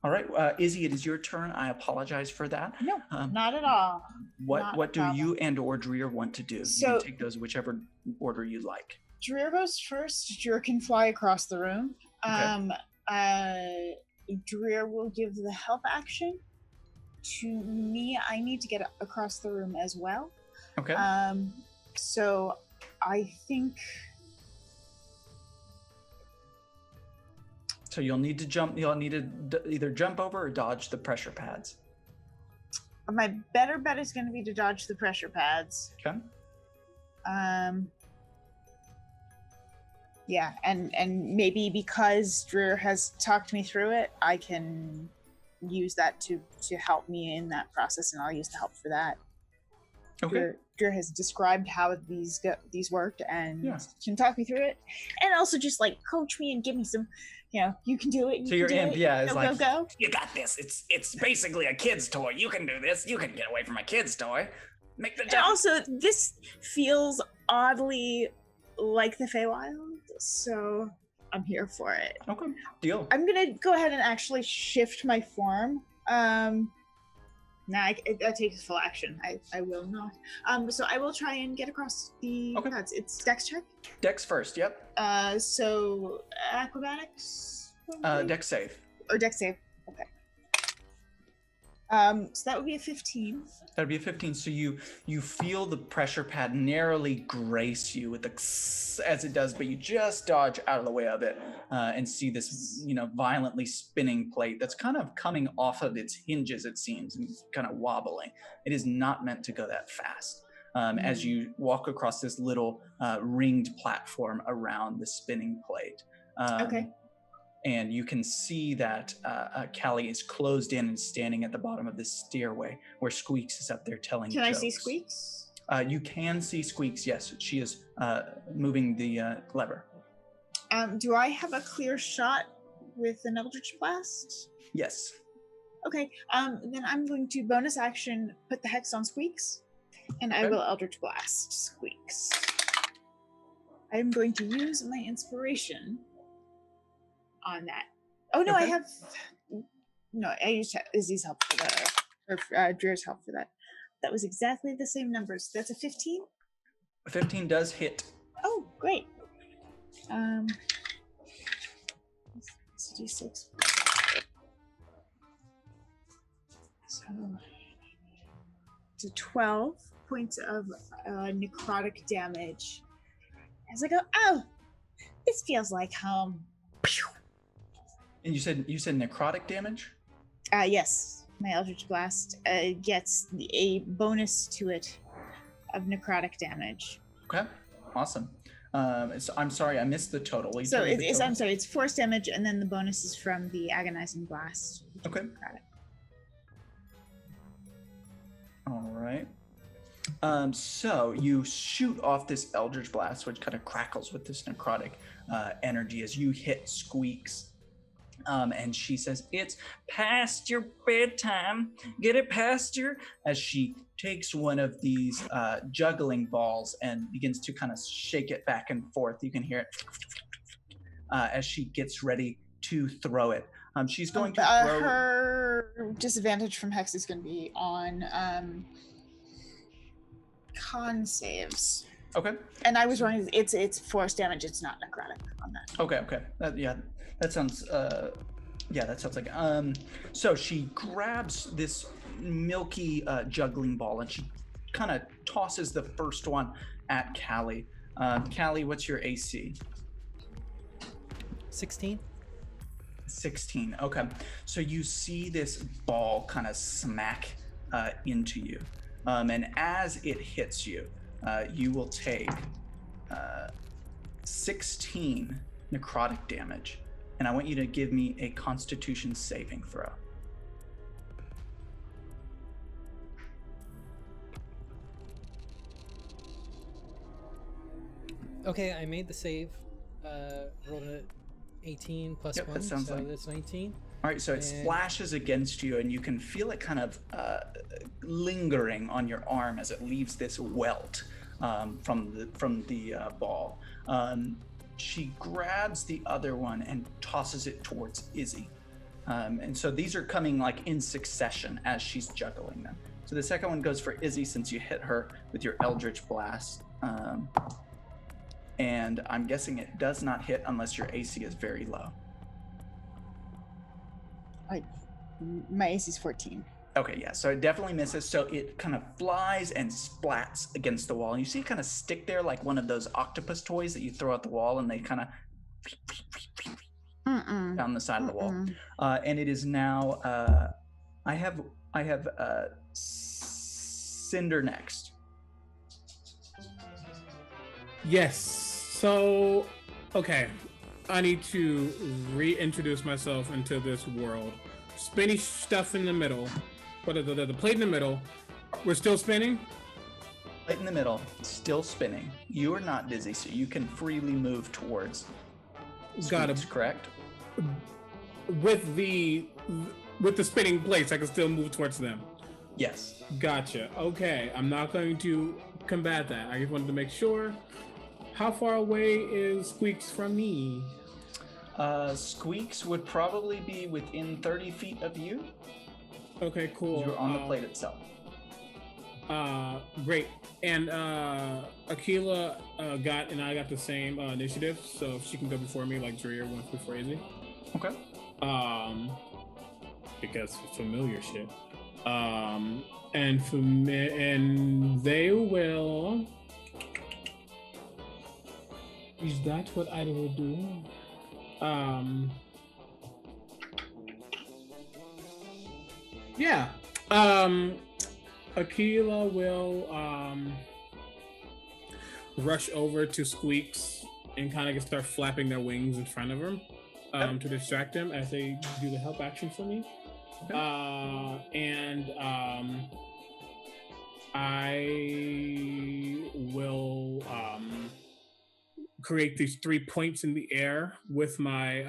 All right, Izzy, it is your turn. I apologize for that. No, not at all. What do you and or Dreer want to do? So, you can take those whichever order you like. Dreer goes first. Dreer can fly across the room. Okay. Dreer will give the help action to me. I need to get across the room as well. Okay. So I think. So you'll need to jump. You'll need to either jump over or dodge the pressure pads. My better bet is going to be to dodge the pressure pads. Okay. Yeah, and maybe because Dreer has talked me through it, I can use that to help me in that process, and I'll use the help for that. Okay. Dreer has described how these worked and can talk me through it, and also just like coach me and give me some, you can do it. So your imp, is like, go. You got this. It's basically a kid's toy. You can do this. You can get away from a kid's toy. Make the jump. And also, this feels oddly like the Feywild, so I'm here for it. Okay, deal. I'm gonna go ahead and actually shift my form. That takes full action. I will not. So I will try and get across the pads. It's Dex check. Dex first. Yep. So acrobatics. Dex save. Or Dex save. Okay. So that would be a 15. That'd be a 15. So you feel the pressure pad narrowly grace you with the as it does, but you just dodge out of the way of it and see this, violently spinning plate that's kind of coming off of its hinges, it seems, and kind of wobbling. It is not meant to go that fast. As you walk across this little ringed platform around the spinning plate. Okay. And you can see that Callie is closed in and standing at the bottom of this stairway where Squeaks is up there telling jokes. Can I see Squeaks? You can see Squeaks, yes. She is moving the lever. Do I have a clear shot with an Eldritch Blast? Yes. Okay, then I'm going to bonus action put the Hex on Squeaks, and I will Eldritch Blast Squeaks. I'm going to use my inspiration on that. Oh no, I used Izzy's help for that, or Dreer's help for that. That was exactly the same numbers. That's a 15. A 15 does hit. Oh, great. It's a D6. So to 12 points of necrotic damage. As I go, oh, This feels like home. And you said necrotic damage? Yes. My Eldritch Blast gets a bonus to it of necrotic damage. Okay, awesome. I'm sorry, I missed the total. Will you So tell me the total? I'm sorry, it's force damage, and then the bonus is from the agonizing blast. Okay. Necrotic. All right. So you shoot off this Eldritch Blast, which kind of crackles with this necrotic energy as you hit Squeaks. And she says, "It's past your bedtime. Get it past your..." As she takes one of these juggling balls and begins to kind of shake it back and forth. You can hear it as she gets ready to throw it. She's going to throw... Her disadvantage from Hex is going to be on con saves. Okay. And I was wrong. It's force damage. It's not necrotic on that. Okay. That sounds like so she grabs this milky juggling ball and she kind of tosses the first one at Callie. Callie, what's your AC? 16. 16. Okay. So you see this ball kind of smack into you. And as it hits you, you will take 16 necrotic damage. And I want you to give me a Constitution saving throw. Okay, I made the save. Rolled a 18 plus 1, that sounds so like... that's 19. All right, so it splashes against you, and you can feel it kind of lingering on your arm as it leaves this welt from the ball. She grabs the other one and tosses it towards Izzy. And so these are coming like in succession as she's juggling them. So the second one goes for Izzy since you hit her with your Eldritch Blast. And I'm guessing it does not hit unless your AC is very low. My AC is 14. Okay, yeah, so it definitely misses. So it kind of flies and splats against the wall. And you see it kind of stick there like one of those octopus toys that you throw at the wall and they kind of down the side of the wall. And it is now, I have Cinder next. Yes. So, okay. I need to reintroduce myself into this world. Spinny stuff in the middle. What are the plate in the middle? We're still spinning? Plate in the middle, still spinning. You are not dizzy, so you can freely move towards Got it. Squeaks, correct? With the spinning plates, I can still move towards them. Yes. Gotcha. Okay, I'm not going to combat that. I just wanted to make sure. How far away is Squeaks from me? Squeaks would probably be within 30 feet of you. Okay, cool. You're on the plate itself. Great. And Akila I got the same initiative, so if she can go before me like Drea went before Izzy. Okay. Because familiar shit. And they will. Is that what I will do? Yeah. Akila will rush over to Squeaks and kind of start flapping their wings in front of him to distract him as they do the help action for me. Okay. I will create these 3 points in the air with my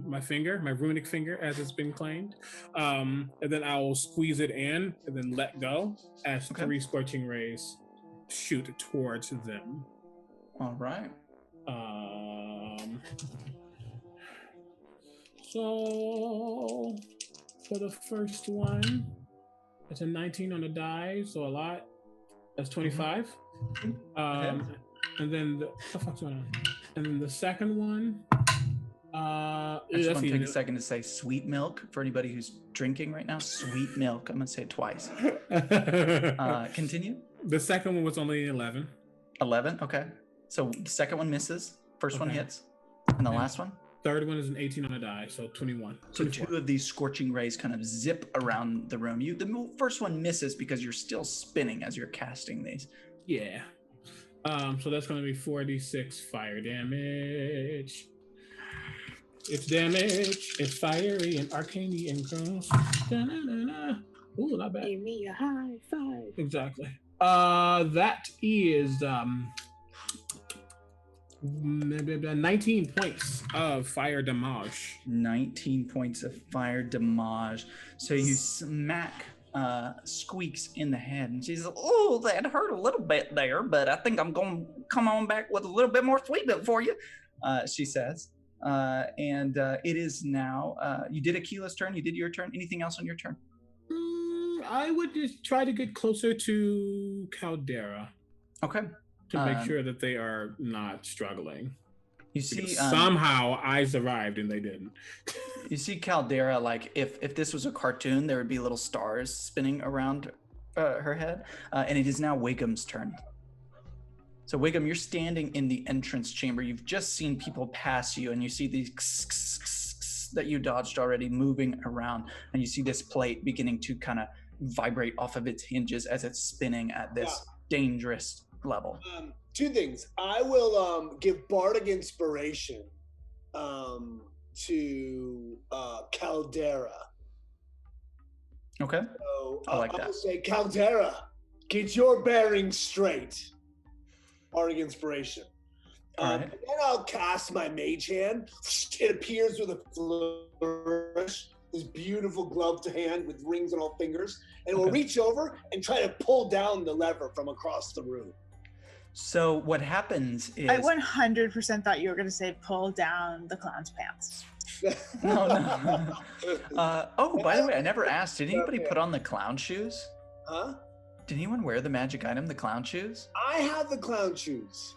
my finger, my runic finger, as it's been claimed, and then I will squeeze it in and then let go as 3 scorching rays shoot towards them. All right. So for the first one, it's a 19 on the die, so a lot. That's 25. And then what the fuck's going on? And then the second one. I just want to take a second to say sweet milk for anybody who's drinking right now. Sweet milk. I'm gonna say it twice. Continue. The second one was only 11. 11. Okay. So the second one misses. First one hits. And the last one? Third one is an 18 on a die, so 21. So 24. 2 of these scorching rays kind of zip around the room. The first one misses because you're still spinning as you're casting these. Yeah. So that's going to be 4d6 fire damage. It's damage. It's fiery and arcane and gross. Ooh, not bad. Give me a high five. Exactly. That is 19 points of fire damage. 19 points of fire damage. So you smack Squeaks in the head, and she's like, "Oh, that hurt a little bit there, but I think I'm going to come on back with a little bit more sweetness for you," she says. And it is now, you did Akila's turn, you did your turn. Anything else on your turn? I would just try to get closer to Caldera. Okay. To make sure that they are not struggling. You see, somehow I survived and they didn't. You see Caldera, like if this was a cartoon, there would be little stars spinning around her head. And it is now Wiggum's turn. So Wiggum, you're standing in the entrance chamber. You've just seen people pass you, and you see these that you dodged already moving around. And you see this plate beginning to kind of vibrate off of its hinges as it's spinning at this dangerous level. 2 things. I will give Bardic Inspiration to Caldera. Okay. So I like that. I'll say, Caldera, get your bearings straight. Bardic Inspiration. All right. And then I'll cast my Mage Hand. It appears with a flourish. This beautiful gloved hand with rings on all fingers, and we'll reach over and try to pull down the lever from across the room. So what happens is... I 100% thought you were going to say pull down the clown's pants. No. Oh, by the way, I never asked, did anybody put on the clown shoes? Huh? Did anyone wear the magic item, the clown shoes? I have the clown shoes.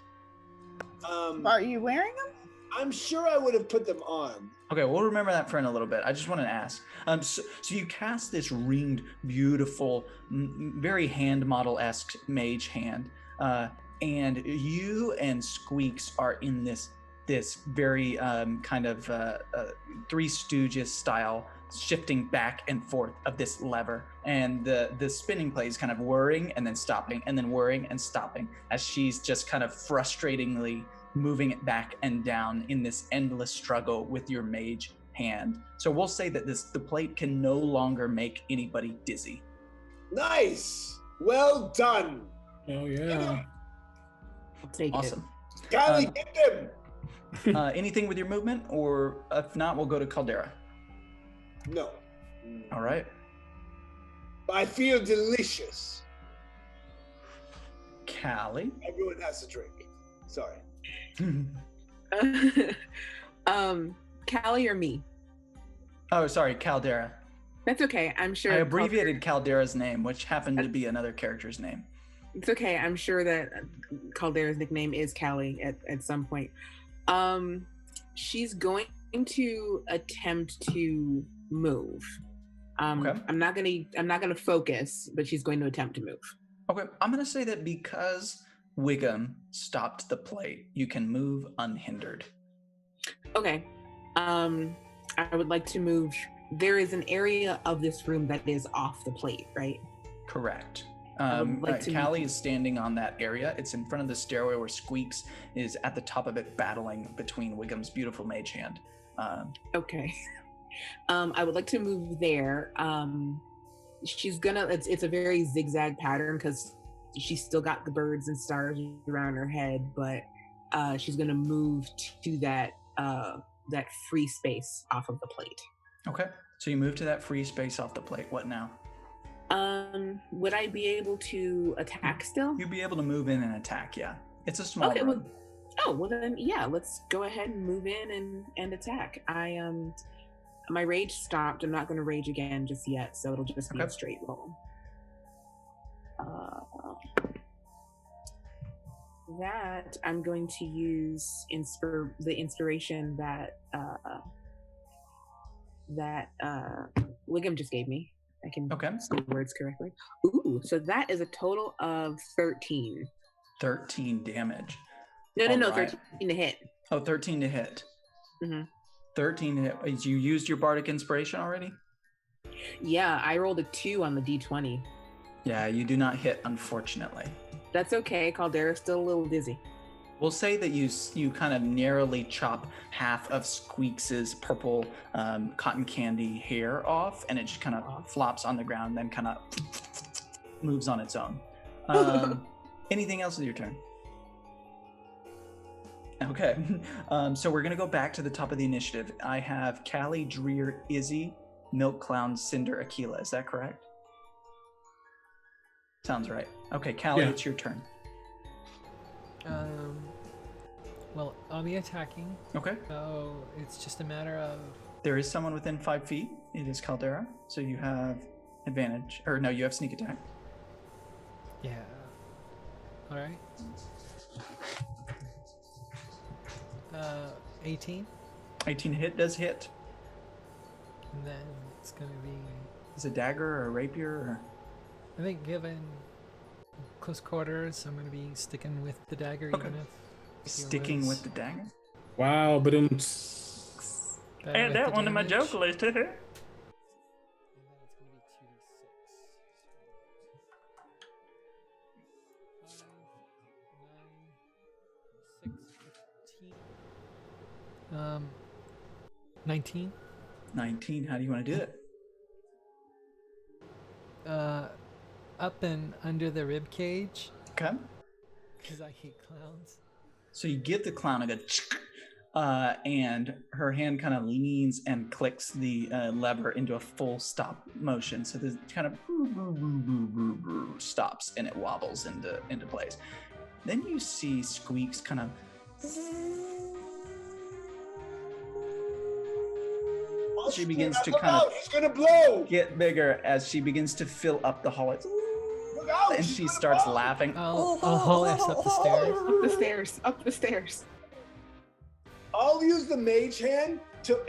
Are you wearing them? I'm sure I would have put them on. Okay, we'll remember that for in a little bit. I just want to ask. So you cast this ringed, beautiful, very hand model-esque mage hand, and you and Squeaks are in this very kind of Three Stooges style shifting back and forth of this lever, and the spinning plate is kind of whirring and then stopping and then whirring and stopping as she's just kind of frustratingly moving it back and down in this endless struggle with your mage hand. So we'll say that the plate can no longer make anybody dizzy. Nice. Well done. Oh yeah. I'll take Awesome. Golly, get them. Anything with your movement, or if not, we'll go to Caldera. No. All right. I feel delicious. Callie. Everyone has to drink. Sorry. Callie or me? Oh, sorry, Caldera. That's okay. I'm sure. I abbreviated Caldera's name, which happened to be another character's name. It's okay. I'm sure that Caldera's nickname is Callie at some point. She's going to attempt to move. Okay. I'm not gonna focus, but she's going to attempt to move. Okay, I'm gonna say that because Wiggum stopped the plate, you can move unhindered. Okay. I would like to move. There is an area of this room that is off the plate, right? Correct. like to Callie is standing on that area. It's in front of the stairway where Squeaks is at the top of it, battling between Wiggum's beautiful mage hand. Okay. I would like to move there. She's gonna, it's a very zigzag pattern because she's still got the birds and stars around her head, but she's gonna move to that that free space off of the plate. Okay, so you move to that free space off the plate. What now? Would I be able to attack still? You'd be able to move in and attack, yeah. It's a small Okay, room. well then, yeah, let's go ahead and move in and attack. My rage stopped. I'm not going to rage again just yet, so it'll just be a straight roll. That I'm going to use the inspiration that Wiggum just gave me. I can say words correctly. Ooh, so that is a total of 13. 13 damage. No, All right. 13 to hit. Oh, 13 to hit. Mm-hmm. 13 hit. You used your bardic inspiration already? Yeah, I rolled a 2 on the d20. Yeah, you do not hit, unfortunately. That's okay. Caldera's still a little dizzy. We'll say that you kind of narrowly chop half of Squeaks's purple cotton candy hair off, and it just kind of flops on the ground, then kind of moves on its own. Anything else with your turn? Okay, so we're gonna go back to the top of the initiative. I have Callie, Dreer, Izzy, Milk Clown, Cinder, Aquila. Is that correct? Sounds right. Okay, Callie, it's your turn. Well, I'll be attacking. Okay. So it's just a matter of... There is someone within 5 feet. It is Caldera, so you have advantage. Or no, you have sneak attack. Yeah. All right. 18. 18 does hit. And then it's going to be... Is it a dagger or a rapier? Or... I think given close quarters, I'm going to be sticking with the dagger, even if... Sticking with the dagger? Wow, but Add that one to my joke list. Um, 19. 19. How do you want to do it? Up and under the rib cage. Okay. Because I hate clowns. So you give the clown a good, and her hand kind of leans and clicks the lever into a full stop motion. So this kind of stops and it wobbles into place. Then you see Squeaks kind of. She begins to kind of He's gonna blow. Get bigger as she begins to fill up the hallway. And she starts laughing. I'll haul ass up the stairs. Up the stairs. Up the stairs. I'll use the mage hand to.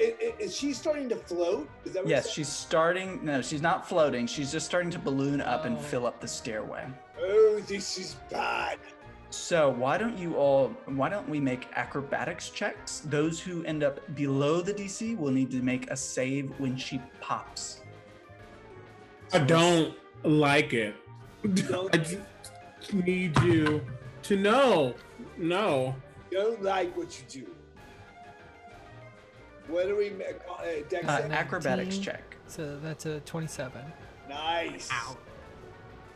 Is she starting to float? Is that what Yes, she's starting. No, she's not floating. She's just starting to balloon up and Oh. fill up the stairway. Oh, this is bad. So why don't we make acrobatics checks? Those who end up below the DC will need to make a save when she pops. I don't like it. Don't- I just need you to know. No. Don't like what you do. What do we make? Dex save? Acrobatics 19. check. So that's a 27. Nice. Ow.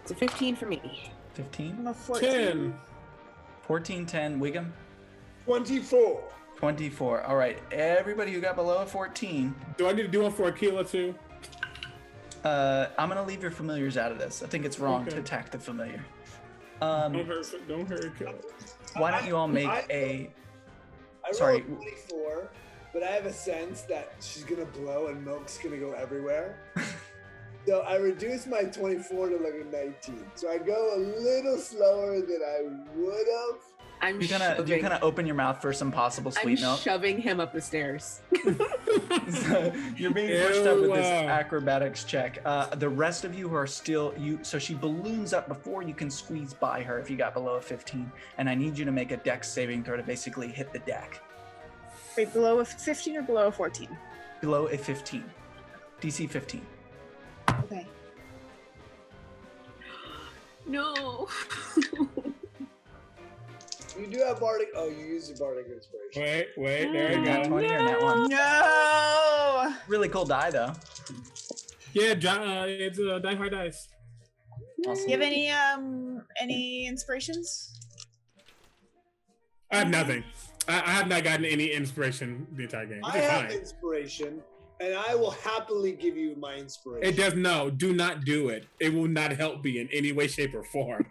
It's a 15 for me. 15, I'm a 14. 10. 14, 10. Wiggum, 24. 24. All right, everybody who got below a 14. Do I need to do one for Aquila too? I'm gonna leave your familiars out of this. I think it's wrong to Okay. attack the familiar. Don't hurt Aquila. Why don't you all make I Sorry. rolled 24, but I have a sense that she's gonna blow and milk's gonna go everywhere. So I reduced my 24 to like a 19. So I go a little slower than I would have. I'm Do you kind of open your mouth for some possible sweet milk? shoving him up the stairs. So you're being pushed up with this Ew. acrobatics check. The rest of you who are still so she balloons up before you can squeeze by her if you got below a 15, and I need you to make a dex saving throw to basically hit the deck. Wait, below a 15 or below a 14? Below a 15, DC 15. Okay. No. You do have bardic. Oh, you use the bardic inspiration. Wait, there we Nat go. 20 or nat 1. No! Really cool die though. Yeah, it's Die Hard Dice. Awesome. Do you have any inspirations? I have nothing. I have not gotten any inspiration the entire game. I It's have fine. inspiration, and I will happily give you my inspiration. It does do not do it. It will not help me in any way, shape, or form.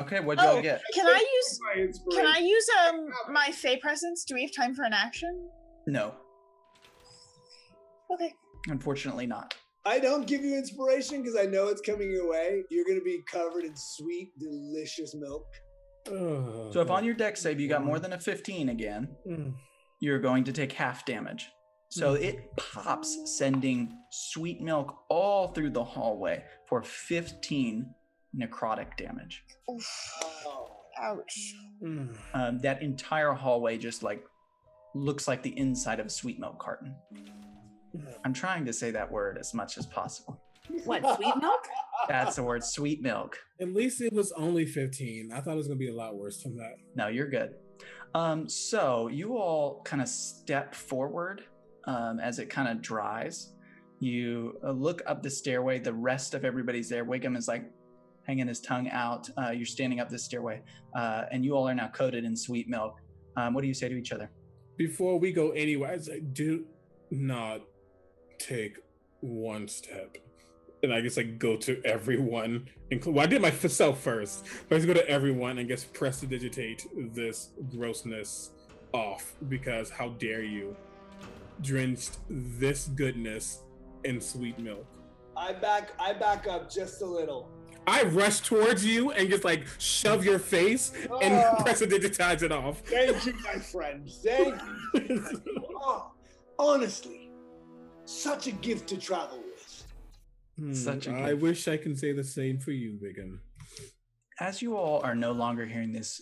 Okay, what'd y'all Oh, get? Can I use My inspiration. my Fey presence? Do we have time for an action? No, Okay. unfortunately not. I don't give you inspiration because I know it's coming your way. You're going to be covered in sweet, delicious milk. So if on your dex save you got more than a 15 again, you're going to take half damage. So it pops, sending sweet milk all through the hallway for 15 necrotic damage. Oof. Oh. Ouch. That entire hallway just like looks like the inside of a sweet milk carton. I'm trying to say that word as much as possible. What, sweet milk? That's the word, sweet milk. At least it was only 15. I thought it was going to be a lot worse than that. No, you're good. So you all kind of step forward as it kind of dries. You look up the stairway. The rest of everybody's there. Wiggum is like hanging his tongue out. You're standing up the stairway, and you all are now coated in sweet milk. What do you say to each other? Before we go anywhere, I say, do not take one step. And I guess like go to everyone. Well, I did myself first, but I just go to everyone and just prestidigitate this grossness off, because how dare you drenched this goodness in sweet milk. I back up just a little. I rush towards you and just like shove your face and prestidigitize it off. Thank you, my friend. Thank you. Honestly, such a gift to travel with. Such a gift. I wish I can say the same for you, Wiggum. As you all are no longer hearing this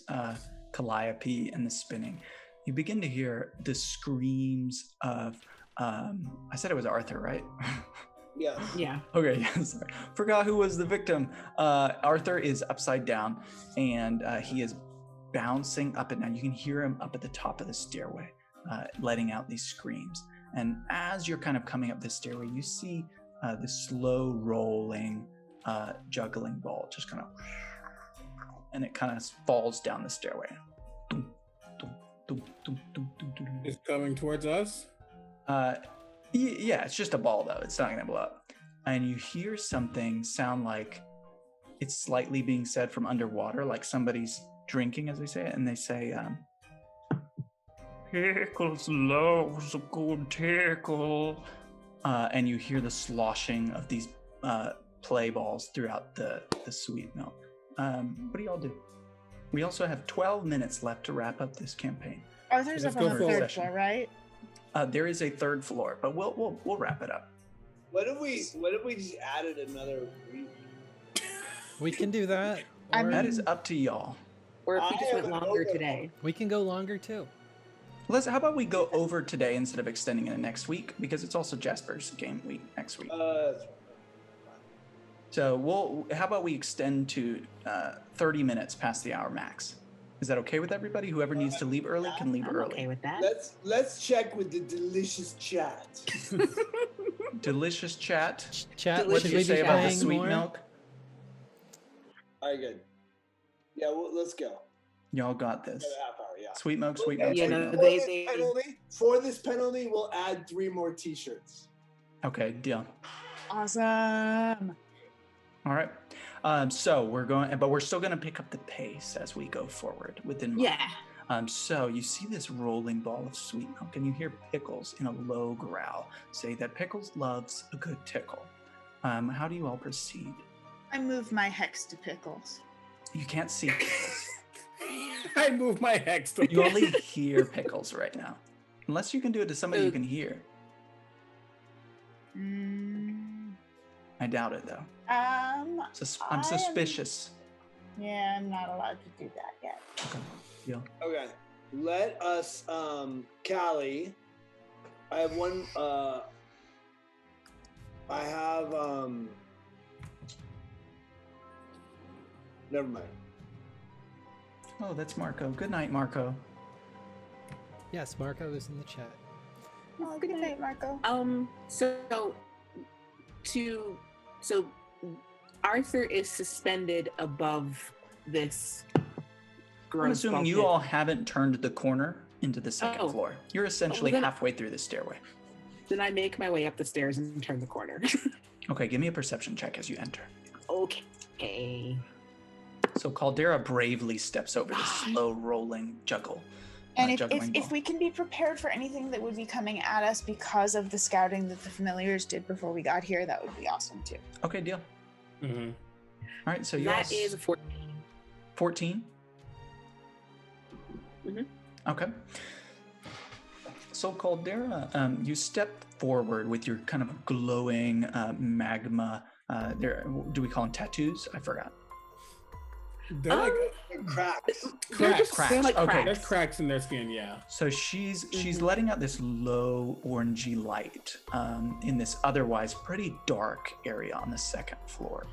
calliope and the spinning, you begin to hear the screams of, I said it was Arthur, right? Yes. Yeah. Okay, yes. Forgot who was the victim. Arthur is upside down, and he is bouncing up and down. You can hear him up at the top of the stairway, letting out these screams. And as you're kind of coming up this stairway, you see the slow rolling juggling ball just kind of, and it kind of falls down the stairway. It's coming towards us? Yeah, it's just a ball though. It's not gonna blow up. And you hear something sound like it's slightly being said from underwater, like somebody's drinking as they say it, and they say, "Pickles loves a good tickle." And you hear the sloshing of these play balls throughout the sweet milk. What do y'all do? We also have 12 minutes left to wrap up this campaign. Arthur's Let's up on go the for third session. floor, right? There is a third floor, but we'll wrap it up. What if we just added another week? We can do that. I Or mean- That is up to y'all. Or if we I just went have an longer open- today. we can go longer too. How about we go over today instead of extending it next week, because it's also Jasper's game week next week. So how about we extend to 30 minutes past the hour max? Is that okay with everybody? Whoever needs to leave early can leave I'm early. okay with that. Let's check with the delicious chat. Delicious chat. Chat, What should did we you say be about the playing sweet more? milk? All right, good. Yeah, well, let's go. Y'all got this. Another half hour, yeah. Sweet milk, sweet milk, Yeah, sweet no, milk. For this penalty, we'll add 3 more t-shirts. Okay, deal. Awesome. All right. So we're still going to pick up the pace as we go forward within. Yeah. So you see this rolling ball of sweet milk, and you hear Pickles in a low growl say that Pickles loves a good tickle. How do you all proceed? I moved my hex to Pickles. You can't see Pickles. I moved my hex to You only hear Pickles right now. Unless you can do it to somebody you can hear. I doubt it, though. I'm suspicious. Yeah, I'm not allowed to do that yet. Deal. Okay. Let us, Callie. I have one, never mind. Oh, that's Marco. Good night, Marco. Yes, Marco is in the chat. Oh, good night, Marco. So Arthur is suspended above this gross I'm assuming you bulkhead. all haven't turned the corner into the second Oh. floor. You're essentially then- halfway through the stairway. Then I make my way up the stairs and turn the corner. Okay, give me a perception check as you enter. Okay. So Caldera bravely steps over the slow rolling juggle. And juggling if ball. we can be prepared for anything that would be coming at us because of the scouting that the familiars did before we got here, that would be awesome too. Okay, deal. Mm-hmm. All right, so you That is 14. 14. Mhm. Okay. So Caldera, you step forward with your kind of glowing magma. Do we call them tattoos? I forgot. They're like cracks. They're just Cracks. they're like Okay. cracks. there's cracks in their skin. Yeah. So she's letting out this low orangey light in this otherwise pretty dark area on the second floor.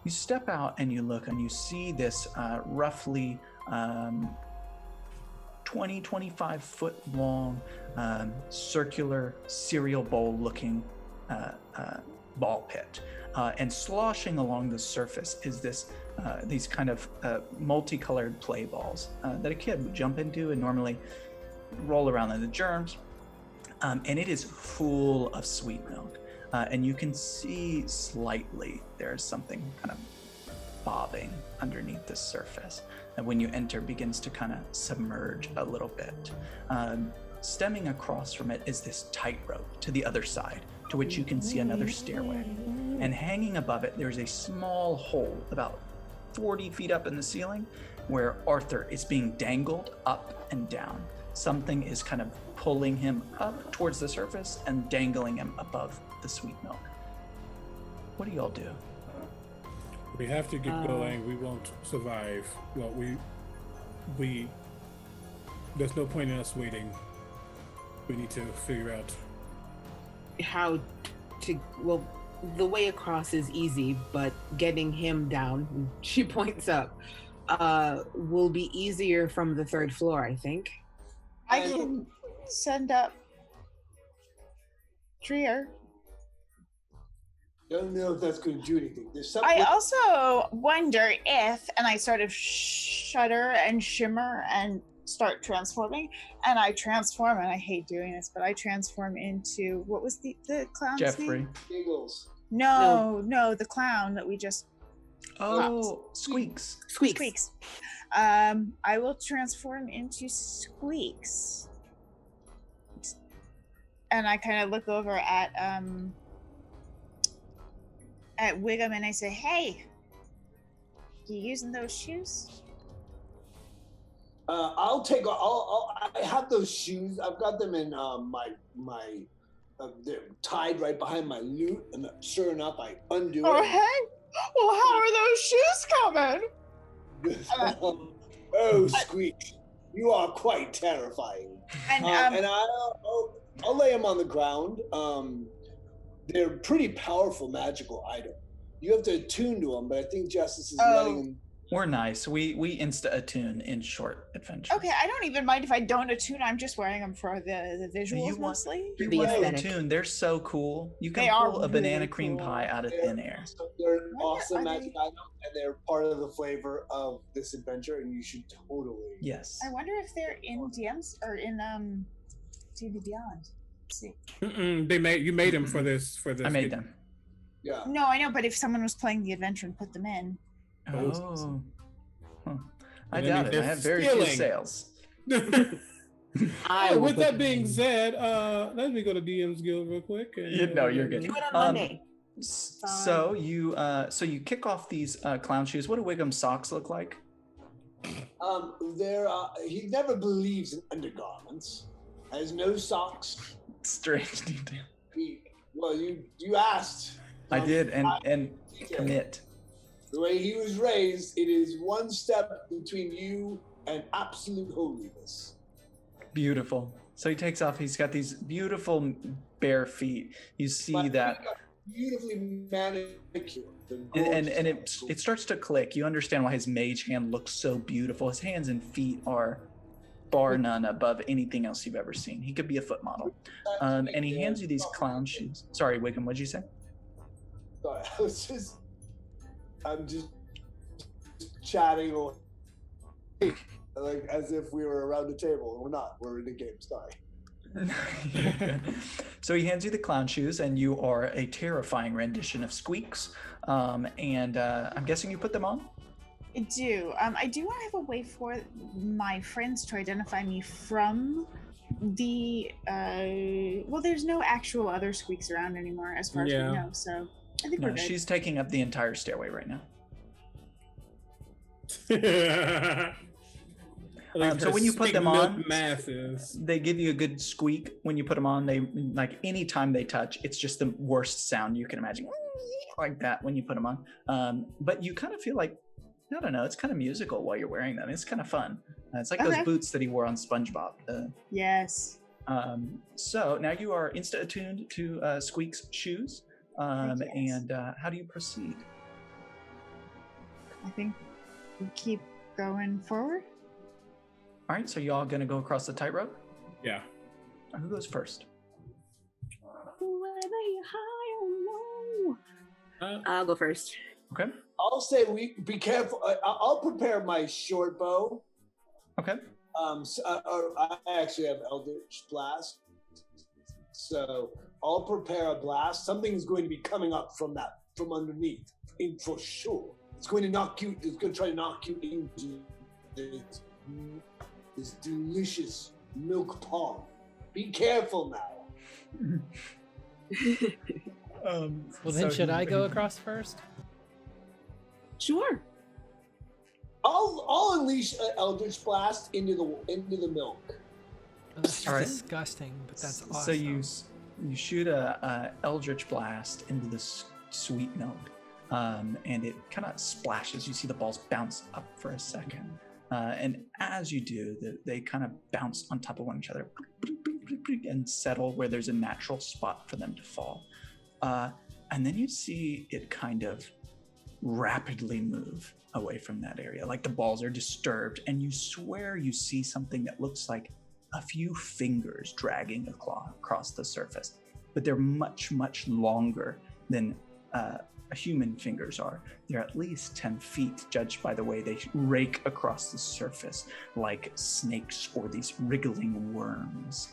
You step out and you look and you see this roughly 25 foot long circular cereal bowl looking ball pit. And sloshing along the surface is these kind of multicolored play balls that a kid would jump into and normally roll around in the germs. And it is full of sweet milk. And you can see slightly there's something kind of bobbing underneath the surface. And when you enter, begins to kind of submerge a little bit. Stemming across from it is this tightrope to the other side, to which you can see another stairway. And hanging above it, there's a small hole about 40 feet up in the ceiling where Arthur is being dangled up and down. Something is kind of pulling him up towards the surface and dangling him above the sweet milk. What do y'all do? We have to get going. We won't survive. Well, we. There's no point in us waiting. We need to figure out How to, well, the way across is easy, but getting him down, she points up, will be easier from the third floor, I think. I can send up Trier. Don't know if that's going to do anything. There's something. I also wonder if, and I sort of shudder and shimmer and start transforming, and I transform, and I hate doing this, but I transform into, what was the clown's Jeffrey. name? Giggles. No, the clown that we just Oh, Squeaks. Squeaks. I will transform into Squeaks. And I kind of look over at Wiggum and I say, "Hey, you using those shoes?" I'll take. I have those shoes. I've got them in my. They're tied right behind my loot, and sure enough, I undo Oh, it. hey. Well, how are those shoes coming? Oh, Squeak, you are quite terrifying. And And I'll lay them on the ground. They're pretty powerful magical item. You have to attune to them, but I think Justice is letting them. We're nice. We insta attune in short adventures. okay, I don't even mind if I don't attune. I'm just wearing them for the visuals You want- mostly. You The want to aesthetic. attune? They're so cool. You can They are pull a banana really cream cool. pie out of thin air. They're an Why awesome are magic they- item, and they're part of the flavor of this adventure, and you should totally. Yes. I wonder if they're in DMs or in D&D Beyond. Let's see. you made them for this. I made them. Yeah. No, I know, but if someone was playing the adventure and put them in, Oh. Huh. I And doubt then it. I they're have very few stealing. sales. I will With put that them being in. said, let me go to DM's Guild real quick. And, No, you're good. Do it on Um, Monday. So you kick off these clown shoes. What do Wiggum's socks look like? He never believes in undergarments. Has no socks. Strange detail. You asked. I did, and commit. The way he was raised, it is one step between you and absolute holiness. Beautiful. So he takes off. He's got these beautiful bare feet. You see My that, feet are beautifully manicured. and it starts to click. You understand why his mage hand looks so beautiful. His hands and feet are bar none above anything else you've ever seen. He could be a foot model. And he hands you these clown shoes. Sorry, Wiggum, what'd you say? Sorry, I'm just chatting or like as if we were around the table. We're not. We're in a game. Sorry. So he hands you the clown shoes, and you are a terrifying rendition of Squeaks. And I'm guessing you put them on? I do. I do want to have a way for my friends to identify me from the. Well, there's no actual other Squeaks around anymore, as far as we Yeah. know. So I think we're No, good. she's taking up the entire stairway right now. So when you put them on, masses. they give you a good squeak when you put them on. They like anytime they touch, it's just the worst sound you can imagine, like that when you put them on. But you kind of feel like I don't know. It's kind of musical while you're wearing them. It's kind of fun. It's like those Okay. boots that he wore on SpongeBob. Yes. So now you are insta-attuned to Squeak's shoes. Yes. And how do you proceed? I think we keep going forward. All right, so y'all gonna go across the tightrope? Yeah. Who goes first? Whether high or low. Uh, I'll go first. Okay. I'll say we be careful. I'll prepare my short bow. Okay. I actually have Eldritch Blast, so I'll prepare a blast. Something is going to be coming up from underneath, for sure. It's going to knock you. It's going to try to knock you into this delicious milk pond. Be careful now. Well, then should I go across first? Sure. I'll unleash an Eldritch Blast into the milk. Oh, that's All right. disgusting, but that's awesome. So you shoot a Eldritch Blast into the sweet milk, and it kind of splashes. You see the balls bounce up for a second, and as you do, they kind of bounce on top of one another and settle where there's a natural spot for them to fall. And then you see it kind of rapidly move away from that area, like the balls are disturbed, and you swear you see something that looks like a few fingers dragging across the surface, but they're much, much longer than human fingers are. They're at least 10 feet, judged by the way they rake across the surface like snakes or these wriggling worms.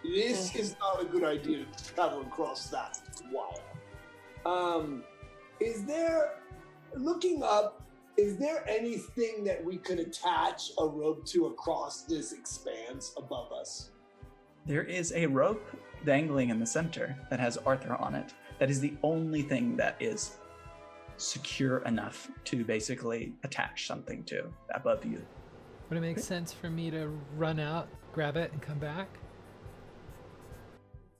This is not a good idea to travel across that wire. Is there anything that we could attach a rope to across this expanse above us? There is a rope dangling in the center that has Arthur on it. That is the only thing that is secure enough to basically attach something to above you. Would it make sense for me to run out, grab it, and come back?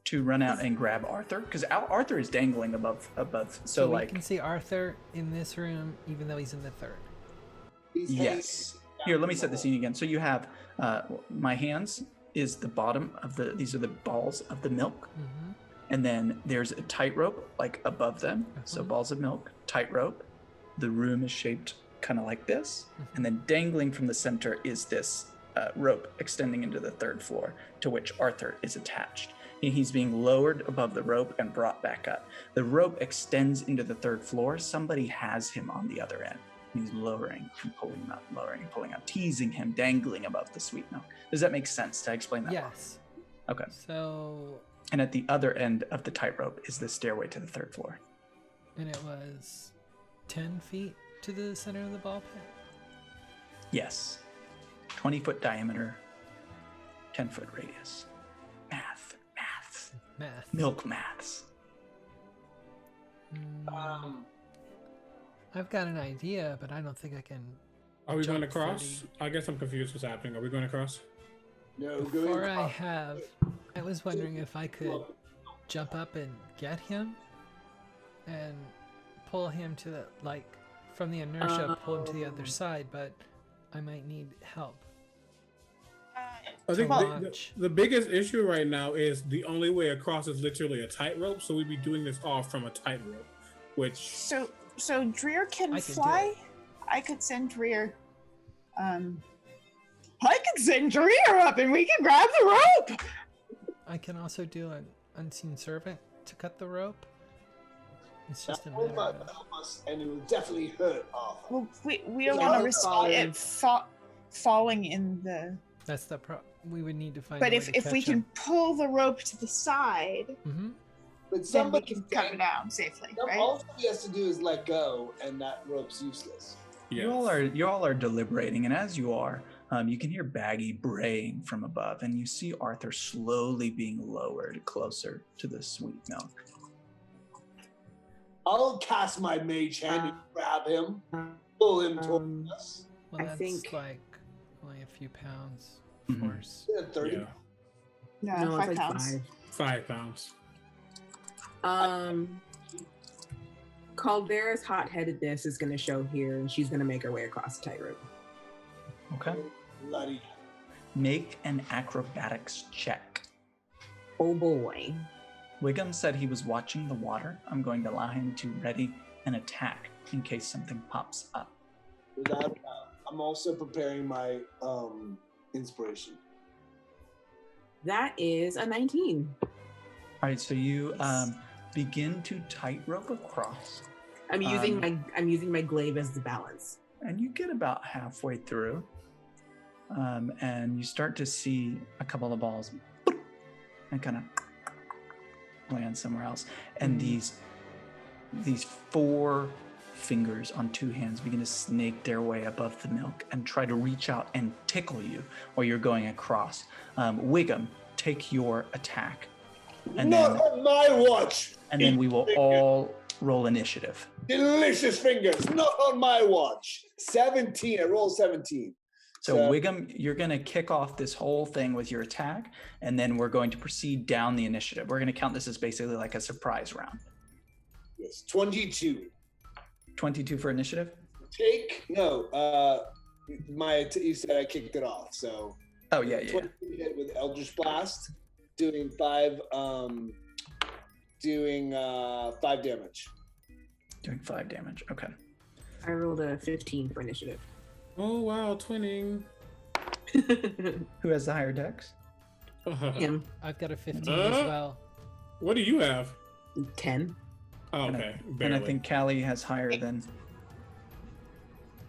To run out and grab Arthur? Because Arthur is dangling above. So we like, can see Arthur in this room, even though he's in the third. yes. Here, let me set the scene again. So you have my hands is the bottom of these are the balls of the milk. Mm-hmm. And then there's a tightrope like above them. So balls of milk, tightrope. The room is shaped kind of like this. Mm-hmm. And then dangling from the center is this rope extending into the third floor, to which Arthur is attached. And he's being lowered above the rope and brought back up. The rope extends into the third floor. Somebody has him on the other end. He's lowering and pulling him up, lowering and pulling up, teasing him, dangling above the sweet milk. Does that make sense? Did I explain that? Yes. Okay. So. And at the other end of the tightrope is the stairway to the third floor. And it was 10 feet to the center of the ball pit? Yes. 20-foot diameter, 10-foot radius. Math. Milk maths. I've got an idea, but I don't think I can. Are we going jump across? 30. I guess I'm confused what's happening. Are we going across? No, Before I was wondering if I could jump up and get him and pull him to the, like, from the inertia, pull him to the other side, but I might need help. I think launch. the biggest issue right now is the only way across is literally a tightrope, so we'd be doing this all from a tightrope, which... So Dreer can I can do fly? it. I could send Dreer. I could send Dreer up and we can grab the rope! I can also do an unseen servant to cut the rope. It's just a Oh matter my, of... and it will definitely hurt Arthur. Well, we don't Yeah, want to risk falling. it falling in the... That's the we would need to find. But if we can pull the rope to the side, Mm-hmm. But then we somebody can come down safely, right? All he has to do is let go, and that rope's useless. Yes. You all are deliberating, and as you are, you can hear Baggy braying from above, and you see Arthur slowly being lowered closer to the sweet milk. I'll cast my mage hand and grab him, pull him towards us. Well, I that's think- like only a few pounds Mhm. force. 30. Yeah. No, it's 5 like pounds. 5. 5 pounds. Caldera's hot-headedness is going to show here, and she's going to make her way across the tightrope. Okay. Bloody. Make an acrobatics check. Oh boy. Wiggum said he was watching the water. I'm going to allow him to ready an attack in case something pops up. Without a doubt. I'm also preparing my inspiration. That is a 19. All right, so you begin to tightrope across. I'm using my glaive as the balance. And you get about halfway through. And you start to see a couple of balls and kind of land somewhere else. And these 4 fingers on 2 hands begin to snake their way above the milk and try to reach out and tickle you while you're going across. Wiggum, take your attack. And Not on my watch! And then we will all roll initiative. Delicious fingers, not on my watch. 17, I rolled 17. So Wiggum, you're going to kick off this whole thing with your attack, and then we're going to proceed down the initiative. We're going to count this as basically like a surprise round. Yes, 22. 22 for initiative? You said I kicked it off, so. Oh, yeah. 22 hit with Eldritch Blast, doing 5 damage. Doing 5 damage, okay. I rolled a 15 for initiative. Oh, wow, twinning. Who has the higher dex? Him. I've got a 15 as well. What do you have? 10. Oh, okay. And I think Callie has higher than...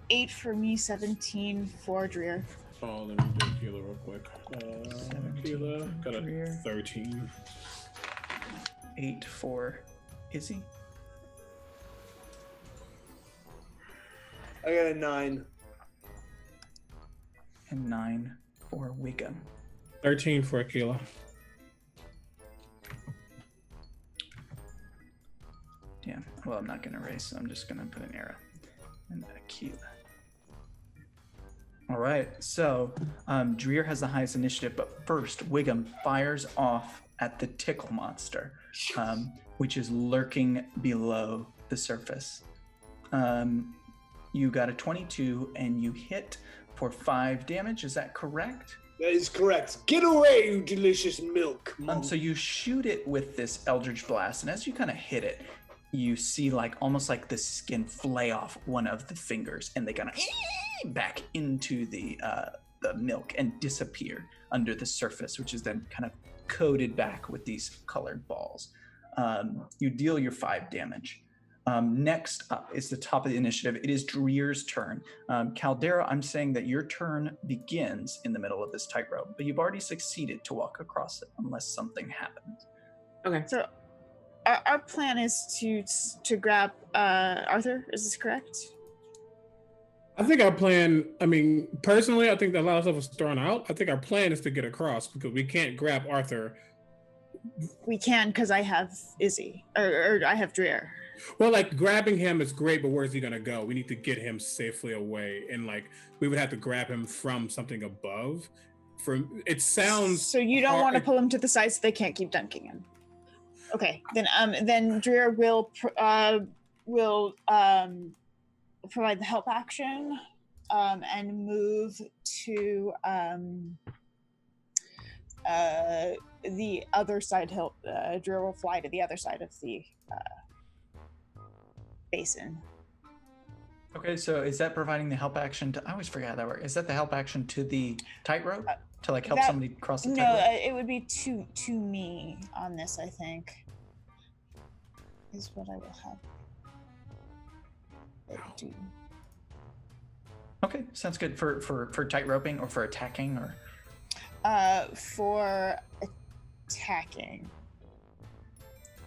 8 for me, 17 for Dreer. Oh, let me do Keela real quick. Keela got a 13. 8 for Izzy. I got a 9. And 9 for Wiggum. 13 for Keela. Yeah, well, I'm not going to erase, so I'm just going to put an arrow. And Akila. All right, so Dreer has the highest initiative, but first, Wiggum fires off at the tickle monster, which is lurking below the surface. You got a 22, and you hit for 5 damage. Is that correct? That is correct. Get away, you delicious milk. So you shoot it with this Eldritch Blast, and as you kind of hit it, you see almost like the skin flay off one of the fingers, and they kind of back into the milk and disappear under the surface, which is then kind of coated back with these colored balls. You deal your 5 damage. Next up is the top of the initiative. It is Dreer's turn. Caldera, I'm saying that your turn begins in the middle of this tightrope, but you've already succeeded to walk across it unless something happens. Okay. So our plan is to grab Arthur. Is this correct? I think our plan, personally, I think that a lot of stuff was thrown out. I think our plan is to get across because we can't grab Arthur. We can because I have Izzy, or I have Dreer. Well, grabbing him is great, but where's he gonna go? We need to get him safely away, and we would have to grab him from something above. It sounds so you don't want to pull him to the side so they can't keep dunking him. Okay, then Dreer will provide the help action and move to the other side. Dreer will fly to the other side of the basin. Okay, so is that providing the help action to... I always forget how that works. Is that the help action to the tightrope? To help somebody cross the tightrope? No, it would be to me on this, I think. Is what I will have it do. Okay, sounds good. For tight roping or for attacking or? For attacking.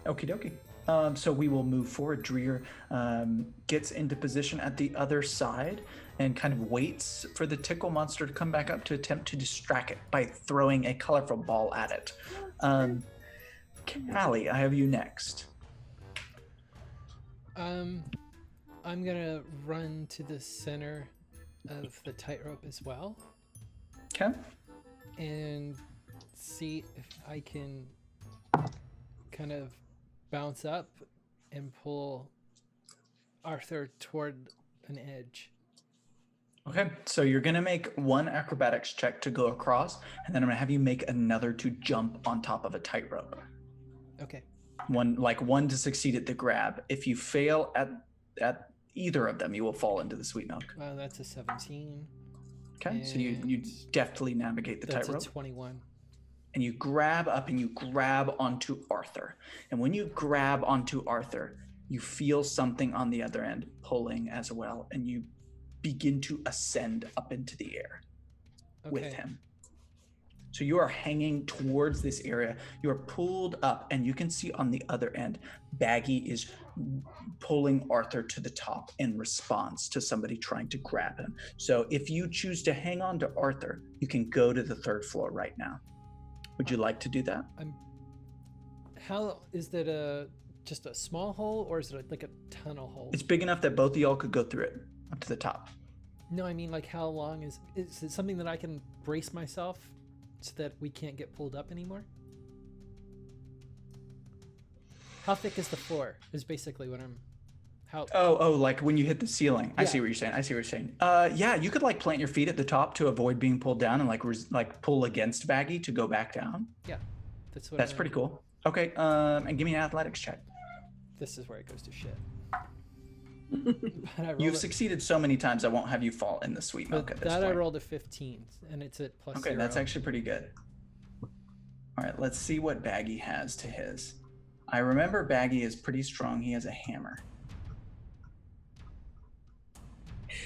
Okie dokie. So we will move forward. Dreer gets into position at the other side and kind of waits for the tickle monster to come back up to attempt to distract it by throwing a colorful ball at it. Callie, I have you next. I'm gonna run to the center of the tightrope as well. Okay. And see if I can kind of bounce up and pull Arthur toward an edge. Okay, so you're gonna make one acrobatics check to go across, and then I'm gonna have you make another to jump on top of a tightrope. Okay. One to succeed at the grab. If you fail at either of them, you will fall into the sweet milk. That's a 17. Okay, so you deftly navigate the tightrope. That's a 21. And you grab up and you grab onto Arthur. And when you grab onto Arthur, you feel something on the other end pulling as well, and you begin to ascend up into the air with him. So you are hanging towards this area. You are pulled up, and you can see on the other end, Baggy is pulling Arthur to the top in response to somebody trying to grab him. So if you choose to hang on to Arthur, you can go to the 3rd floor right now. Would you like to do that? How is that just a small hole, or is it like a tunnel hole? It's big enough that both of y'all could go through it up to the top. No, I mean, like, how long is it something that I can brace myself so that we can't get pulled up anymore? How thick is the floor is basically what I'm... like when you hit the ceiling. Yeah. I see what you're saying. Yeah, you could like plant your feet at the top to avoid being pulled down and like pull against Baggy to go back down. Yeah, that's pretty cool. Okay, and give me an athletics check. This is where it goes to shit. You've succeeded so many times, I won't have you fall in the sweet milk at this point. I rolled a 15, and it's at +0. Okay, that's actually pretty good. All right, let's see what Baggy has to his. I remember Baggy is pretty strong. He has a hammer.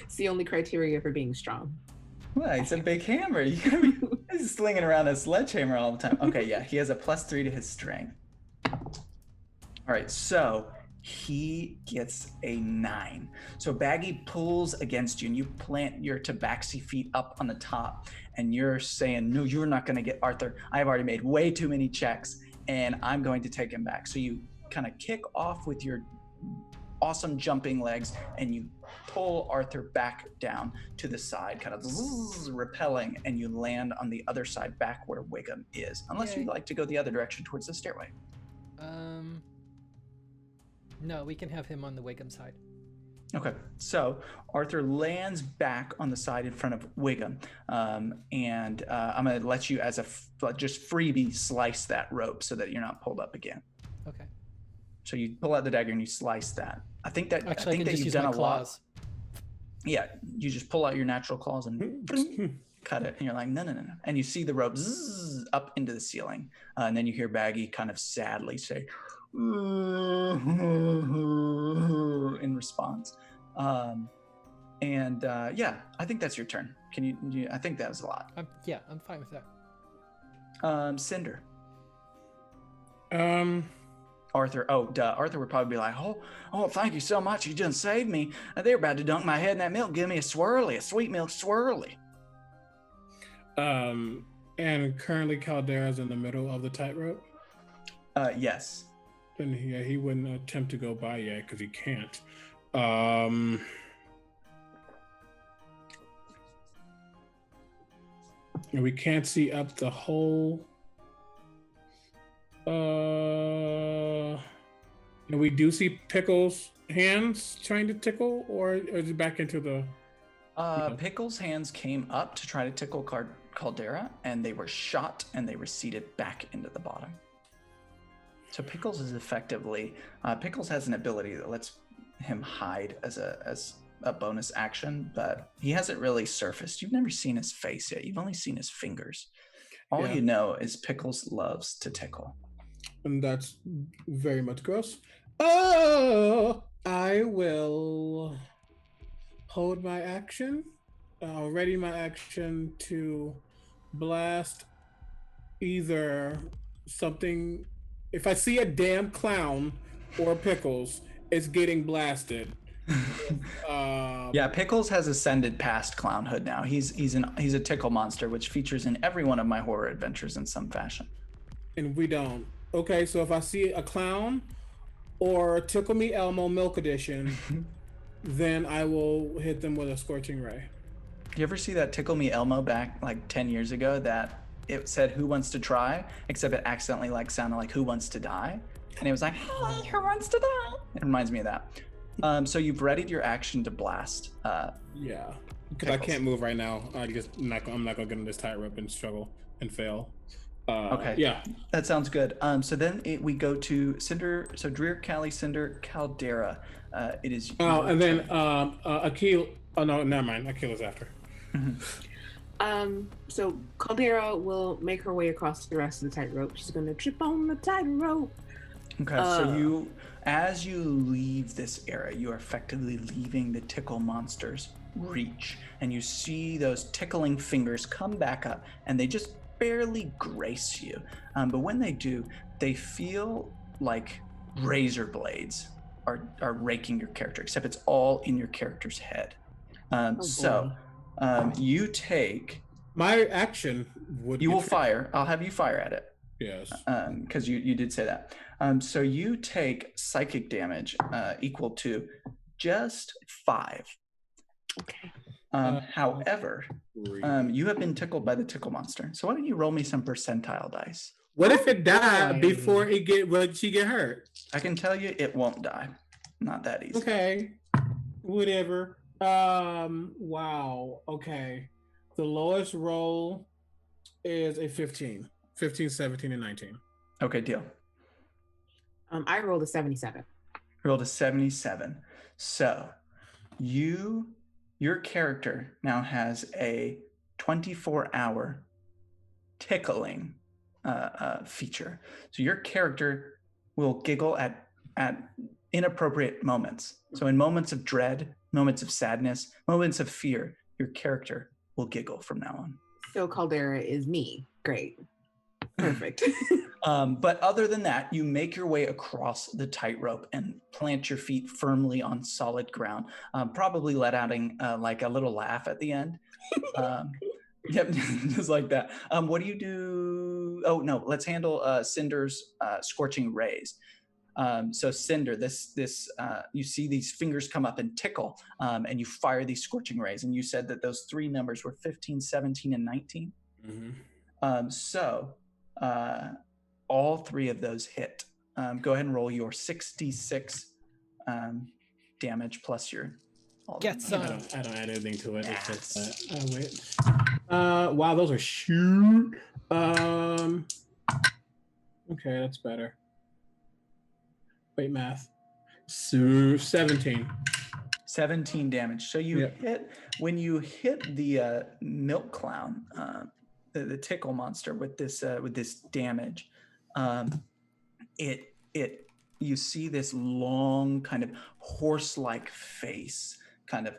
It's the only criteria for being strong. Well, it's a big hammer. He's slinging around a sledgehammer all the time. Okay, yeah, he has a +3 to his strength. All right, so he gets a 9. So Baggy pulls against you, and you plant your tabaxi feet up on the top, and you're saying, no, you're not going to get Arthur. I have already made way too many checks, and I'm going to take him back. So you kind of kick off with your awesome jumping legs, and you pull Arthur back down to the side, kind of repelling, and you land on the other side back where Wiggum is. Unless you'd like to go the other direction towards the stairway. No, we can have him on the Wiggum side. Okay, so Arthur lands back on the side in front of Wiggum, and I'm going to let you, as a just freebie, slice that rope so that you're not pulled up again. Okay. So you pull out the dagger and you slice that. I think that you've done a lot. Yeah, you just pull out your natural claws and cut it, and you're like, no. And you see the rope up into the ceiling, and then you hear Baggy kind of sadly say, in response. I think that's your turn. Can you I think that was a lot. I'm fine with that. Cinder. Arthur would probably be like, oh, thank you so much. You just saved me. They're about to dunk my head in that milk. Give me a sweet milk swirly. And currently Caldera's in the middle of the tightrope? Yes. Then he wouldn't attempt to go by yet because he can't. And we can't see up the hole. And we do see Pickle's hands trying to tickle, or is it back into the... Pickle's hands came up to try to tickle Caldera, and they were shot, and they receded back into the bottom. So Pickles is effectively... Pickles has an ability that lets him hide as a bonus action, but he hasn't really surfaced. You've never seen his face yet. You've only seen his fingers. All you know is Pickles loves to tickle. And that's very much gross. Oh, I will hold my action. Ready my action to blast either something. If I see a damn clown or Pickles, it's getting blasted. Pickles has ascended past clownhood now. He's a tickle monster, which features in every one of my horror adventures in some fashion. And we don't. Okay, so if I see a clown or Tickle Me Elmo Milk Edition, then I will hit them with a Scorching Ray. You ever see that Tickle Me Elmo back like 10 years ago that it said "Who wants to try," except it accidentally sounded like "Who wants to die," and it was like, "Who wants to die?" It reminds me of that. So you've readied your action to blast. Yeah, because I can't move right now. I'm not gonna get on this tightrope and struggle and fail. Okay. Yeah, that sounds good. So then we go to Cinder. So Dreer, Callie, Cinder, Caldera. It is. Oh, and then Akil. Oh no, never mind. Akil is after. So Caldera will make her way across the rest of the tightrope. She's gonna trip on the tightrope. Okay, so as you leave this area, you are effectively leaving the tickle monster's reach, and you see those tickling fingers come back up, and they just barely grace you. But when they do, they feel like razor blades are raking your character, except it's all in your character's head. You take... My action would... You will fire. I'll have you fire at it. Yes. Because you did say that. So you take psychic damage equal to just 5. Okay. However, you have been tickled by the tickle monster. So why don't you roll me some percentile dice? What if it died before she get hurt? I can tell you it won't die. Not that easy. Okay. Whatever. Wow. Okay. The lowest roll is a 15. 15, 17, and 19. Okay, deal. I rolled a 77. Rolled a 77. So your character now has a 24-hour tickling feature. So your character will giggle at inappropriate moments. So in moments of dread, moments of sadness, moments of fear, your character will giggle from now on. So Caldera is me. Great. Perfect. But other than that, you make your way across the tightrope and plant your feet firmly on solid ground, probably let out like a little laugh at the end. Yep, just like that. What do you do? Oh, no, let's handle Cinder's scorching rays. So Cinder, you see these fingers come up and tickle, and you fire these scorching rays. And you said that those 3 numbers were 15, 17, and 19. Mm-hmm. All 3 of those hit. Go ahead and roll your 66 damage plus your... Get some. I don't add anything to it. Yes. It's just wait. Wow, those are shoot. Okay, that's better. Wait, math. So 17. 17 damage. So you hit... When you hit the milk clown... the tickle monster with this damage, you see this long kind of horse-like face kind of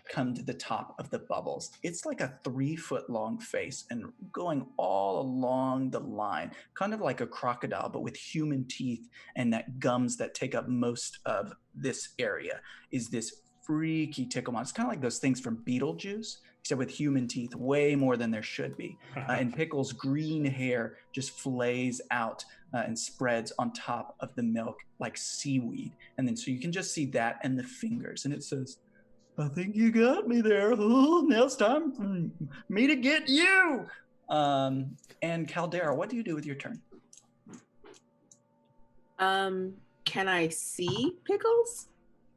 come to the top of the bubbles. It's like a 3-foot long face and going all along the line, kind of like a crocodile, but with human teeth and that gums that take up most of this area is this freaky tickle monster. It's kind of like those things from Beetlejuice, except with human teeth, way more than there should be. And Pickle's green hair just flays out and spreads on top of the milk like seaweed. And then so you can just see that and the fingers. And it says, I think you got me there. Oh, now it's time for me to get you. And Caldera, what do you do with your turn? Can I see Pickles?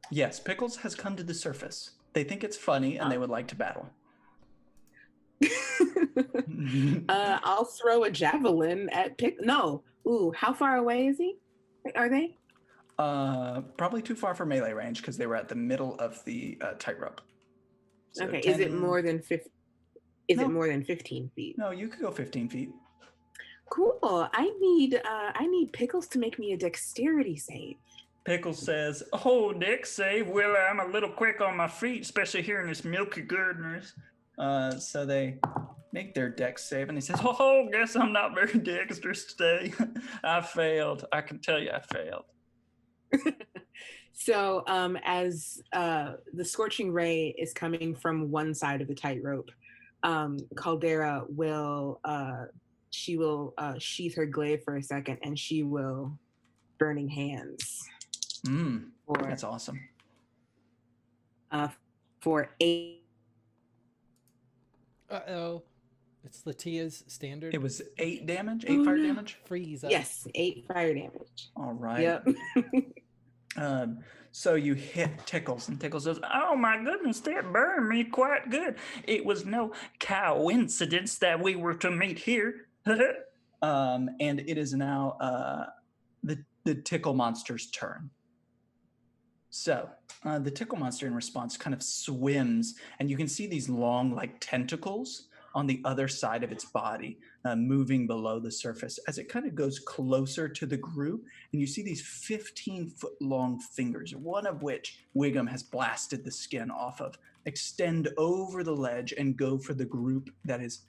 Yes, Pickles has come to the surface. They think it's funny and they would like to battle. I'll throw a javelin at No. Ooh, how far away is he? Are they? Probably too far for melee range because they were at the middle of the tightrope. So okay, 10... is it more than 50? Is it more than 15 feet? No, you could go 15 feet. Cool. I need Pickles to make me a dexterity save. Pickles says, "Oh, dex save. Well, I'm a little quick on my feet, especially here in this milky goodness." So they make their dex save, and he says, "Oh, guess I'm not very dexterous today. I failed. I can tell you, I failed." So, as the scorching ray is coming from one side of the tightrope, Caldera will sheath her glaive for a second, and she will burning hands. That's awesome. For 8. Uh-oh. It's LaTia's standard. It was 8 damage? 8 fire damage? Freeze up. Yes, 8 fire damage. All right. Yep. So you hit Tickles, and Tickles says, "Oh my goodness, that burned me quite good. It was no coincidence that we were to meet here." And it is now the Tickle monster's turn. So the Tickle monster in response kind of swims, and you can see these long like tentacles on the other side of its body moving below the surface as it kind of goes closer to the group, and you see these 15-foot long fingers, one of which Wiggum has blasted the skin off of, extend over the ledge and go for the group that is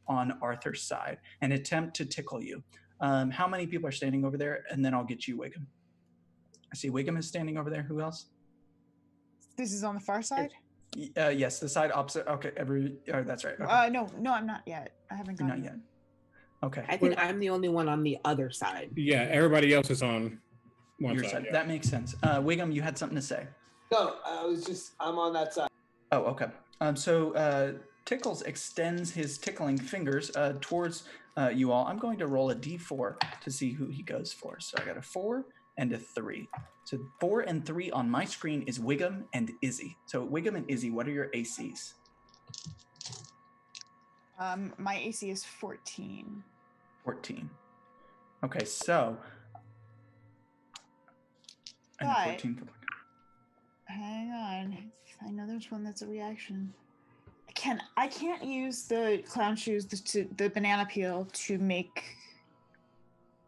on Arthur's side and attempt to tickle you. How many people are standing over there? And then I'll get you, Wiggum. I see Wiggum is standing over there. Who else? This is on the far side? Yes, the side opposite. Okay, that's right. Okay. No, I'm not yet. I haven't gone. Not yet. Okay. I think I'm the only one on the other side. Yeah, everybody else is on one Your side. Yeah. That makes sense. Wiggum, you had something to say. No, I'm on that side. Oh, okay. So Tickles extends his tickling fingers towards you all. I'm going to roll a d4 to see who he goes for. So I got a 4 and a 3. So 4 and 3 on my screen is Wiggum and Izzy. So Wiggum and Izzy, what are your ACs? My AC is 14. 14. Okay, so I have 14 for hang on. I know there's one that's a reaction. I can't use the clown shoes, the banana peel to make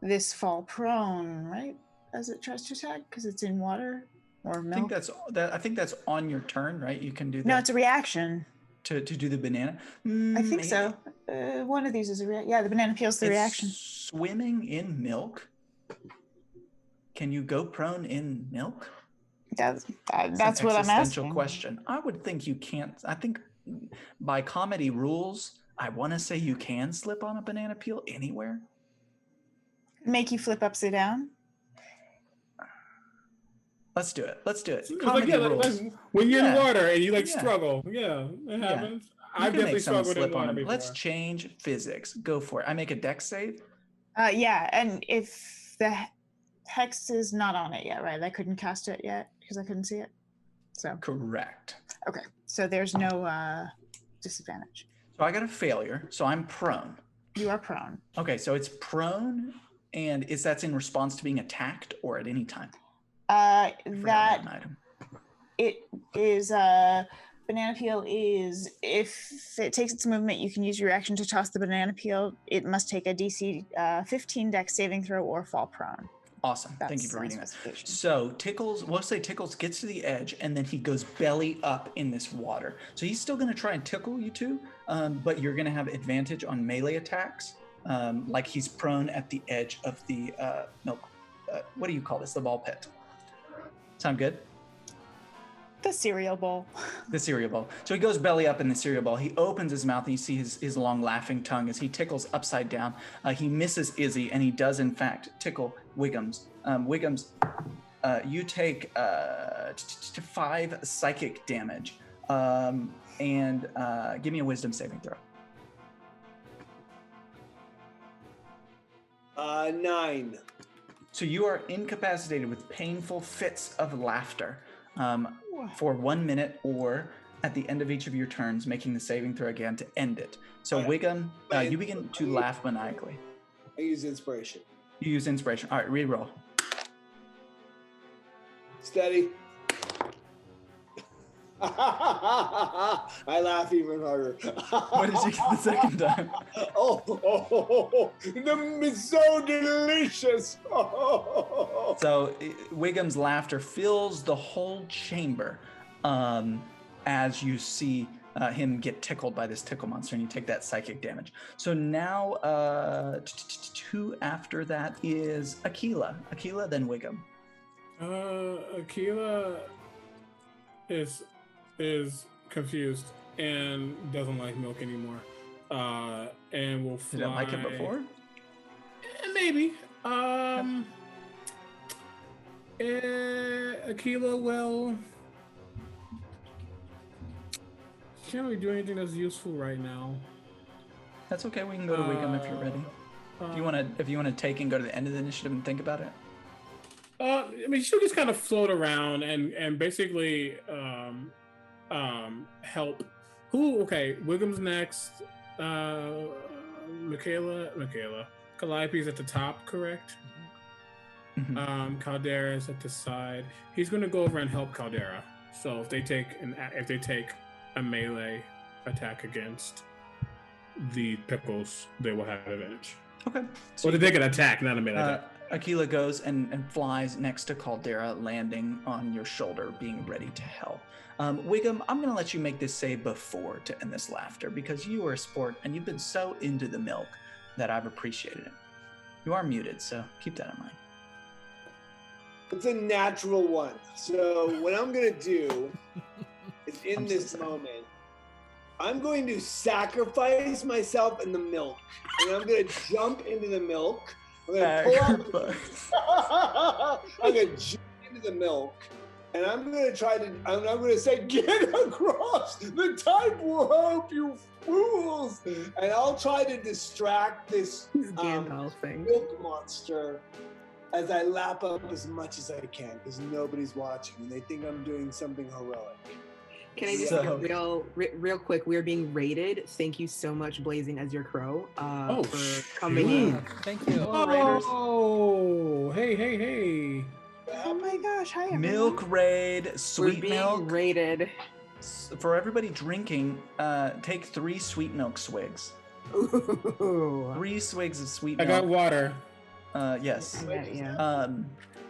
this fall prone, right? As it tries to attack, because it's in water or milk. I think that's on your turn, right? You can do that. No, it's a reaction. To do the banana. I think so. One of these is a reaction. Yeah, the banana peel's the reaction. Swimming in milk. Can you go prone in milk? That's what I'm asking. Existential question. I would think you can't. I think by comedy rules, I want to say you can slip on a banana peel anywhere. Make you flip upside down. Let's do it. Comedy rules. When you're in water and you struggle. Yeah, it happens. I've definitely struggled in water before. Let's change physics. Go for it. I make a dex save. Yeah, and if the hex is not on it yet, right? I couldn't cast it yet because I couldn't see it. So correct. Okay, so there's no disadvantage. So I got a failure. So I'm prone. You are prone. Okay, so it's prone, and that's in response to being attacked or at any time. It is banana peel is if it takes its movement, you can use your action to toss the banana peel. It must take a DC 15 dex saving throw or fall prone. Awesome. Thank you for reading that. So Tickles, we'll say Tickles gets to the edge and then he goes belly up in this water. So he's still going to try and tickle you two, but you're going to have advantage on melee attacks, like he's prone at the edge of the milk. What do you call this? The ball pit. Sound good? The cereal bowl. The cereal bowl. So he goes belly up in the cereal bowl. He opens his mouth and you see his long laughing tongue as he tickles upside down. He misses Izzy and he does in fact tickle Wiggums. Wiggums, you take 5 psychic damage and give me a wisdom saving throw. 9. So you are incapacitated with painful fits of laughter for 1 minute or at the end of each of your turns, making the saving throw again to end it. So Wiggum, you begin to laugh maniacally. I use inspiration. You use inspiration. All right, re-roll. Steady. I laugh even harder. What did you get the second time? It's so delicious. So Wiggum's laughter fills the whole chamber as you see him get tickled by this tickle monster, and you take that psychic damage. So now 2 after that is Mikaela. Mikaela, then Wiggum. Mikaela is confused and doesn't like milk anymore. And will fly. Did I like it before? Maybe. Mikaela will. Can't really do anything that's useful right now. That's okay. We can go to Wiggum if you're ready. If you want to take and go to the end of the initiative and think about it. I mean, she'll just kind of float around and basically help. Who? Okay, Wiggum's next. Mikaela. Calliope's at the top, correct? Mhm. Caldera's at the side. He's going to go over and help Caldera. So if they take a melee attack against the pickles, they will have advantage. Okay. So they can attack, not a melee attack. Aquila goes and flies next to Caldera, landing on your shoulder, being ready to help. Wiggum, I'm going to let you make this save before to end this laughter, because you are a sport and you've been so into the milk that I've appreciated it. You are muted, so keep that in mind. It's a natural one. So what I'm going to do is in this moment, I'm going to sacrifice myself in the milk. And I'm going to jump into the milk. I'm going to pull out. I'm going to jump into the milk. And I'm going to say, get across the tightrope, you fools. And I'll try to distract this milk monster as I lap up as much as I can, because nobody's watching and they think I'm doing something heroic. Can I just get real quick? We're being raided. Thank you so much, Blazing as your crow, for coming in. Thank you. Oh, hey. Oh my gosh, hi everyone. Milk raid, sweet We're being milk. raided. For everybody drinking, take 3 sweet milk swigs. Ooh. 3 swigs of sweet I milk. got water. Yes. Yeah.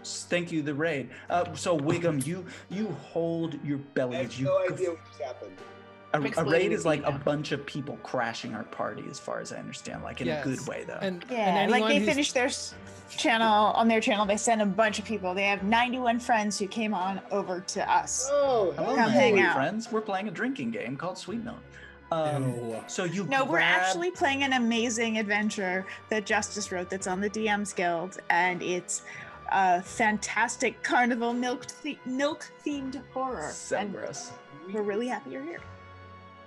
Thank you, the raid. So Wiggum, you hold your belly I as have you. no idea what just happened. A raid is like a bunch of people crashing our party, as far as I understand, like in a good way, though. And Like they finished their channel, they sent a bunch of people. They have 91 friends who came on over to us. Oh, Hello, come hang out. friends. We're playing a drinking game called Sweet Milk. So you we're actually playing an amazing adventure that Justice wrote that's on the DMs Guild, and it's a fantastic carnival milk-themed horror. So and gross. we're really happy you're here.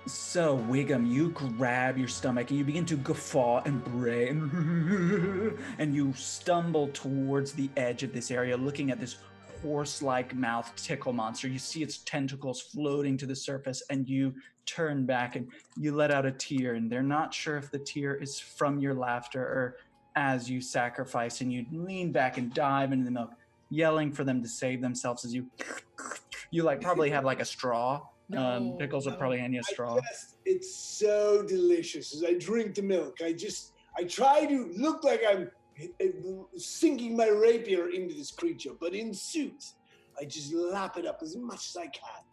So Wiggum, you grab your stomach and you begin to guffaw and bray, and you stumble towards the edge of this area, looking at this horse-like mouth tickle monster. You see its tentacles floating to the surface, and you turn back and you let out a tear, and they're not sure if the tear is from your laughter or as you sacrifice, and you lean back and dive into the milk, yelling for them to save themselves as you like probably have like a straw. Pickles will probably hand you a straw. It's so delicious. As I drink the milk, I try to look like I'm sinking my rapier into this creature, but in sooth, I just lap it up as much as I can.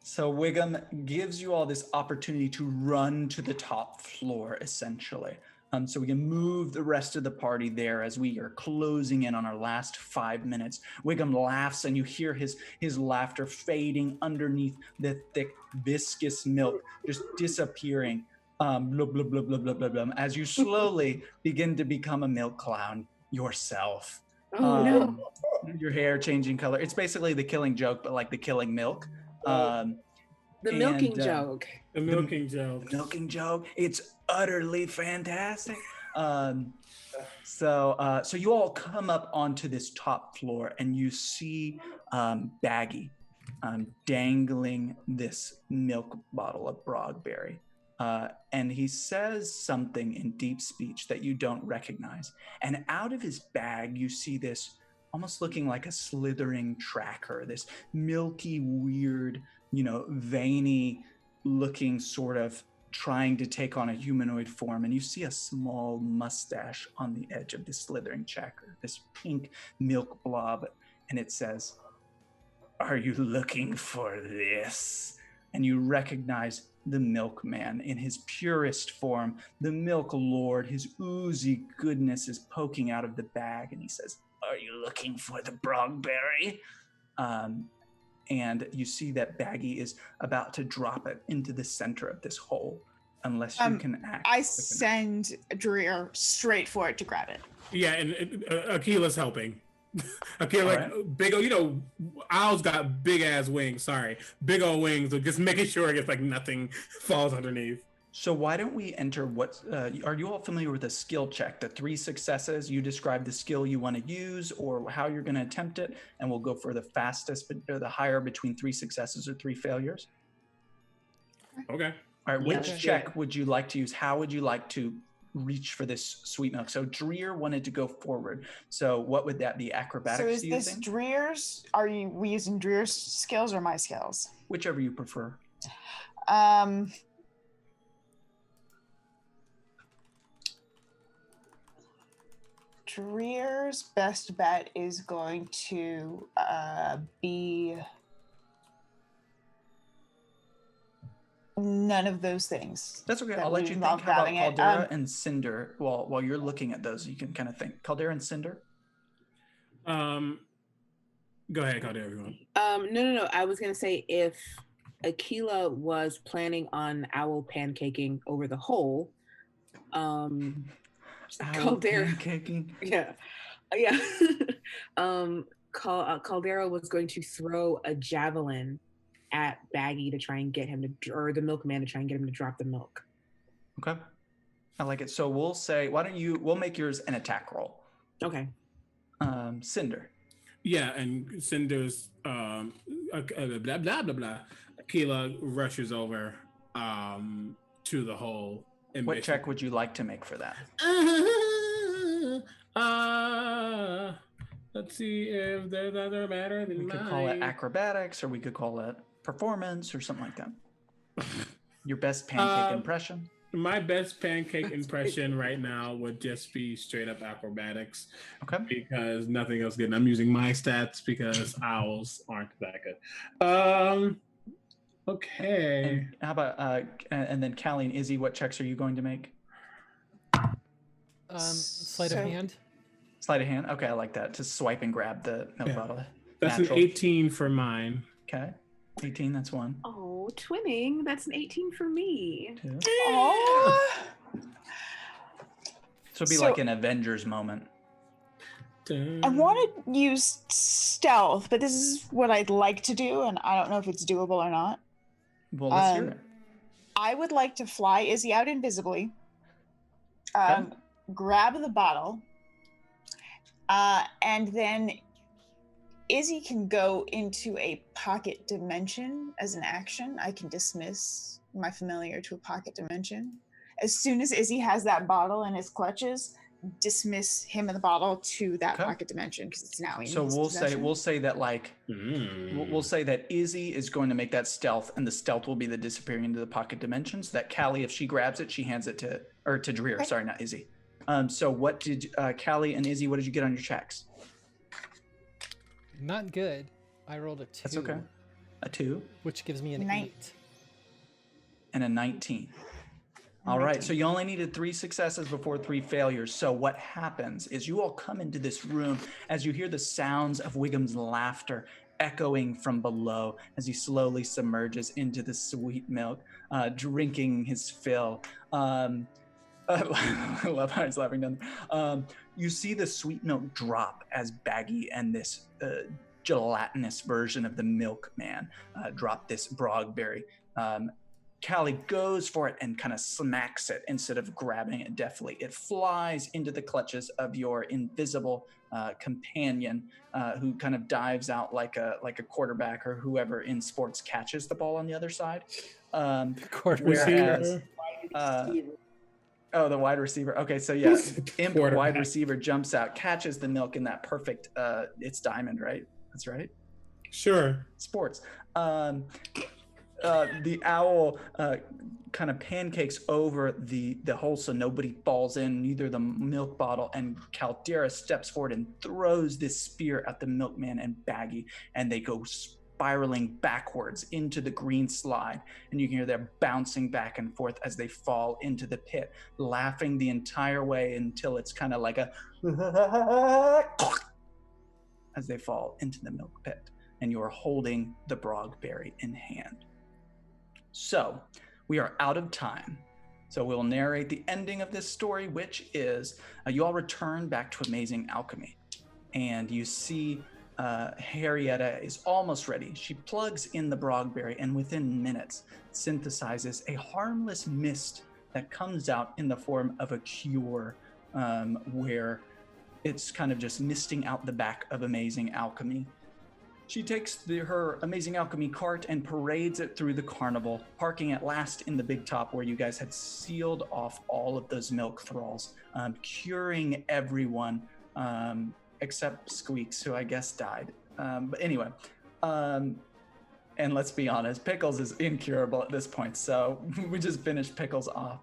So Wiggum gives you all this opportunity to run to the top floor, essentially. So we can move the rest of the party there as we are closing in on our last 5 minutes. Wiggum laughs, and you hear his laughter fading underneath the thick, viscous milk, just disappearing. Blah, blah, blah, blah, blah, blah, blah, as you slowly begin to become a milk clown yourself. Oh, no. Your hair changing color. It's basically the Killing Joke, but like the Killing Milk. The milking joke. The milking joke. The milking joke. It's utterly fantastic. So you all come up onto this top floor, and you see Baggy dangling this milk bottle of Brogberry. And he says something in deep speech that you don't recognize. And out of his bag, you see this almost looking like a slithering tracker, this milky, weird, veiny looking sort of trying to take on a humanoid form. And you see a small mustache on the edge of this slithering tracker, this pink milk blob. And it says, "Are you looking for this?" And you recognize the milkman in his purest form, the milk lord. His oozy goodness is poking out of the bag, and he says, "Are you looking for the Brogberry?" And you see that Baggy is about to drop it into the center of this hole, unless you can act. I send Dreer straight for it to grab it. Yeah, and Akila's helping. Akila, big old, Owl's got big ass wings. Sorry, big old wings. So just making sure it's like nothing falls underneath. So why don't we enter what, are you all familiar with a skill check? The 3 successes, you describe the skill you want to use or how you're going to attempt it, and we'll go for the fastest, or the higher between 3 successes or 3 failures. Okay. All right, Yeah, which let's do check it. would you like to use? How would you like to reach for this sweet milk? So Dreer wanted to go forward. So what would that be? So Acrobatics is this using? Dreer's? Are we using Dreer's skills or my skills? Whichever you prefer. Dreer's best bet is going to be none of those things. That's okay. that I'll let we you think. love How about grabbing it. Caldera and Cinder? While you're looking at those, you can kind of think. Caldera and Cinder? Go ahead, Caldera, everyone. No. I was gonna say if Aquila was planning on owl pancaking over the hole, Owl Caldera. pancaking? Yeah. Caldera was going to throw a javelin at Baggy to try and get him to, or the milkman to try and get him to drop the milk. Okay. I like it. So we'll say, we'll make yours an attack roll. Okay. Cinder. Yeah, and Cinder's blah blah blah blah. Aquila rushes over to the hole. And What check would you like to make for that? Let's see if there's other matter than We could call it acrobatics, or we could call it performance, or something like that. Your best pancake impression? My best pancake impression right now would just be straight up acrobatics. Okay. Because nothing else good. And I'm using my stats because owls aren't that good. Okay. And how about and then Callie and Izzy, what checks are you going to make? Sleight of hand. Sleight of hand. Okay, I like that. To swipe and grab the milk bottle. That's Natural. an 18 for mine. Okay. 18, that's 1. Oh, twinning. That's an 18 for me. 2. Oh. So it'd be like an Avengers moment. I want to use stealth, but this is what I'd like to do, and I don't know if it's doable or not. Well, let's hear it. I would like to fly Izzy out invisibly, grab the bottle, and then Izzy can go into a pocket dimension as an action. I can dismiss my familiar to a pocket dimension. As soon as Izzy has that bottle in his clutches, dismiss him and the bottle to that pocket dimension because it's now in So his we'll possession. say that like we'll say that Izzy is going to make that stealth, and the stealth will be the disappearing into the pocket dimension. So that Callie, if she grabs it, she hands it to Dreer. Okay. Sorry, not Izzy. So what did Callie and Izzy? What did you get on your checks? Not good. I rolled a 2. That's okay. A 2 Which gives me an 8. and a 19. All right, so you only needed 3 successes before 3 failures. So what happens is you all come into this room as you hear the sounds of Wiggum's laughter echoing from below as he slowly submerges into the sweet milk, drinking his fill. I love how he's laughing down there. You see the sweet milk drop as Baggy and this gelatinous version of the milkman drop this brogberry. Callie goes for it and kind of smacks it instead of grabbing it deftly. It flies into the clutches of your invisible companion, who kind of dives out like a quarterback or whoever in sports catches the ball on the other side. Whereas, the wide receiver. Okay, so yeah, Imp wide receiver jumps out, catches the milk in that perfect. It's diamond, right? That's right. Sure. Sports. The owl kind of pancakes over the hole so nobody falls in, neither the milk bottle, and Caldera steps forward and throws this spear at the milkman and Baggy, and they go spiraling backwards into the green slide, and you can hear them bouncing back and forth as they fall into the pit, laughing the entire way until it's kind of like a as they fall into the milk pit, and you are holding the brogberry in hand. So we are out of time. So we'll narrate the ending of this story, which is you all return back to Amazing Alchemy, and you see Harrietta is almost ready. She plugs in the brogberry and within minutes synthesizes a harmless mist that comes out in the form of a cure, where it's kind of just misting out the back of Amazing Alchemy. She takes her Amazing Alchemy cart and parades it through the carnival, parking at last in the big top where you guys had sealed off all of those milk thralls, curing everyone except Squeaks, who I guess died. But anyway, and let's be honest, Pickles is incurable at this point, so we just finished Pickles off.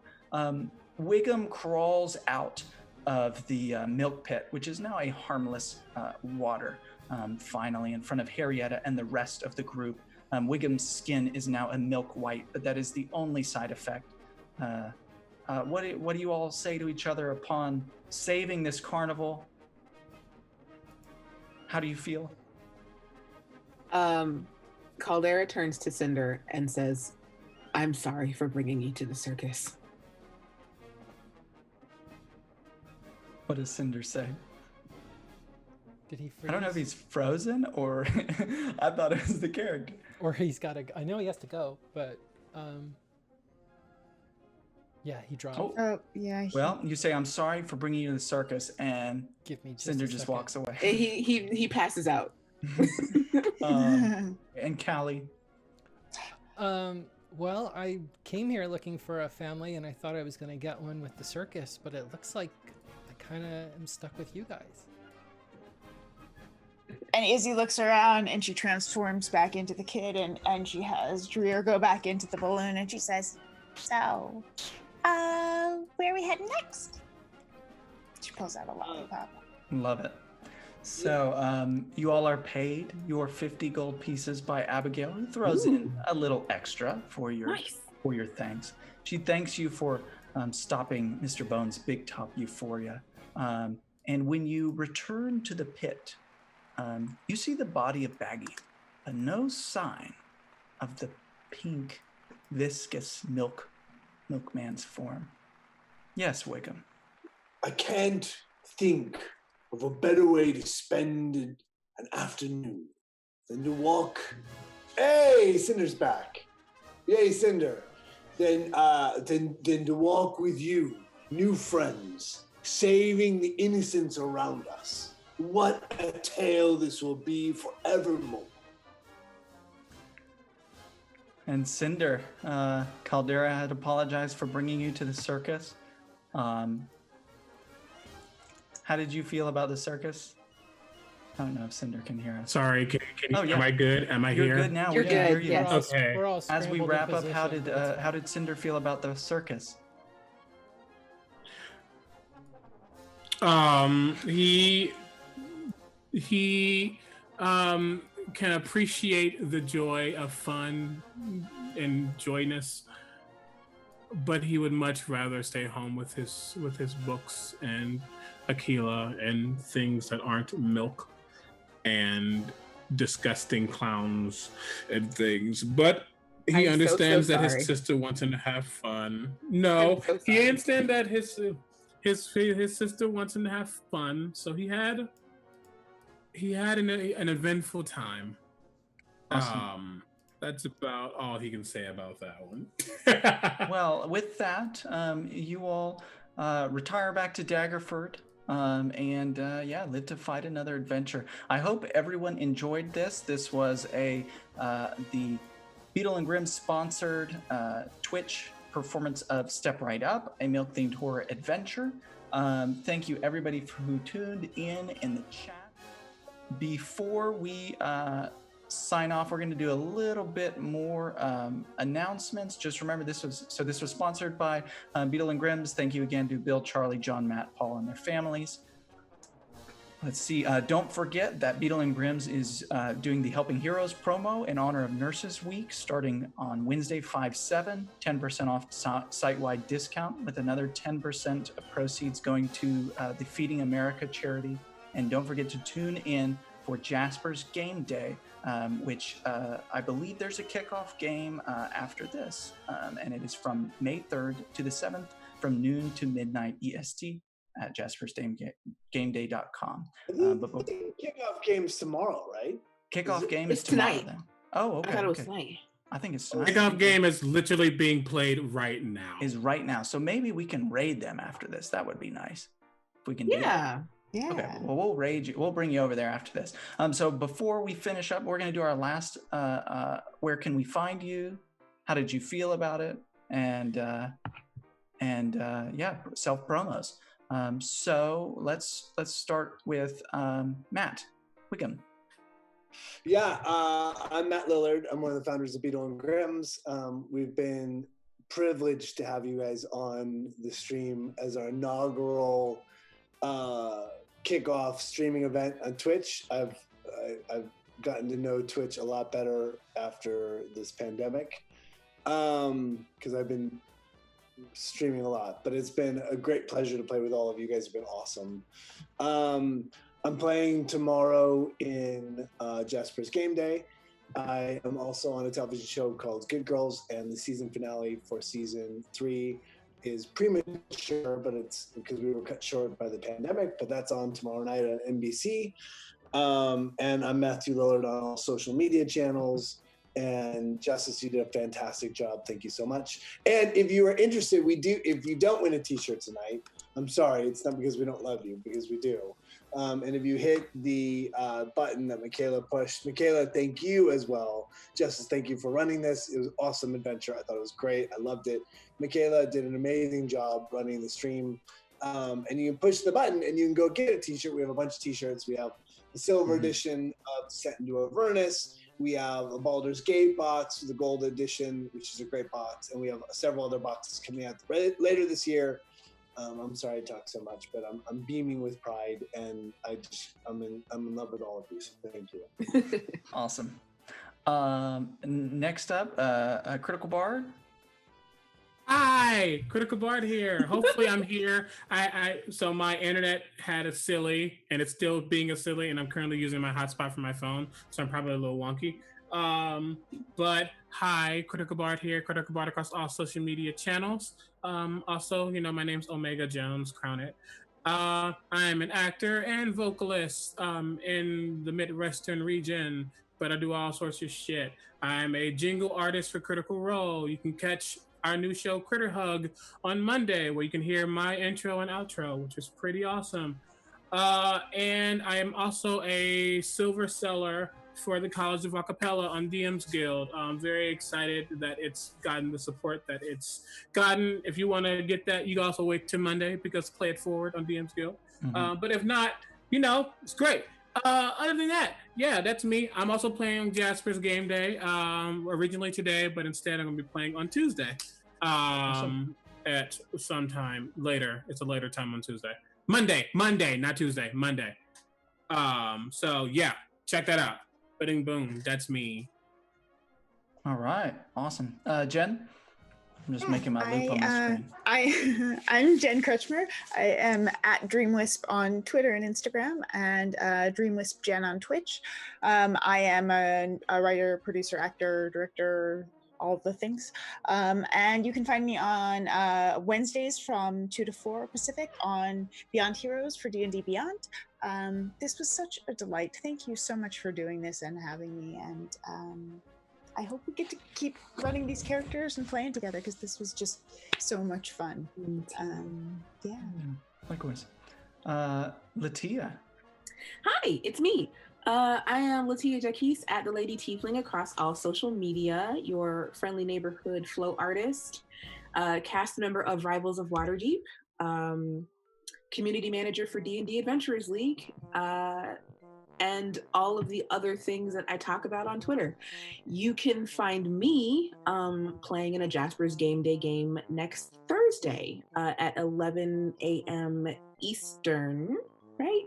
Wiggum crawls out of the milk pit, which is now a harmless water, finally in front of Harrietta and the rest of the group. Wiggum's skin is now a milk white, but that is the only side effect. What do you all say to each other upon saving this carnival? How do you feel? Caldera turns to Cinder and says, "I'm sorry for bringing you to the circus." What does Cinder say? Did he freeze? I don't know if he's frozen or I thought it was the character. Or he's got to. I know he has to go, but yeah, he dropped. Oh, yeah. Well, you say, "I'm sorry for bringing you to the circus," and Give me just Cinder a just second. walks away. He passes out. And Callie? Well, I came here looking for a family, and I thought I was going to get one with the circus, but it looks like I kind of am stuck with you guys. And Izzy looks around and she transforms back into the kid, and she has Dreer go back into the balloon, and she says, "So, where are we heading next?" She pulls out a lollipop. Love it. So you all are paid your 50 gold pieces by Abigail, who throws in a little extra for your thanks. She thanks you for stopping Mr. Bones' big top euphoria. And when you return to the pit, you see the body of Baggy, but no sign of the pink, viscous milkman's form. Yes, Wiggum. I can't think of a better way to spend an afternoon than to walk. Hey, Cinder's back. Yay, Cinder. Then to walk with you, new friends, saving the innocents around us. What a tale this will be forevermore. And Cinder, Caldera had apologized for bringing you to the circus. How did you feel about the circus? I don't know if Cinder can hear us. Sorry, can you, yeah. Am I good? Am I You're here? good now. You're We can hear good, you. yes. Okay. We're all As we scrambled in wrap up, position. how did Cinder feel about the circus? He can appreciate the joy of fun and joyness, but he would much rather stay home with his books and Aquila and things that aren't milk and disgusting clowns and things. But he I'm understands so that sorry. his sister wants him to have fun. No, I'm so he sorry. understands that his sister wants him to have fun. So he had an eventful time. Awesome. That's about all he can say about that one. Well, with that, you all retire back to Daggerford and live to fight another adventure. I hope everyone enjoyed this. This was the Beadle and Grimm sponsored Twitch performance of Step Right Up, a milk-themed horror adventure. Thank you everybody who tuned in the chat. Before we sign off, we're going to do a little bit more announcements. Just remember, this was sponsored by Beadle and Grimm's. Thank you again to Bill, Charlie, John, Matt, Paul, and their families. Let's see. Don't forget that Beadle and Grimm's is doing the Helping Heroes promo in honor of Nurses Week, starting on Wednesday, 5/7, 10% off site-wide discount, with another 10% of proceeds going to the Feeding America charity. And don't forget to tune in for Jasper's Game Day, which I believe there's a kickoff game after this, and it is from May 3rd to the 7th, from noon to midnight EST. at jaspersgameday.com. But Kickoff game's tomorrow, right? Kickoff game is It's tomorrow tonight. then. Oh, okay. I thought it was okay. tonight. I think it's tonight. Kickoff game is literally being played right now. Is right now. So maybe we can raid them after this. That would be nice. If we can do that. Yeah. Okay, well, we'll raid you. We'll bring you over there after this. So before we finish up, we're going to do our last. Where can we find you? How did you feel about it? And yeah, self promos. So let's start with Matt Wickham. Yeah, I'm Matt Lillard. I'm one of the founders of Beadle Grimms. We've been privileged to have you guys on the stream as our inaugural kickoff streaming event on Twitch. I've gotten to know Twitch a lot better after this pandemic because I've been streaming a lot, but it's been a great pleasure to play with all of you. You guys have been awesome. I'm playing tomorrow in Jasper's Game Day. I am also on a television show called Good Girls, and the season finale for season 3 is premature, but it's because we were cut short by the pandemic, but that's on tomorrow night on NBC. And I'm Matthew Lillard on all social media channels. And Justice, you did a fantastic job. Thank you so much. And if you are interested, if you don't win a t-shirt tonight, I'm sorry, it's not because we don't love you, because we do. And if you hit the button that Mikaela pushed, Mikaela, thank you as well. Justice, thank you for running this. It was an awesome adventure. I thought it was great. I loved it. Mikaela did an amazing job running the stream. And you can push the button and you can go get a t-shirt. We have a bunch of t-shirts. We have the silver edition of Set into Avernus. We have a Baldur's Gate box, the gold edition, which is a great box. And we have several other boxes coming out later this year. I'm sorry I talk so much, but I'm beaming with pride, and I'm in love with all of you. So thank you. Awesome. Next up, Critical Bard. Hi, Critical Bard here. Hopefully I'm here. So my internet had a silly, and it's still being a silly, and I'm currently using my hotspot for my phone, so I'm probably a little wonky. But hi, Critical Bard here. Critical Bard across all social media channels. Also, my name's Omega Jones, crown it. I'm an actor and vocalist in the Midwestern region, but I do all sorts of shit. I'm a jingle artist for Critical Role. You can catch our new show, Critter Hug, on Monday, where you can hear my intro and outro, which is pretty awesome. And I am also a silver seller for the College of Acapella on DM's Guild. I'm very excited that it's gotten the support that it's gotten. If you want to get that, you can also wait till Monday because Play It Forward on DM's Guild. But if not, it's great. Other than that, yeah, that's me. I'm also playing Jasper's Game Day originally today, but instead I'm going to be playing on Tuesday at some time later. It's a later time on Tuesday. Monday, not Tuesday, Monday. So yeah, check that out. Bing boom, that's me. All right, awesome. Jen? I'm just making my loop on the screen. I'm Jen Kretchmer. I am at DreamWisp on Twitter and Instagram, and DreamWisp Jen on Twitch. I am a writer, producer, actor, director, all the things. And you can find me on Wednesdays from 2 to 4 Pacific on Beyond Heroes for D&D Beyond. This was such a delight. Thank you so much for doing this and having me. And I hope we get to keep running these characters and playing together because this was just so much fun. Yeah. Likewise. LaTia. Hi, it's me. I am LaTia Jacquise at the Lady Tiefling across all social media, your friendly neighborhood flow artist, cast member of Rivals of Waterdeep, community manager for D&D Adventurers League, and all of the other things that I talk about on Twitter. You can find me playing in a Jasper's Game Day game next Thursday at 11 a.m. Eastern, right?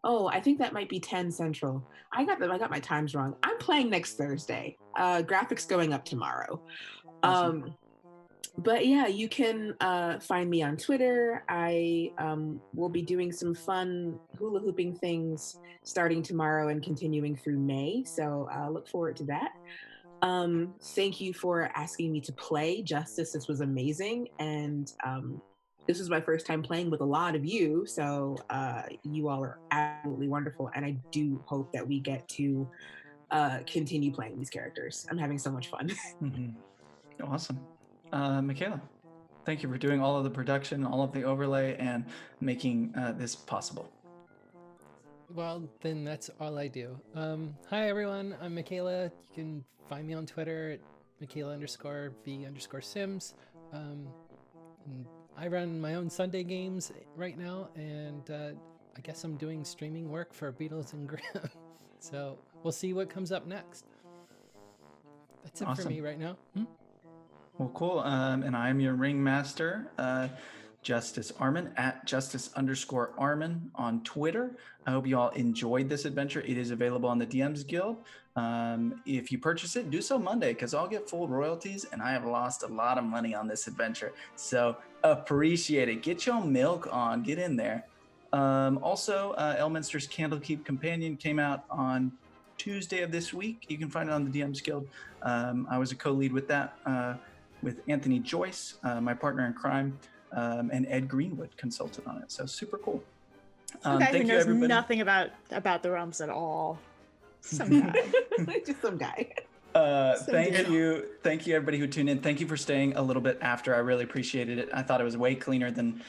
Oh, I think that might be 10 Central. I got my times wrong. I'm playing next Thursday. Graphics going up tomorrow. Awesome. But yeah, you can find me on Twitter. I will be doing some fun hula hooping things starting tomorrow and continuing through May. So look forward to that. Thank you for asking me to play Justice. This was amazing. And this was my first time playing with a lot of you, so you all are absolutely wonderful, and I do hope that we get to continue playing these characters. I'm having so much fun. Awesome. Mikaela, thank you for doing all of the production, all of the overlay, and making this possible. Well, then that's all I do. Hi, everyone. I'm Mikaela. You can find me on Twitter at Mikaela_V_Sims. And I run my own Sunday games right now, and I guess I'm doing streaming work for Beadles and Grimm. So we'll see what comes up next. That's it for me right now. Well, cool. And I am your ringmaster, Justice Arman, at Justice_Arman on Twitter. I hope you all enjoyed this adventure. It is available on the DMs Guild. If you purchase it, do so Monday, because I'll get full royalties, and I have lost a lot of money on this adventure. So appreciate it. Get your milk on. Get in there. Also, Elminster's Candlekeep Companion came out on Tuesday of this week. You can find it on the DMs Guild. I was a co-lead with that, with Anthony Joyce, my partner in crime, and Ed Greenwood consulted on it. So super cool. Some guy who Thank you, knows everybody. nothing about the realms at all. Some guy. Just some guy. Thank you, everybody who tuned in. Thank you for staying a little bit after. I really appreciated it. I thought it was way cleaner than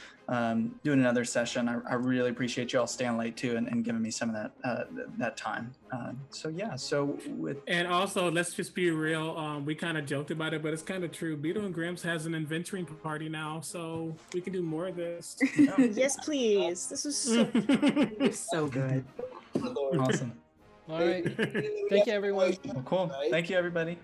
doing another session. I really appreciate you all staying late too, and giving me some of that time. And also, let's just be real. We kind of joked about it, but it's kind of true. Beadle and Grimm's has an adventuring party now, so we can do more of this. Yes, please. This was so so good. Awesome. All right. Thank you, everyone. Well, cool. Thank you, everybody.